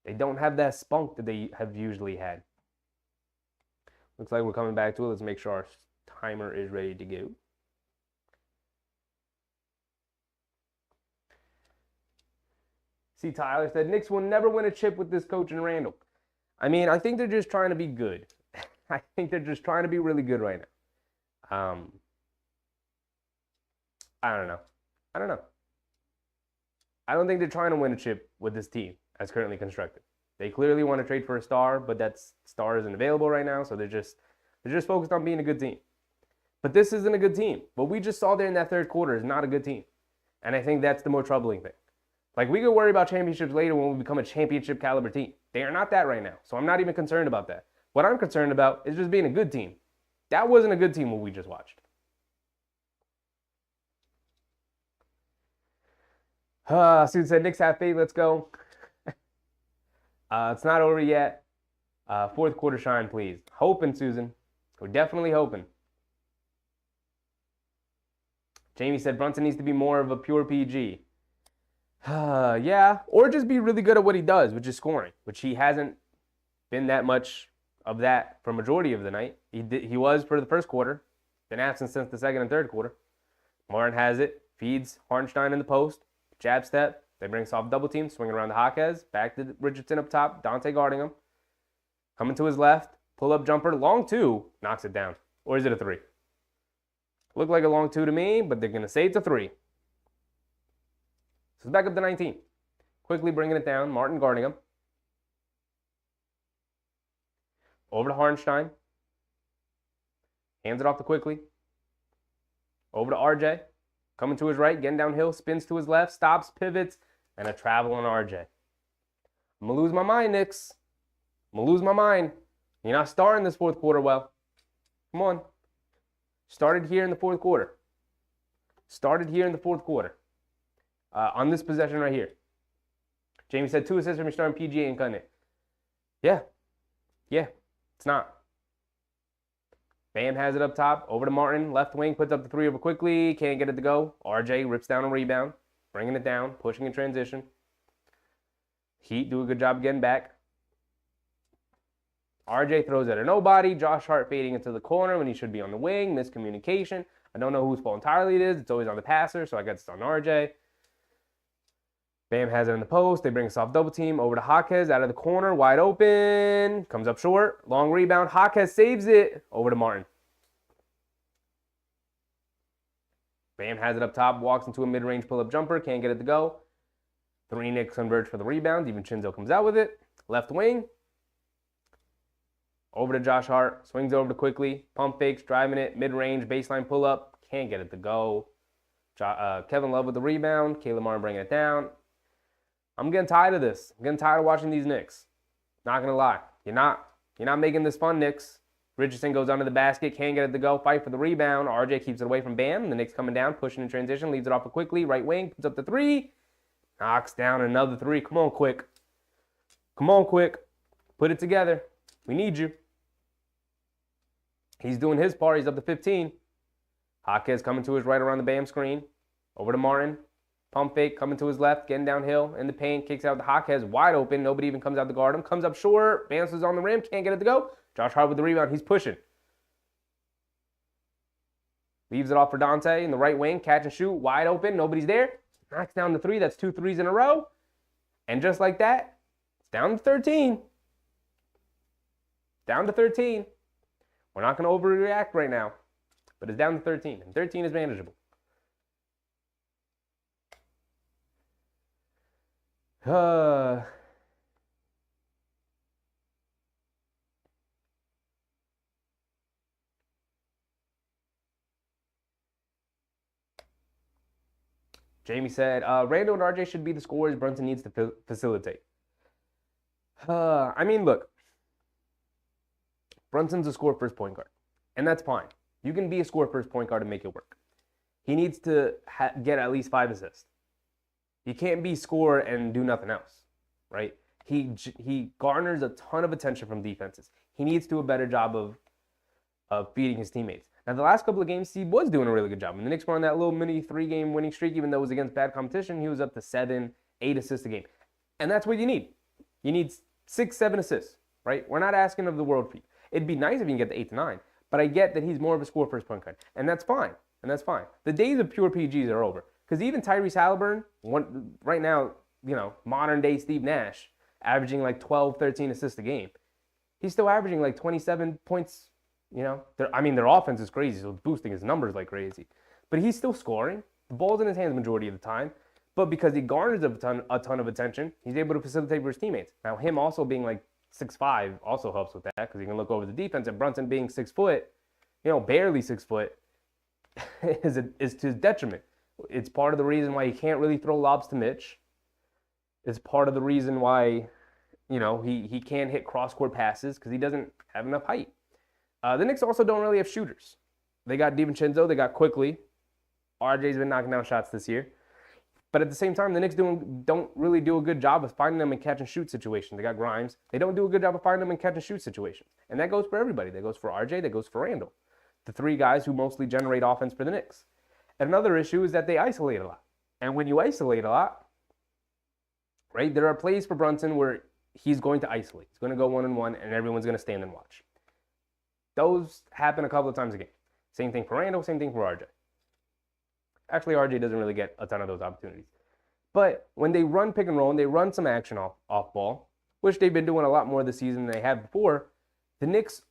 They don't have that spunk that they have usually had. Looks like we're coming back to it. Let's make sure our timer is ready to go. See, Tyler said, Knicks will never win a chip with this coach in Randall. I mean, I think they're just trying to be good. I think they're just trying to be really good right now. I don't know. I don't think they're trying to win a chip with this team as currently constructed. They clearly want to trade for a star, but that star isn't available right now, so they're just focused on being a good team. But this isn't a good team. What we just saw there in that third quarter is not a good team. And I think that's the more troubling thing. Like, we could worry about championships later when we become a championship caliber team. They are not that right now, so I'm not even concerned about that. What I'm concerned about is just being a good team. That wasn't a good team what we just watched. Susan said, Knicks have faith, let's go. It's not over yet. Fourth quarter shine, please. Hoping, Susan. We're definitely hoping. Jamie said Brunson needs to be more of a pure PG. Yeah, or just be really good at what he does, which is scoring, which he hasn't been that much of that for majority of the night. He was for the first quarter, been absent since the second and third quarter. Martin has it, feeds Hartenstein in the post, jab step. They bring soft double team, swing around to Jaquez, back to Richardson up top, Dante guarding him. Coming to his left, pull up jumper, long two, knocks it down. Or is it a three? Looked like a long two to me, but they're going to say it's a three. So it's back up to 19. Quickly bringing it down, Martin guarding him. Over to Hartenstein. Hands it off to Quickly. Over to RJ. Coming to his right, getting downhill, spins to his left, stops, pivots, and a travel on RJ. I'm going to lose my mind, Knicks. I'm going to lose my mind. You're not starting this fourth quarter well. Come on. Started here in the fourth quarter. On this possession right here. Jamie said 2 assists from your starting PGA and cutting it. Yeah, it's not. Bam has it up top, over to Martin, left wing, puts up the three over Quickly, can't get it to go. RJ rips down a rebound, bringing it down, pushing in transition. Heat do a good job getting back. RJ throws it at nobody. Josh Hart fading into the corner when he should be on the wing. Miscommunication. I don't know whose fault entirely it is. It's always on the passer, so I guess it's on RJ. Bam has it in the post. They bring a soft double team over to Jaquez out of the corner, wide open. Comes up short. Long rebound. Jaquez saves it. Over to Martin. Bam has it up top. Walks into a mid-range pull-up jumper. Can't get it to go. 3 Knicks converge for the rebound. Even Chinzo comes out with it. Left wing. Over to Josh Hart. Swings over to Quickly. Pump fakes. Driving it. Mid-range. Baseline pull-up. Can't get it to go. Kevin Love with the rebound. Caleb Martin bringing it down. I'm getting tired of this. I'm getting tired of watching these Knicks. Not going to lie. You're not making this fun, Knicks. Richardson goes under the basket. Can't get it to go. Fight for the rebound. RJ keeps it away from Bam. The Knicks coming down. Pushing in transition. Leaves it off Quickly. Right wing. Puts up the three. Knocks down another three. Come on, Quick. Put it together. We need you. He's doing his part. He's up to 15. Jaquez coming to his right around the Bam screen. Over to Martin. Pump fake, coming to his left, getting downhill in the paint, kicks out the Hawkes, wide open. Nobody even comes out to guard him. Comes up short, bounces on the rim, can't get it to go. Josh Hart with the rebound, he's pushing. Leaves it off for Dante in the right wing, catch and shoot, wide open, nobody's there. Knocks down the three, that's 2 threes in a row. And just like that, it's down to 13. Down to 13. We're not going to overreact right now, but it's down to 13, and 13 is manageable. Jamie said, Randall and RJ should be the scorers Brunson needs to facilitate. I mean, look, Brunson's a score first point guard, and that's fine. You can be a score first point guard and make it work. He needs to get at least 5 assists. He can't be score and do nothing else, right? He garners a ton of attention from defenses. He needs to do a better job of feeding his teammates. Now, the last couple of games, he was doing a really good job. When the Knicks were on that little mini 3-game winning streak, even though it was against bad competition, he was up to 7, 8 assists a game. And that's what you need. You need 6, 7 assists, right? We're not asking of the world for you. It'd be nice if you can get to 8 to 9, but I get that he's more of a score first point guard, and that's fine. And that's fine. The days of pure PGs are over. Because even Tyrese Halliburton, right now, modern day Steve Nash, averaging like 12, 13 assists a game. He's still averaging like 27 points, their offense is crazy, so it's boosting his numbers like crazy. But he's still scoring. The ball's in his hands majority of the time. But because he garners a ton of attention, he's able to facilitate for his teammates. Now, him also being like 6'5" also helps with that, because he can look over the defense. And Brunson being 6 foot, barely 6 foot, is to his detriment. It's part of the reason why he can't really throw lobs to Mitch. It's part of the reason why, he can't hit cross-court passes, because he doesn't have enough height. The Knicks also don't really have shooters. They got DiVincenzo, they got Quickly. RJ's been knocking down shots this year. But at the same time, the Knicks don't really do a good job of finding them in catch-and-shoot situations. They got Grimes. They don't do a good job of finding them in catch-and-shoot situations. And that goes for everybody. That goes for RJ. That goes for Randall. The 3 guys who mostly generate offense for the Knicks. And another issue is that they isolate a lot. And when you isolate a lot, right, there are plays for Brunson where he's going to isolate. He's going to go one-on-one, and everyone's going to stand and watch. Those happen a couple of times a game. Same thing for Randall, same thing for RJ. Actually, RJ doesn't really get a ton of those opportunities. But when they run pick and roll and they run some action off ball, which they've been doing a lot more this season than they have before, the Knicks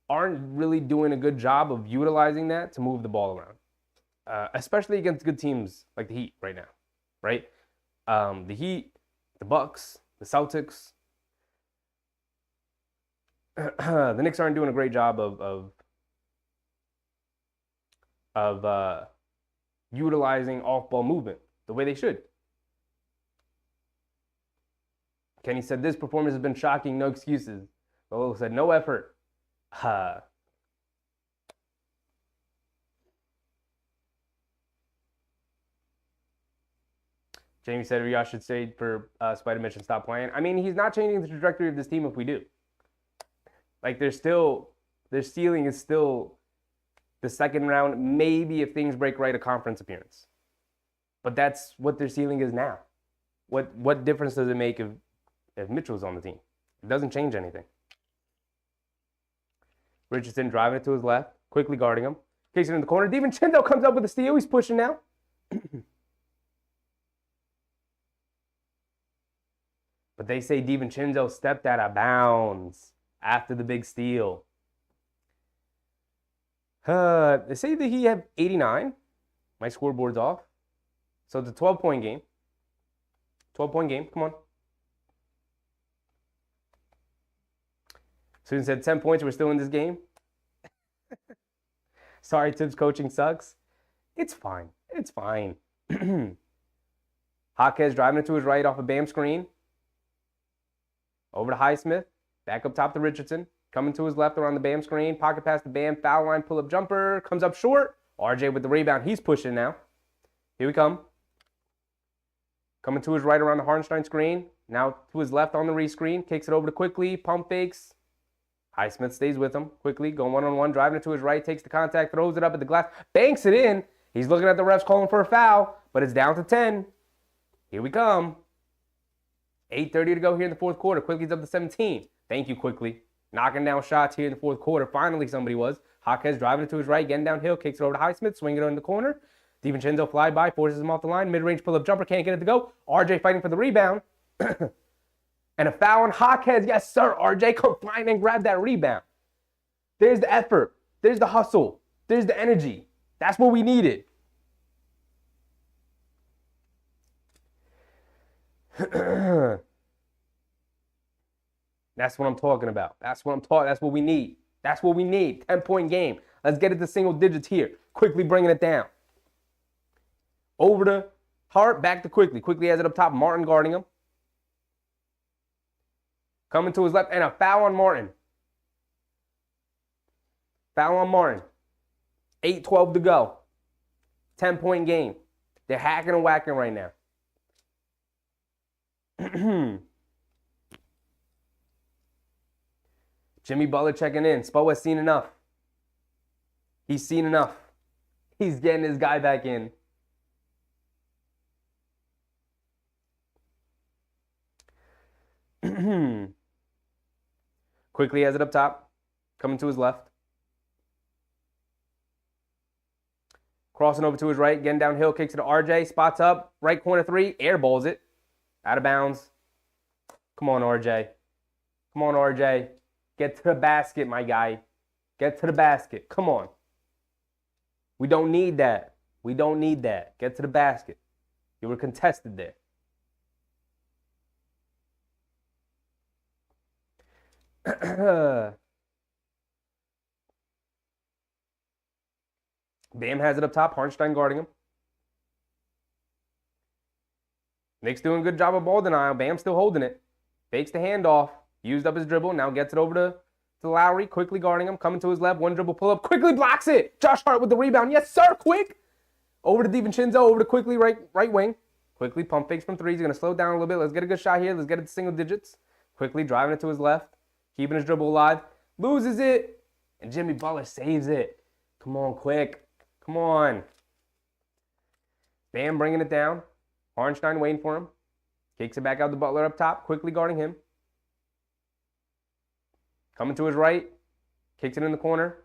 aren't really doing a good job of utilizing that to move the ball around, especially against good teams like the Heat right now, right? The Heat, the Bucks, the Celtics. The Knicks aren't doing a great job of utilizing off-ball movement the way they should. Kenny said, this performance has been shocking, no excuses. Lolo said, no effort. Jamie said, Riyadh should stay for Spider-Man and stop playing. I mean, he's not changing the trajectory of this team if we do. Like, their ceiling is still the second round, maybe if things break right, a conference appearance. But that's what their ceiling is now. What difference does it make if Mitchell's on the team? It doesn't change anything. Richardson driving it to his left, quickly guarding him. Kicks it in the corner. DiVincenzo comes up with a steal. He's pushing now. But they say DiVincenzo stepped out of bounds after the big steal. They say that he had 89. My scoreboard's off. So it's a 12-point game. 12-point game. Come on. Susan said 10 points. We're still in this game. Sorry, Tibbs coaching sucks. It's fine. It's fine. Hawkes driving it to his right off a Bam screen. Over to Highsmith. Back up top to Richardson. Coming to his left around the Bam screen. Pocket pass to Bam. Foul line, pull-up jumper. Comes up short. RJ with the rebound. He's pushing now. Here we come. Coming to his right around the Hartenstein screen. Now to his left on the re-screen. Kicks it over to Quickly. Pump fakes. Highsmith stays with him. Quickly going one-on-one. Driving it to his right. Takes the contact. Throws it up at the glass. Banks it in. He's looking at the refs calling for a foul. But it's down to 10. Here we come. 8:30 to go here in the fourth quarter. Quickly's up to 17. Thank you, Quickly. Knocking down shots here in the fourth quarter. Finally, somebody was. Jaquez driving it to his right, getting downhill, kicks it over to Highsmith, swinging it in the corner. DiVincenzo fly by, forces him off the line. Mid-range pull-up jumper, can't get it to go. RJ fighting for the rebound. And a foul on Jaquez. Yes, sir. RJ, come flying and grab that rebound. There's the effort. There's the hustle. There's the energy. That's what we needed. That's what I'm talking about. That's what we need. That's what we need. 10-point game. Let's get it to single digits here. Quickly bringing it down. Over to Hart, back to Quickly. Quickly has it up top. Martin guarding him. Coming to his left, and a foul on Martin. Foul on Martin. 8:12 to go. 10-point game. They're hacking and whacking right now. Jimmy Butler checking in. Spo has seen enough. He's seen enough. He's getting his guy back in. Quickly has it up top. Coming to his left. Crossing over to his right. Getting downhill. Kicks it to RJ. Spots up. Right corner three. Airballs it. Out of bounds. Come on, RJ. Come on, RJ. Get to the basket, my guy. Get to the basket. Come on. We don't need that. We don't need that. Get to the basket. You were contested there. Bam has it up top. Hartenstein guarding him. Knicks doing a good job of ball denial. Bam still holding it. Fakes the handoff. Used up his dribble. Now gets it over to Lowry. Quickly guarding him. Coming to his left. One dribble pull up. Quickly blocks it. Josh Hart with the rebound. Yes, sir. Quick. Over to DiVincenzo. Over to Quickly right wing. Quickly pump fakes from three. He's going to slow down a little bit. Let's get a good shot here. Let's get it to single digits. Quickly driving it to his left. Keeping his dribble alive. Loses it. And Jimmy Butler saves it. Come on, quick. Come on. Bam bringing it down. Hartenstein waiting for him. Kicks it back out to Butler up top. Quickly guarding him. Coming to his right. Kicks it in the corner.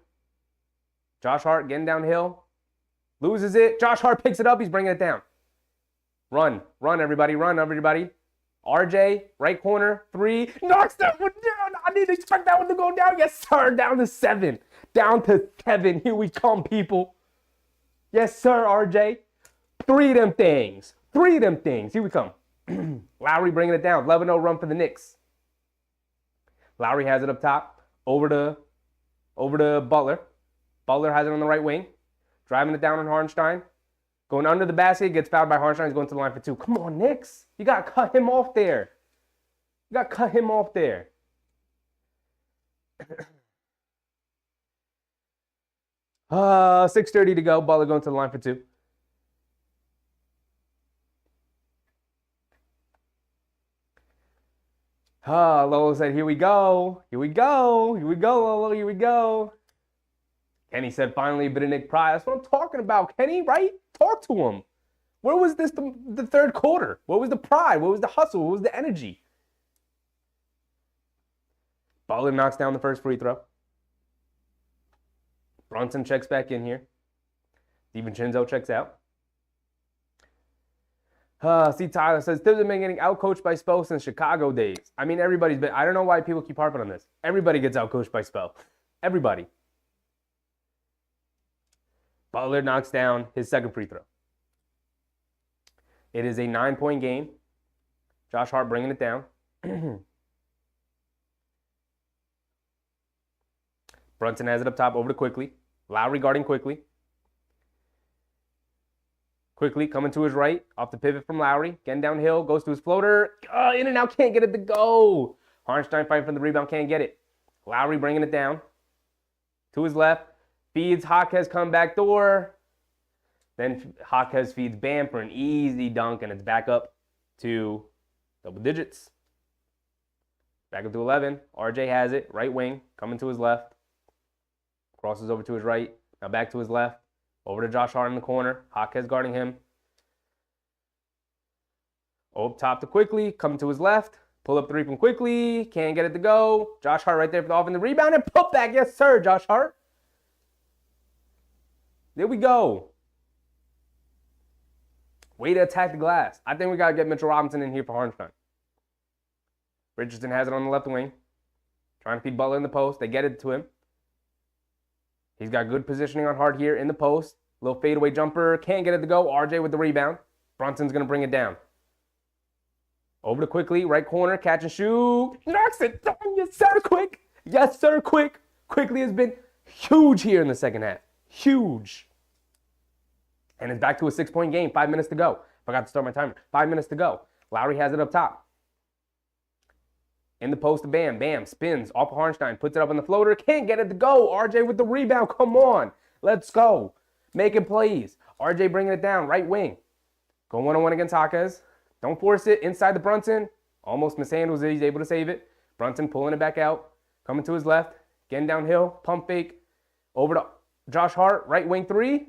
Josh Hart getting downhill. Loses it. Josh Hart picks it up. He's bringing it down. Run. Run, everybody. Run, everybody. RJ, right corner, three. Knocks that one down. I didn't expect that one to go down. Yes, sir. Down to 7. Down to 7. Here we come, people. Yes, sir, RJ. 3 of them things. 3 of them things. Here we come. Lowry bringing it down. 11-0 run for the Knicks. Lowry has it up top. Over to Butler. Butler has it on the right wing. Driving it down on Hartenstein. Going under the basket. Gets fouled by Hartenstein. He's going to the line for 2. Come on, Knicks. You got to cut him off there. 6:30 to go. Butler going to the line for 2. Lolo said, here we go. Here we go. Here we go, Lolo. Here we go. Kenny said, finally a bit of Nick Pride. That's what I'm talking about, Kenny, right? Talk to him. Where was this the third quarter? What was the pride? What was the hustle? What was the energy? Butler knocks down the first free throw. Brunson checks back in here. DiVincenzo checks out. See, Tyler says, Thibs has been getting outcoached by Spo since Chicago days. I mean, everybody's been. I don't know why people keep harping on this. Everybody gets outcoached by Spo. Everybody. Butler knocks down his second free throw. It is a 9-point game. Josh Hart bringing it down. Brunson has it up top over to Quickly. Lowry guarding Quickly. Quickly coming to his right. Off the pivot from Lowry. Getting downhill. Goes to his floater. In and out. Can't get it to go. Hartenstein fighting for the rebound. Can't get it. Lowry bringing it down. To his left. Feeds Jaquez come back door. Then Jaquez feeds Bam for an easy dunk. And it's back up to double digits. Back up to 11. RJ has it. Right wing. Coming to his left. Crosses over to his right. Now back to his left. Over to Josh Hart in the corner. Jaquez guarding him. Up top to Quickly, come to his left. Pull up three from Quickly. Can't get it to go. Josh Hart right there for the offensive rebound and put back. Yes, sir, Josh Hart. There we go. Way to attack the glass. I think we got to get Mitchell Robinson in here for Hartenstein. Richardson has it on the left wing. Trying to feed Butler in the post. They get it to him. He's got good positioning on Hart here in the post. Little fadeaway jumper. Can't get it to go. RJ with the rebound. Brunson's going to bring it down. Over to Quickly. Right corner. Catch and shoot. Knocks it down. Yes, sir. Quick. Yes, sir. Quick. Quickly has been huge here in the second half. Huge. And it's back to a 6-point game. 5 minutes to go. Forgot to start my timer. 5 minutes to go. Lowry has it up top. In the post to Bam. Bam spins off of Hartenstein. Puts it up on the floater. Can't get it to go. RJ with the rebound. Come on. Let's go. Making plays. RJ bringing it down. Right wing. Going one-on-one against Jaquez. Don't force it. Inside the Brunson. Almost mishandles it. He's able to save it. Brunson pulling it back out. Coming to his left. Getting downhill. Pump fake. Over to Josh Hart. Right wing three.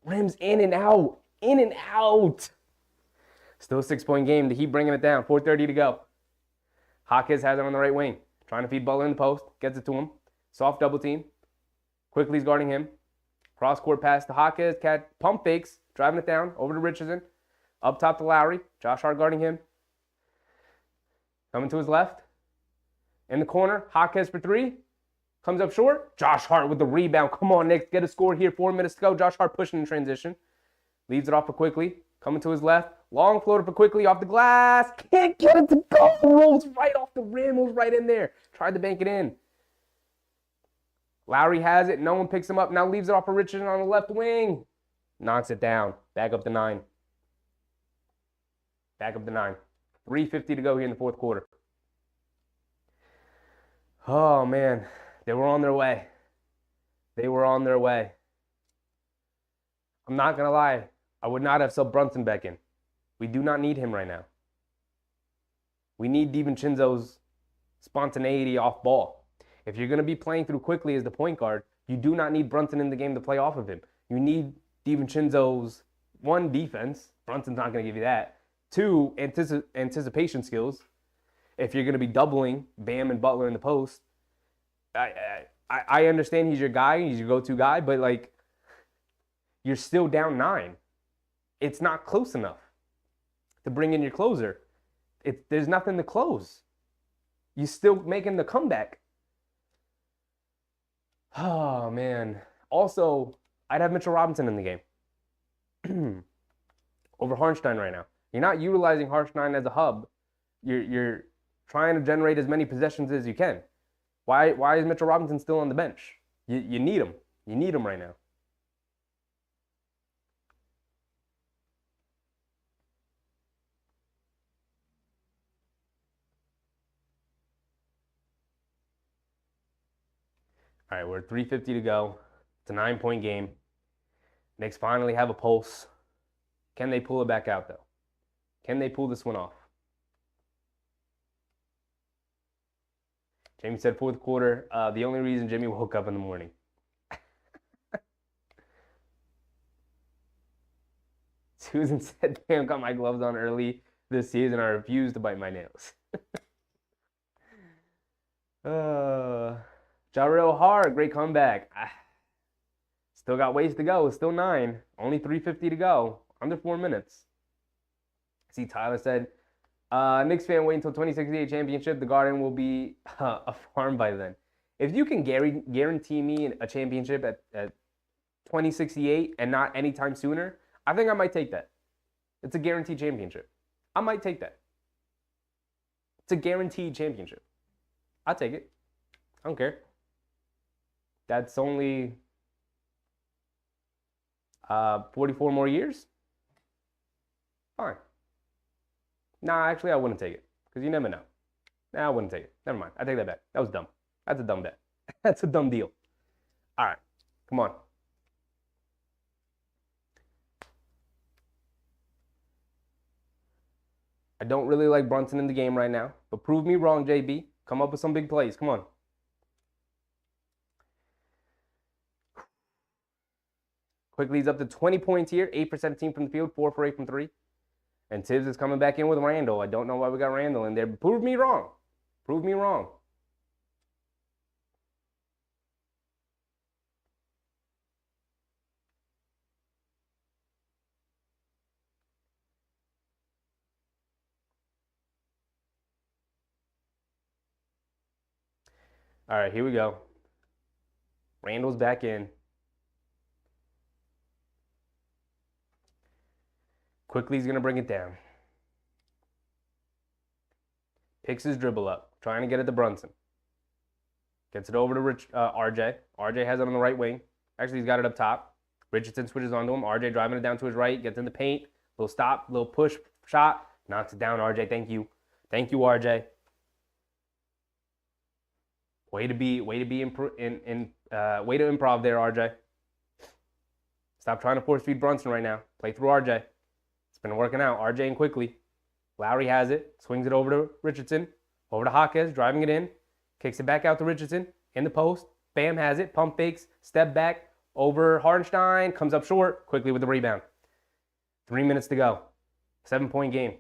Rims in and out. In and out. Still a 6-point game. The Heat bringing it down. 4:30 to go. Jaquez has it on the right wing. Trying to feed Butler in the post. Gets it to him. Soft double team. Quickly's guarding him. Cross court pass to Jaquez. Cat pump fakes. Driving it down. Over to Richardson. Up top to Lowry. Josh Hart guarding him. Coming to his left. In the corner. Jaquez for three. Comes up short. Josh Hart with the rebound. Come on, Knicks. Get a score here. 4 minutes to go. Josh Hart pushing in transition. Leaves it off for Quickly. Coming to his left. Long floater for Quickly off the glass. Can't get it to go. Rolls right off the rim. Was right in there. Tried to bank it in. Lowry has it. No one picks him up. Now leaves it off for Richardson on the left wing. Knocks it down. Back up to 9. Back up to 9. 3:50 to go here in the fourth quarter. Oh, man. They were on their way. They were on their way. I'm not going to lie. I would not have subbed Brunson back in. We do not need him right now. We need DiVincenzo's spontaneity off ball. If you're going to be playing through Quickly as the point guard, you do not need Brunson in the game to play off of him. You need DiVincenzo's, one, defense. Brunson's not going to give you that. 2, anticipation skills. If you're going to be doubling Bam and Butler in the post, I understand he's your guy, he's your go-to guy, but like, you're still down 9. It's not close enough to bring in your closer. There's nothing to close. You're still making the comeback. Oh, man. Also, I'd have Mitchell Robinson in the game over Hartenstein right now. You're not utilizing Hartenstein as a hub. You're trying to generate as many possessions as you can. Why is Mitchell Robinson still on the bench? You need him. You need him right now. All right, we're at 3:50 to go. It's a 9-point game. Knicks finally have a pulse. Can they pull it back out, though? Can they pull this one off? Jamie said fourth quarter, the only reason Jimmy woke up in the morning. Susan said, damn, got my gloves on early this season. I refuse to bite my nails. Jarrell Hart, great comeback. Still got ways to go. It's still 9. Only 3:50 to go. Under 4 minutes. See, Tyler said, Knicks fan, wait until 2068 championship. The Garden will be a farm by then. If you can guarantee me a championship at 2068 and not anytime sooner, I think I might take that. It's a guaranteed championship. I might take that. It's a guaranteed championship. I'll take it. I don't care. That's only 44 more years? Fine. Nah, actually, I wouldn't take it. Because you never know. Nah, I wouldn't take it. Never mind. I take that back. That was dumb. That's a dumb bet. That's a dumb deal. All right. Come on. I don't really like Brunson in the game right now. But prove me wrong, JB. Come up with some big plays. Come on. Quickly, he's up to 20 points here. 8% team from the field. 4 for 8 from 3. And Tibbs is coming back in with Randall. I don't know why we got Randall in there. Prove me wrong. Prove me wrong. All right, here we go. Randall's back in. Quickly, he's going to bring it down. Picks his dribble up, trying to get it to Brunson. Gets it over to RJ. RJ has it on the right wing. Actually, he's got it up top. Richardson switches onto him. RJ driving it down to his right. Gets in the paint. Little stop, little push shot. Knocks it down, RJ. Thank you. Thank you, RJ. Way to improv there, RJ. Stop trying to force feed Brunson right now. Play through RJ. It's been working out. RJ in quickly. Lowry has it. Swings it over to Richardson. Over to Hawkes. Driving it in. Kicks it back out to Richardson. In the post. Bam has it. Pump fakes. Step back. Over Hartenstein. Comes up short. Quickly with the rebound. 3 minutes to go. 7-point game.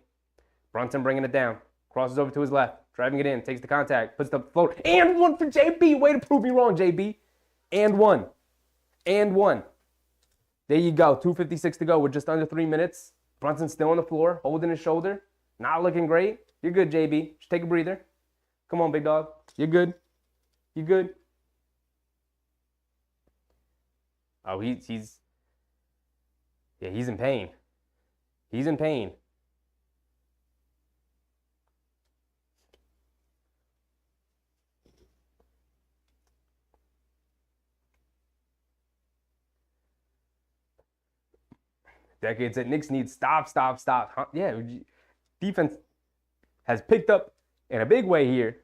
Brunson bringing it down. Crosses over to his left. Driving it in. Takes the contact. Puts the float. And one for JB. Way to prove me wrong, JB. And one. And one. There you go. 2:56 to go. We're just under 3 minutes. Brunson's still on the floor. Holding his shoulder. Not looking great. You're good, JB. Just take a breather. Come on, big dog. You're good. You good. Oh, he's in pain. He's in pain. Decades that Knicks need stop. Huh? Yeah, defense has picked up in a big way here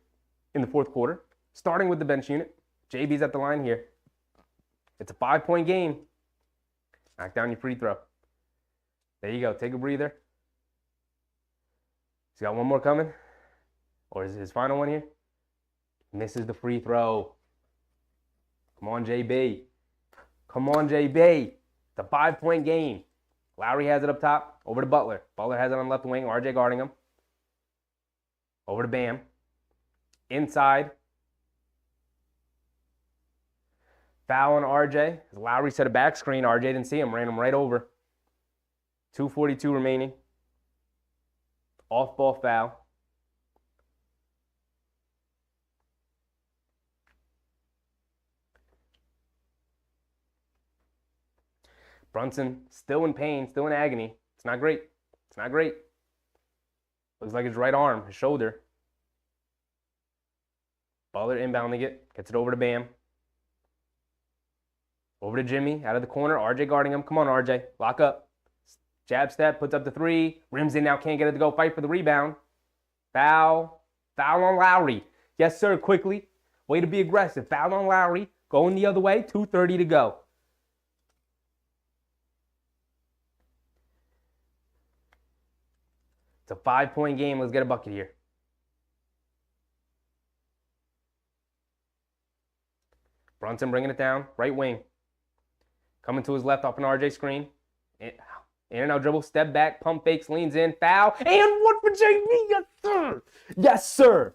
in the fourth quarter, starting with the bench unit. JB's at the line here. It's a 5-point game. Knock down your free throw. There you go. Take a breather. He's got one more coming. Or is it his final one here? Misses the free throw. Come on, JB. Come on, JB. It's a 5-point game. Lowry has it up top. Over to Butler. Butler has it on the left wing. RJ guarding him. Over to Bam. Inside. Foul on RJ. Lowry set a back screen. RJ didn't see him. Ran him right over. 2:42 remaining. Off-ball foul. Brunson still in pain, still in agony. It's not great. It's not great. Looks like his right arm, his shoulder. Butler inbounding it. Gets it over to Bam. Over to Jimmy, out of the corner. RJ guarding him. Come on, RJ. Lock up. Jab step, puts up the three. Rims in now, can't get it to go. Fight for the rebound. Foul. Foul on Lowry. Yes, sir, quickly. Way to be aggressive. Foul on Lowry. Going the other way. 2:30 to go. It's a 5-point game. Let's get a bucket here. Brunson bringing it down. Right wing. Coming to his left off an RJ screen. In and out dribble. Step back. Pump fakes. Leans in. Foul. And one for JB. Yes, sir. Yes, sir.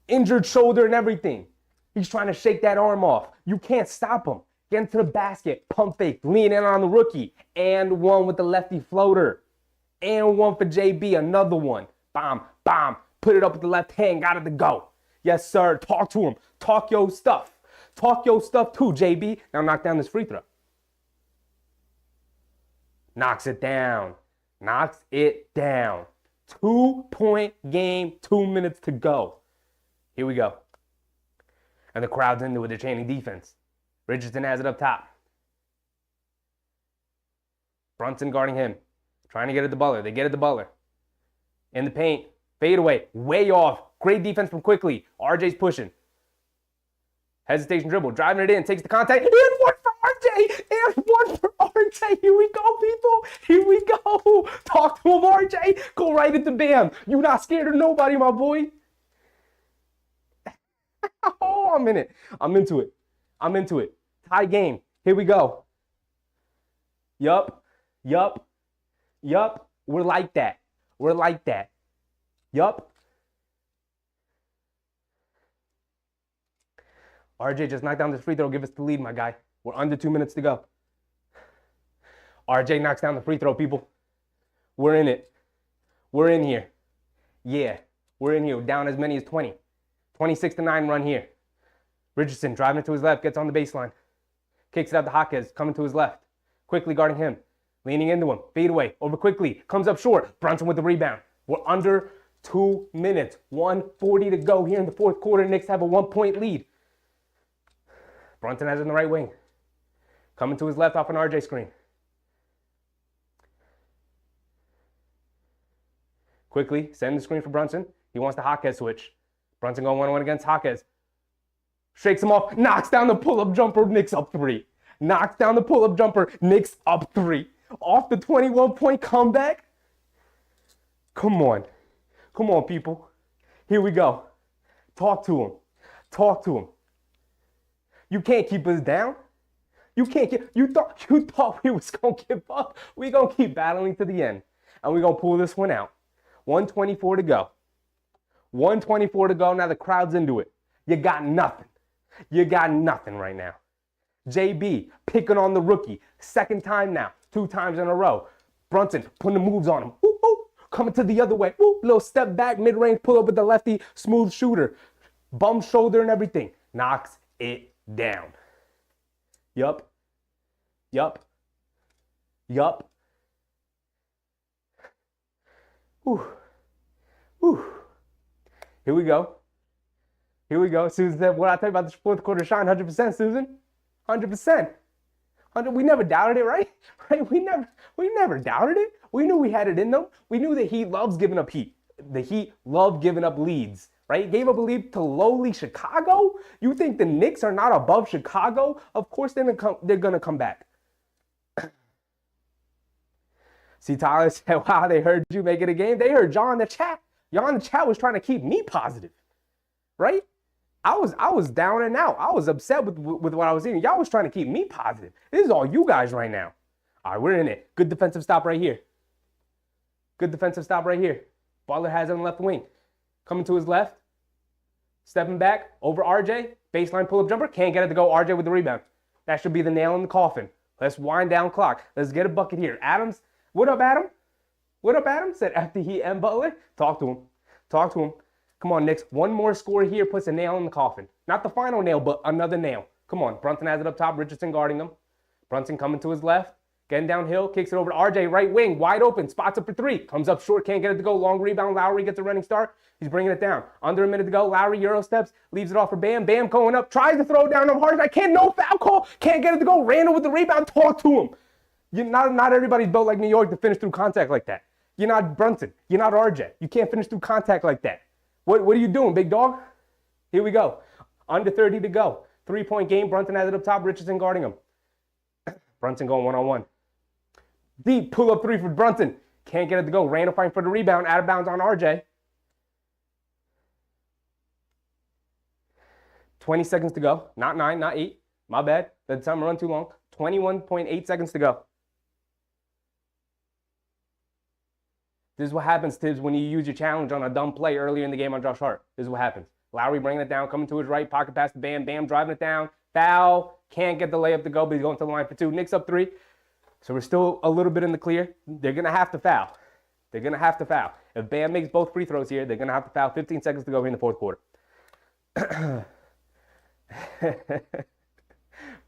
Injured shoulder and everything. He's trying to shake that arm off. You can't stop him. Get into the basket. Pump fake. Lean in on the rookie. And one with the lefty floater. And one for JB. Another one. Bomb. Bomb. Put it up with the left hand. Got it to go. Yes, sir. Talk to him. Talk your stuff. Talk your stuff too, JB. Now knock down this free throw. Knocks it down. Knocks it down. 2-point game. 2 minutes to go. Here we go. And the crowd's into it. They're chanting defense. Richardson has it up top. Brunson guarding him. Trying to get it to Butler. They get it to Butler. In the paint. Fade away. Way off. Great defense from Quickly. RJ's pushing. Hesitation dribble. Driving it in. Takes the contact. And one for RJ. And one for RJ. Here we go, people. Here we go. Talk to him, RJ. Go right into Bam. You not scared of nobody, my boy. Oh, I'm in it. I'm into it. I'm into it. Tie game. Here we go. Yup. Yup. Yup. We're like that. We're like that. Yup. RJ just knocked down this free throw. Give us the lead, my guy. We're under 2 minutes to go. RJ knocks down the free throw, people. We're in it. We're in here. Yeah, we're in here. Down as many as 20. 26-9 run here. Richardson driving to his left, gets on the baseline. Kicks it out to Jaquez, coming to his left. Quickly guarding him. Leaning into him. Fade away. Over quickly. Comes up short. Brunson with the rebound. We're under 2 minutes. 1:40 to go here in the fourth quarter. Knicks have a 1-point lead. Brunson has it in the right wing. Coming to his left off an RJ screen. Quickly, send the screen for Brunson. He wants the Jaquez switch. Brunson going 1-on-1 against Jaquez. Shakes him off. Knocks down the pull-up jumper. Knicks up 3. Knocks down the pull-up jumper. Knicks up 3. Off the 21-point comeback. Come on. Come on, people. Here we go. Talk to him. Talk to him. You can't keep us down. You can't get. You thought we was gonna give up. We gonna keep battling to the end, and we gonna pull this one out. 1:24 to go. 1:24 to go. Now the crowd's into it. You got nothing. You got nothing right now. JB picking on the rookie. Second time now. 2 times in a row. Brunson putting the moves on him. Ooh, ooh. Coming to the other way. Ooh, little step back, mid-range pull up with the lefty. Smooth shooter. Bum shoulder and everything. Knocks it down. Yup. Yup. Yup. Whew. Whew. Here we go. Here we go. Susan said, what I tell you about the fourth quarter shine? 100%, Susan. 100%. We never doubted it, right? Right? We never doubted it. We knew we had it in them. We knew the Heat loves giving up heat. The Heat love giving up leads, right? Gave up a lead to lowly Chicago. You think the Knicks are not above Chicago? Of course they're gonna come back. See, Tyler said, wow, they heard you make it a game. They heard John in the chat. John in the chat was trying to keep me positive, right? I was down and out. I was upset with what I was seeing. Y'all was trying to keep me positive. This is all you guys right now. All right, we're in it. Good defensive stop right here. Good defensive stop right here. Butler has it on the left wing. Coming to his left. Stepping back over RJ. Baseline pull-up jumper. Can't get it to go. RJ with the rebound. That should be the nail in the coffin. Let's wind down clock. Let's get a bucket here. Adams. What up, Adam? What up, Adam? Said after he and Butler. Talk to him. Talk to him. Come on, Knicks. One more score here puts a nail in the coffin. Not the final nail, but another nail. Come on. Brunson has it up top. Richardson guarding him. Brunson coming to his left. Getting downhill. Kicks it over to RJ. Right wing. Wide open. Spots up for 3. Comes up short. Can't get it to go. Long rebound. Lowry gets a running start. He's bringing it down. Under a minute to go. Lowry Euro steps. Leaves it off for Bam. Bam going up. Tries to throw down him hard. I can't. No foul call. Can't get it to go. Randall with the rebound. Talk to him. Not everybody's built like New York to finish through contact like that. You're not Brunson. You're not RJ. You can't finish through contact like that. What are you doing, big dog? Here we go. Under 30 to go. 3-point game. Brunson has it up top. Richardson guarding him. Brunson going 1-on-1. Deep pull-up 3 for Brunson. Can't get it to go. Randall fighting for the rebound. Out of bounds on RJ. 20 seconds to go. Not 9, not 8. My bad. That time run too long. 21.8 seconds to go. This is what happens, Tibbs, when you use your challenge on a dumb play earlier in the game on Josh Hart. This is what happens. Lowry bringing it down, coming to his right, pocket pass to Bam. Bam driving it down. Foul. Can't get the layup to go, but he's going to the line for 2. Knicks up 3. So we're still a little bit in the clear. They're going to have to foul. They're going to have to foul. If Bam makes both free throws here, they're going to have to foul. 15 seconds to go here in the fourth quarter.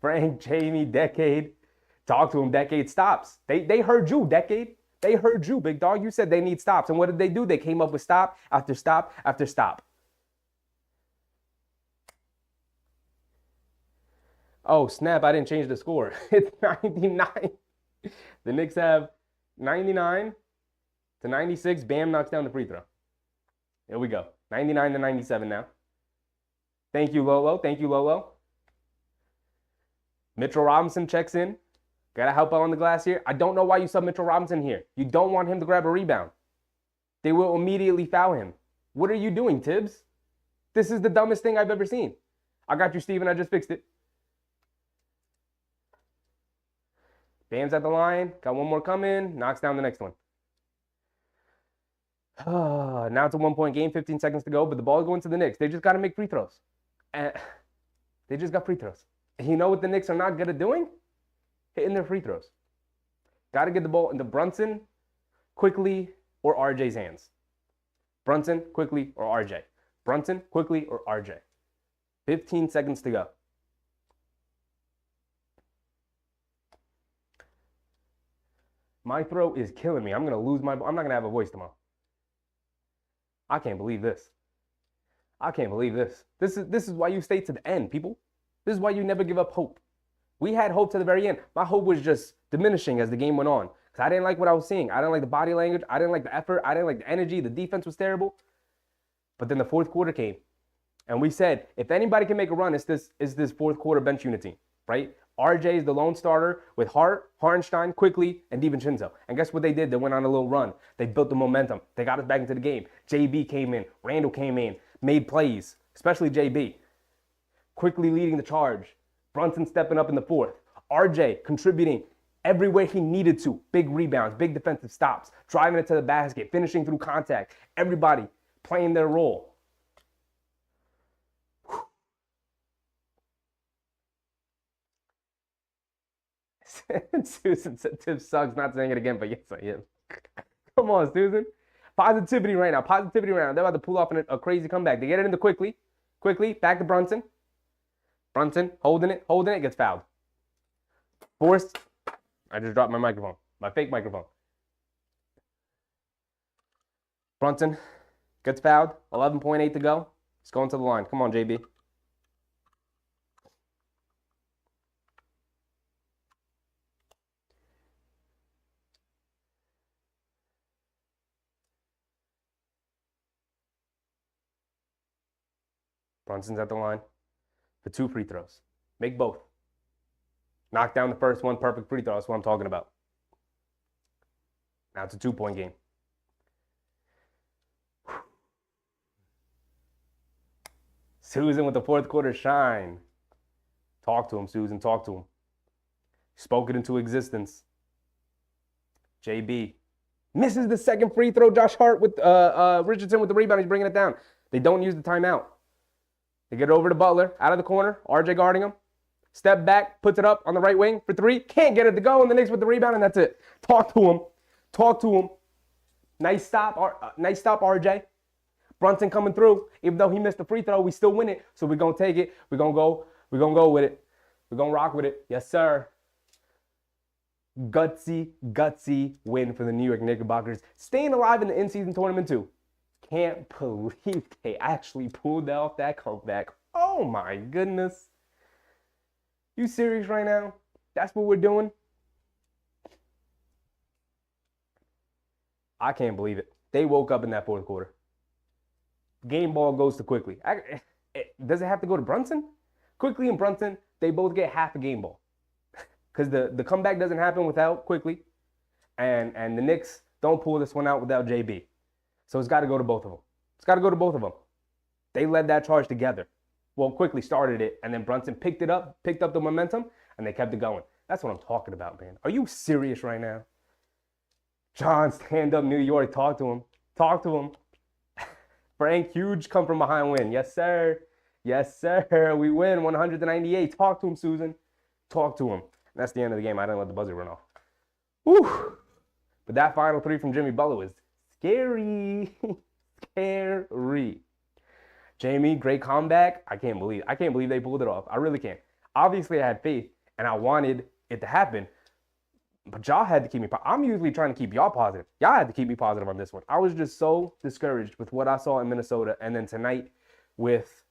Frank, Jamie, Decade. Talk to him, Decade. Stops. They heard you, Decade. They heard you, big dog. You said they need stops. And what did they do? They came up with stop after stop after stop. Oh, snap. I didn't change the score. It's 99. The Knicks have 99 to 96. Bam knocks down the free throw. Here we go. 99 to 97 now. Thank you, Lolo. Thank you, Lolo. Mitchell Robinson checks in. Got to help out on the glass here. I don't know why you sub Mitchell Robinson here. You don't want him to grab a rebound. They will immediately foul him. What are you doing, Tibbs? This is the dumbest thing I've ever seen. I got you, Steven. I just fixed it. Bam's at the line. Got one more coming. Knocks down the next one. Now it's a 1-point game, 15 seconds to go, but the ball's going to the Knicks. They just got to make free throws. And they just got free throws. And you know what the Knicks are not good at doing? Hitting their free throws. Got to get the ball into Brunson, quickly, or RJ's hands. Brunson, quickly, or RJ. Brunson, quickly, or RJ. 15 seconds to go. My throat is killing me. I'm going to lose my... I'm not going to have a voice tomorrow. I can't believe this. I can't believe this. This is why you stay to the end, people. This is why you never give up hope. We had hope to the very end. My hope was just diminishing as the game went on. Because I didn't like what I was seeing. I didn't like the body language. I didn't like the effort. I didn't like the energy. The defense was terrible. But then the fourth quarter came. And we said, if anybody can make a run, it's this fourth quarter bench unit team, right? RJ is the lone starter with Hart, Hartenstein, Quickly, and DiVincenzo. And guess what they did? They went on a little run. They built the momentum. They got us back into the game. JB came in. Randall came in. Made plays, especially JB. Quickly leading the charge. Brunson stepping up in the fourth. RJ contributing everywhere he needed to. Big rebounds, big defensive stops, driving it to the basket, finishing through contact. Everybody playing their role. Susan said Tiff sucks, not saying it again, but yes, I am. Come on, Susan. Positivity right now. Positivity right now. They're about to pull off a crazy comeback. They get it into Quickly. Quickly, back to Brunson. Brunson, holding it, gets fouled. Forced. I just dropped my microphone. My fake microphone. Brunson gets fouled. 11.8 to go. It's going to the line. Come on, JB. Brunson's at the line for 2 free throws. Make both. Knock down the first one, perfect free throw. That's what I'm talking about. Now it's a 2-point game. Susan with the fourth quarter shine. Talk to him, Susan. Talk to him. Spoke it into existence. JB misses the second free throw. Josh Hart with Richardson with the rebound. He's bringing it down. They don't use the timeout. They get it over to Butler, out of the corner. RJ guarding him. Step back, puts it up on the right wing for 3. Can't get it to go, and the Knicks with the rebound, and that's it. Talk to him. Talk to him. Nice stop, RJ. Brunson coming through. Even though he missed the free throw, we still win it. So we're going to take it. We're going to go with it. We're going to rock with it. Yes, sir. Gutsy win for the New York Knickerbockers. Staying alive in the in-season tournament, too. Can't believe they actually pulled off that comeback. Oh, my goodness. You serious right now? That's what we're doing? I can't believe it. They woke up in that fourth quarter. Game ball goes to Quickly. Does it have to go to Brunson? Quickly and Brunson, they both get half a game ball. Because the comeback doesn't happen without Quickly. And the Knicks don't pull this one out without JB. So it's got to go to both of them. It's got to go to both of them. They led that charge together. Well, Quickly started it, and then Brunson picked up the momentum, and they kept it going. That's what I'm talking about, man. Are you serious right now? John, stand up, New York. Talk to him. Talk to him. Frank, huge come from behind win. Yes, sir. Yes, sir. We win 100-98. Talk to him, Susan. Talk to him. And that's the end of the game. I didn't let the buzzer run off. Whew. But that final 3 from Jimmy Butler was scary. Scary. Jamie, great comeback. I can't believe they pulled it off. I really can't. Obviously, I had faith, and I wanted it to happen. But y'all had to keep me positive. I'm usually trying to keep y'all positive. Y'all had to keep me positive on this one. I was just so discouraged with what I saw in Minnesota, and then tonight with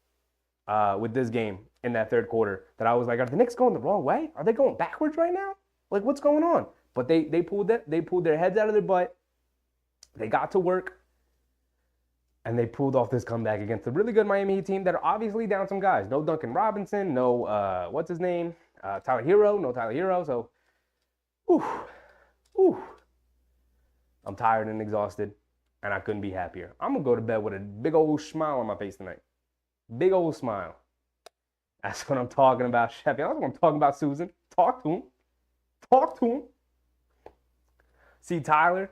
this game in that third quarter that I was like, are the Knicks going the wrong way? Are they going backwards right now? Like, what's going on? But they pulled their heads out of their butt. They got to work. And they pulled off this comeback against a really good Miami Heat team that are obviously down some guys. No Duncan Robinson, no, what's his name? Tyler Hero, no Tyler Hero. So, I'm tired and exhausted, and I couldn't be happier. I'm going to go to bed with a big old smile on my face tonight. Big old smile. That's what I'm talking about, Sheffield. That's what I'm talking about, Susan. Talk to him. Talk to him. See Tyler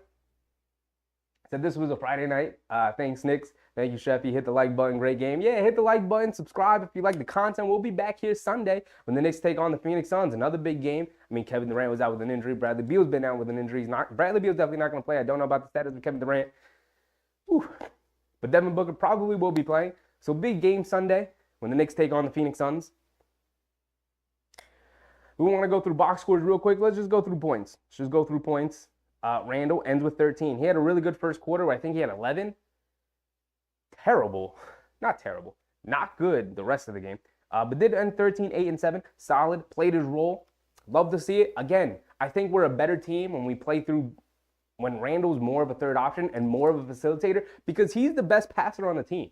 Said this was a Friday night. Thanks, Knicks. Thank you, Sheffy. Hit the like button. Great game. Yeah, hit the like button. Subscribe if you like the content. We'll be back here Sunday when the Knicks take on the Phoenix Suns. Another big game. I mean, Kevin Durant was out with an injury. Bradley Beal's been out with an injury. Bradley Beal's definitely not going to play. I don't know about the status of Kevin Durant. Whew. But Devin Booker probably will be playing. So big game Sunday when the Knicks take on the Phoenix Suns. We want to go through box scores real quick. Let's just go through points. Let's just go through points. Randall ends with 13. He had a really good first quarter where I think he had 11. Terrible. Not terrible. Not good the rest of the game. But did end 13, 8, and 7. Solid. Played his role. Love to see it. Again, I think we're a better team when we play through when Randall's more of a third option and more of a facilitator because he's the best passer on the team.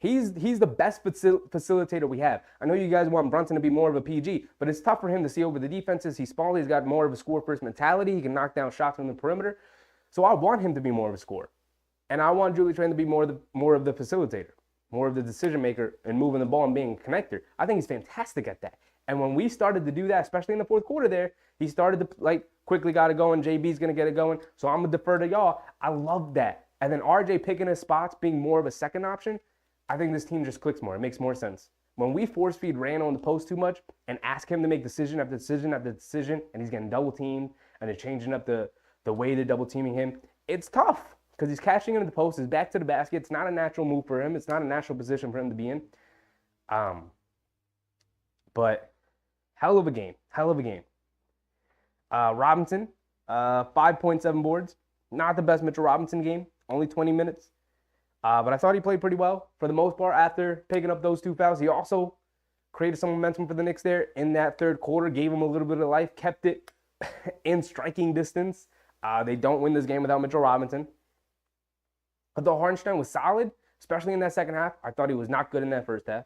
He's the best facilitator we have. I know you guys want Brunson to be more of a PG, but it's tough for him to see over the defenses. He's small. He's got more of a score-first mentality. He can knock down shots from the perimeter. So I want him to be more of a scorer. And I want Julie Tran to be more of the facilitator, more of the decision maker and moving the ball and being a connector. I think he's fantastic at that. And when we started to do that, especially in the fourth quarter there, he started to quickly got it going. JB's going to get it going. So I'm going to defer to y'all. I love that. And then RJ picking his spots, being more of a second option, I think this team just clicks more. It makes more sense. When we force feed Randall in the post too much and ask him to make decision after decision after decision, and he's getting double teamed and they're changing up the way they're double teaming him, it's tough because he's cashing into the post, his back to the basket. It's not a natural move for him. It's not a natural position for him to be in. But hell of a game. Hell of a game. Robinson, 5.7 boards. Not the best Mitchell Robinson game. Only 20 minutes. But I thought he played pretty well for the most part after picking up those 2 fouls. He also created some momentum for the Knicks there in that third quarter, gave him a little bit of life, kept it in striking distance. They don't win this game without Mitchell Robinson. Although Hartenstein was solid, especially in that second half. I thought he was not good in that first half.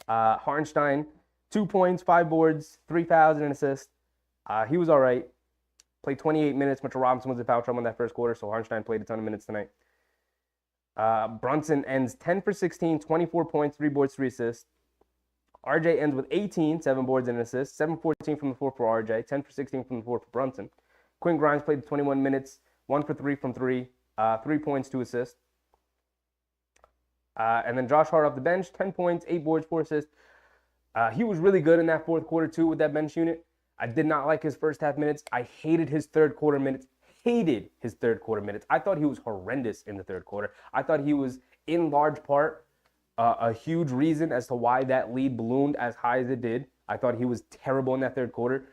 Hartenstein, 2 points, 5 boards, 3 fouls, and an assist. He was all right. Played 28 minutes. Mitchell Robinson was in foul trouble in that first quarter, so Hartenstein played a ton of minutes tonight. Brunson ends 10 for 16, 24 points, 3 boards, 3 assists. RJ ends with 18, 7 boards and an assist. 7-14 from the floor for RJ, 10 for 16 from the floor for Brunson. Quinn Grimes played 21 minutes, 1 for 3 from 3, 3 points, 2 assists. And then Josh Hart off the bench, 10 points, 8 boards, 4 assists. He was really good in that fourth quarter, too, with that bench unit. I did not like his first half minutes. I hated his third quarter minutes. I thought he was horrendous in the third quarter. I thought he was, in large part, a huge reason as to why that lead ballooned as high as it did. I thought he was terrible in that third quarter.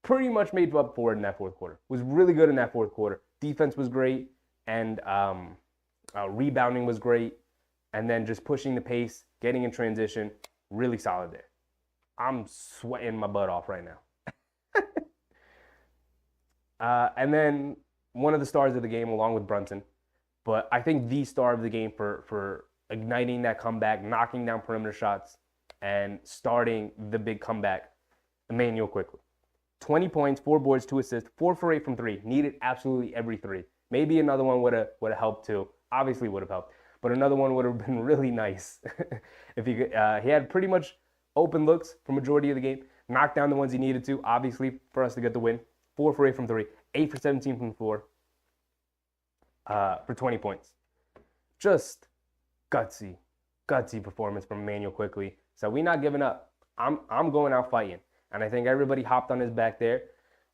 Pretty much made up for it in that fourth quarter. Was really good in that fourth quarter. Defense was great, and rebounding was great. And then just pushing the pace, getting in transition, really solid there. I'm sweating my butt off right now. And then one of the stars of the game along with Brunson. But I think the star of the game for igniting that comeback, knocking down perimeter shots, and starting the big comeback, Immanuel Quickley. 20 points, 4 boards, 2 assists, 4 for 8 from 3. Needed absolutely every 3. Maybe another one would have helped too. Obviously would have helped. But another one would have been really nice. If he had pretty much open looks for majority of the game. Knocked down the ones he needed to, obviously, for us to get the win. 4 for 8 from 3. 8 for 17 from the floor. For 20 points. Just gutsy performance from Immanuel Quickley. So we not giving up. I'm going out fighting. And I think everybody hopped on his back there.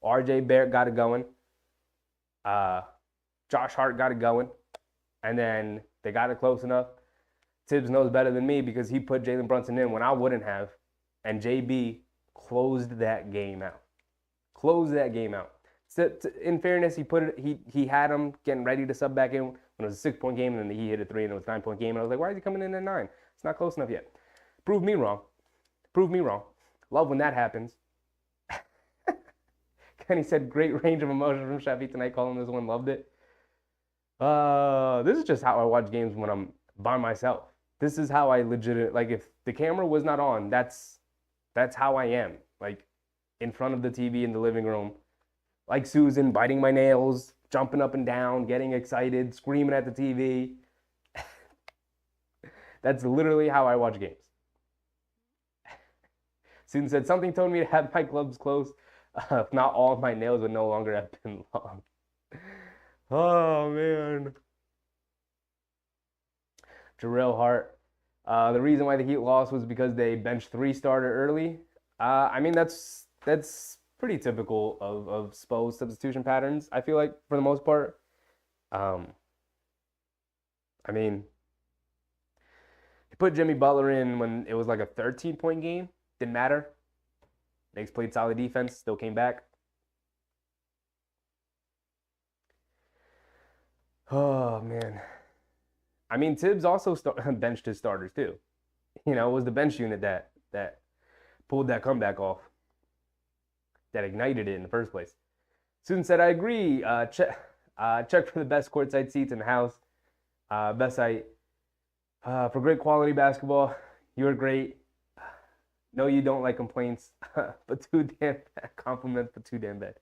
RJ Barrett got it going. Josh Hart got it going. And then they got it close enough. Tibbs knows better than me because he put Jalen Brunson in when I wouldn't have. And JB closed that game out. So, in fairness, he had him getting ready to sub back in when it was a 6-point game, and then he hit a 3, and it was a 9-point game. And I was like, why is he coming in at 9? It's not close enough yet. Prove me wrong. Love when that happens. Kenny said, great range of emotion from Sheffy tonight, calling this one, loved it. This is just how I watch games when I'm by myself. This is how I like if the camera was not on, that's how I am. Like in front of the TV in the living room, like Susan, biting my nails, jumping up and down, getting excited, screaming at the TV. That's literally how I watch games. Susan said, something told me to have my gloves close. If not, all of my nails would no longer have been long. Oh man. Jarrell Hart. The reason why the Heat lost was because they benched 3 starter early. I mean that's pretty typical of Spo's substitution patterns. I feel like for the most part. Um, I mean, he put Jimmy Butler in when it was like a 13-point game. Didn't matter. Knicks played solid defense, still came back. Oh man. I mean, Tibbs also benched his starters too. You know, it was the bench unit that pulled that comeback off, that ignited it in the first place. Susan said, "I agree. Check for the best courtside seats in the house. Best site for great quality basketball. You're great. No, you don't like complaints, but too damn bad. Compliments, but too damn bad.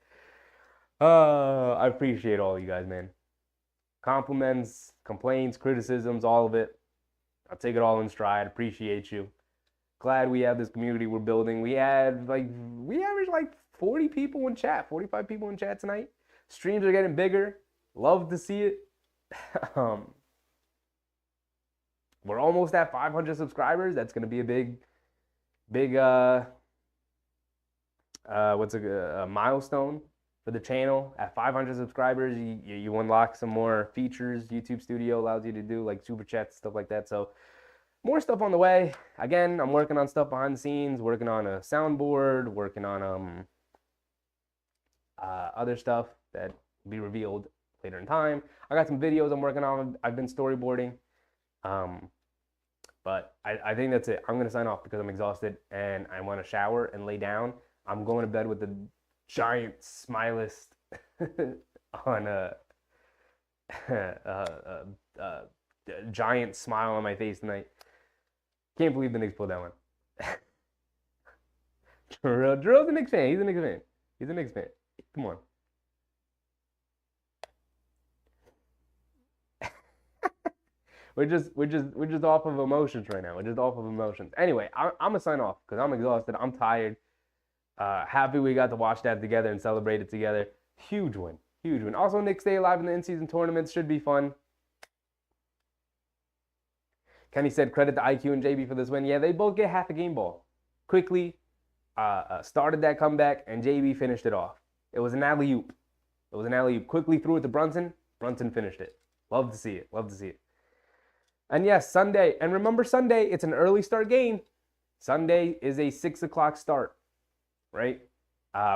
I appreciate all you guys, man. Compliments, complaints, criticisms, all of it. I'll take it all in stride. Appreciate you. Glad we have this community we're building. We averaged like 40 people in chat, 45 people in chat tonight. Streams are getting bigger. Love to see it. We're almost at 500 subscribers. That's gonna be a big a milestone for the channel. At 500 subscribers, you unlock some more features YouTube Studio allows you to do, like super chats, stuff like that. So more stuff on the way. Again, I'm working on stuff behind the scenes, working on a soundboard, working on other stuff that will be revealed later in time. I got some videos I'm working on. I've been storyboarding. But I think that's it. I'm going to sign off because I'm exhausted and I want to shower and lay down. I'm going to bed with a giant smilest on a giant smile on my face tonight. Can't believe the Knicks pulled that one. Drill's a Knicks fan. He's a Knicks fan. He's a Knicks fan. Come on. We're just off of emotions right now. We're just off of emotions. Anyway, I'm gonna sign off because I'm exhausted. I'm tired. Happy we got to watch that together and celebrate it together. Huge win. Huge win. Also, Knicks stay alive in the in-season tournaments. Should be fun. Kenny said credit to IQ and JB for this win. Yeah, they both get half a game ball. Quickly started that comeback, and JB finished it off. It was an alley-oop. It was an alley-oop. Quickly threw it to Brunson. Brunson finished it. Love to see it. Love to see it. And yes, Sunday. And remember, Sunday, it's an early start game. Sunday is a 6 o'clock start, right?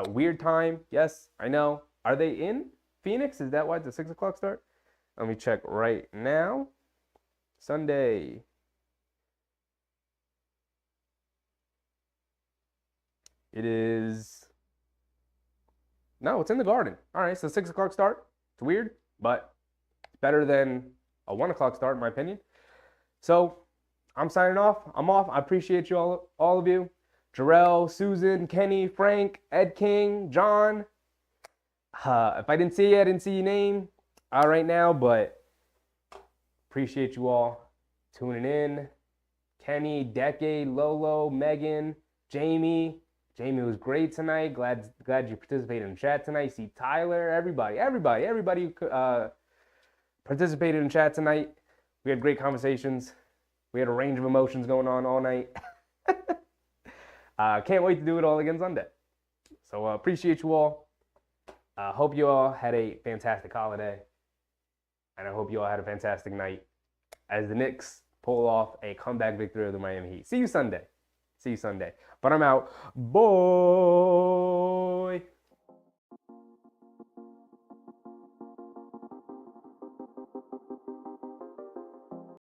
Weird time. Yes, I know. Are they in Phoenix? Is that why it's a 6 o'clock start? Let me check right now. Sunday. It is. No, it's in the Garden. All right, so 6 o'clock start. It's weird, but it's better than a 1 o'clock start, in my opinion. So I'm signing off. I'm off. I appreciate you all of you. Jarrell, Susan, Kenny, Frank, Ed King, John. If I didn't see you, I didn't see your name right now, but appreciate you all tuning in. Kenny, Decade, Lolo, Megan, Jamie. Jamie was great tonight. Glad you participated in chat tonight. See Tyler, everybody who participated in chat tonight. We had great conversations. We had a range of emotions going on all night. Can't wait to do it all again Sunday. So appreciate you all. Hope you all had a fantastic holiday. And I hope you all had a fantastic night as the Knicks pull off a comeback victory of the Miami Heat. See you Sunday. But I'm out. Boy.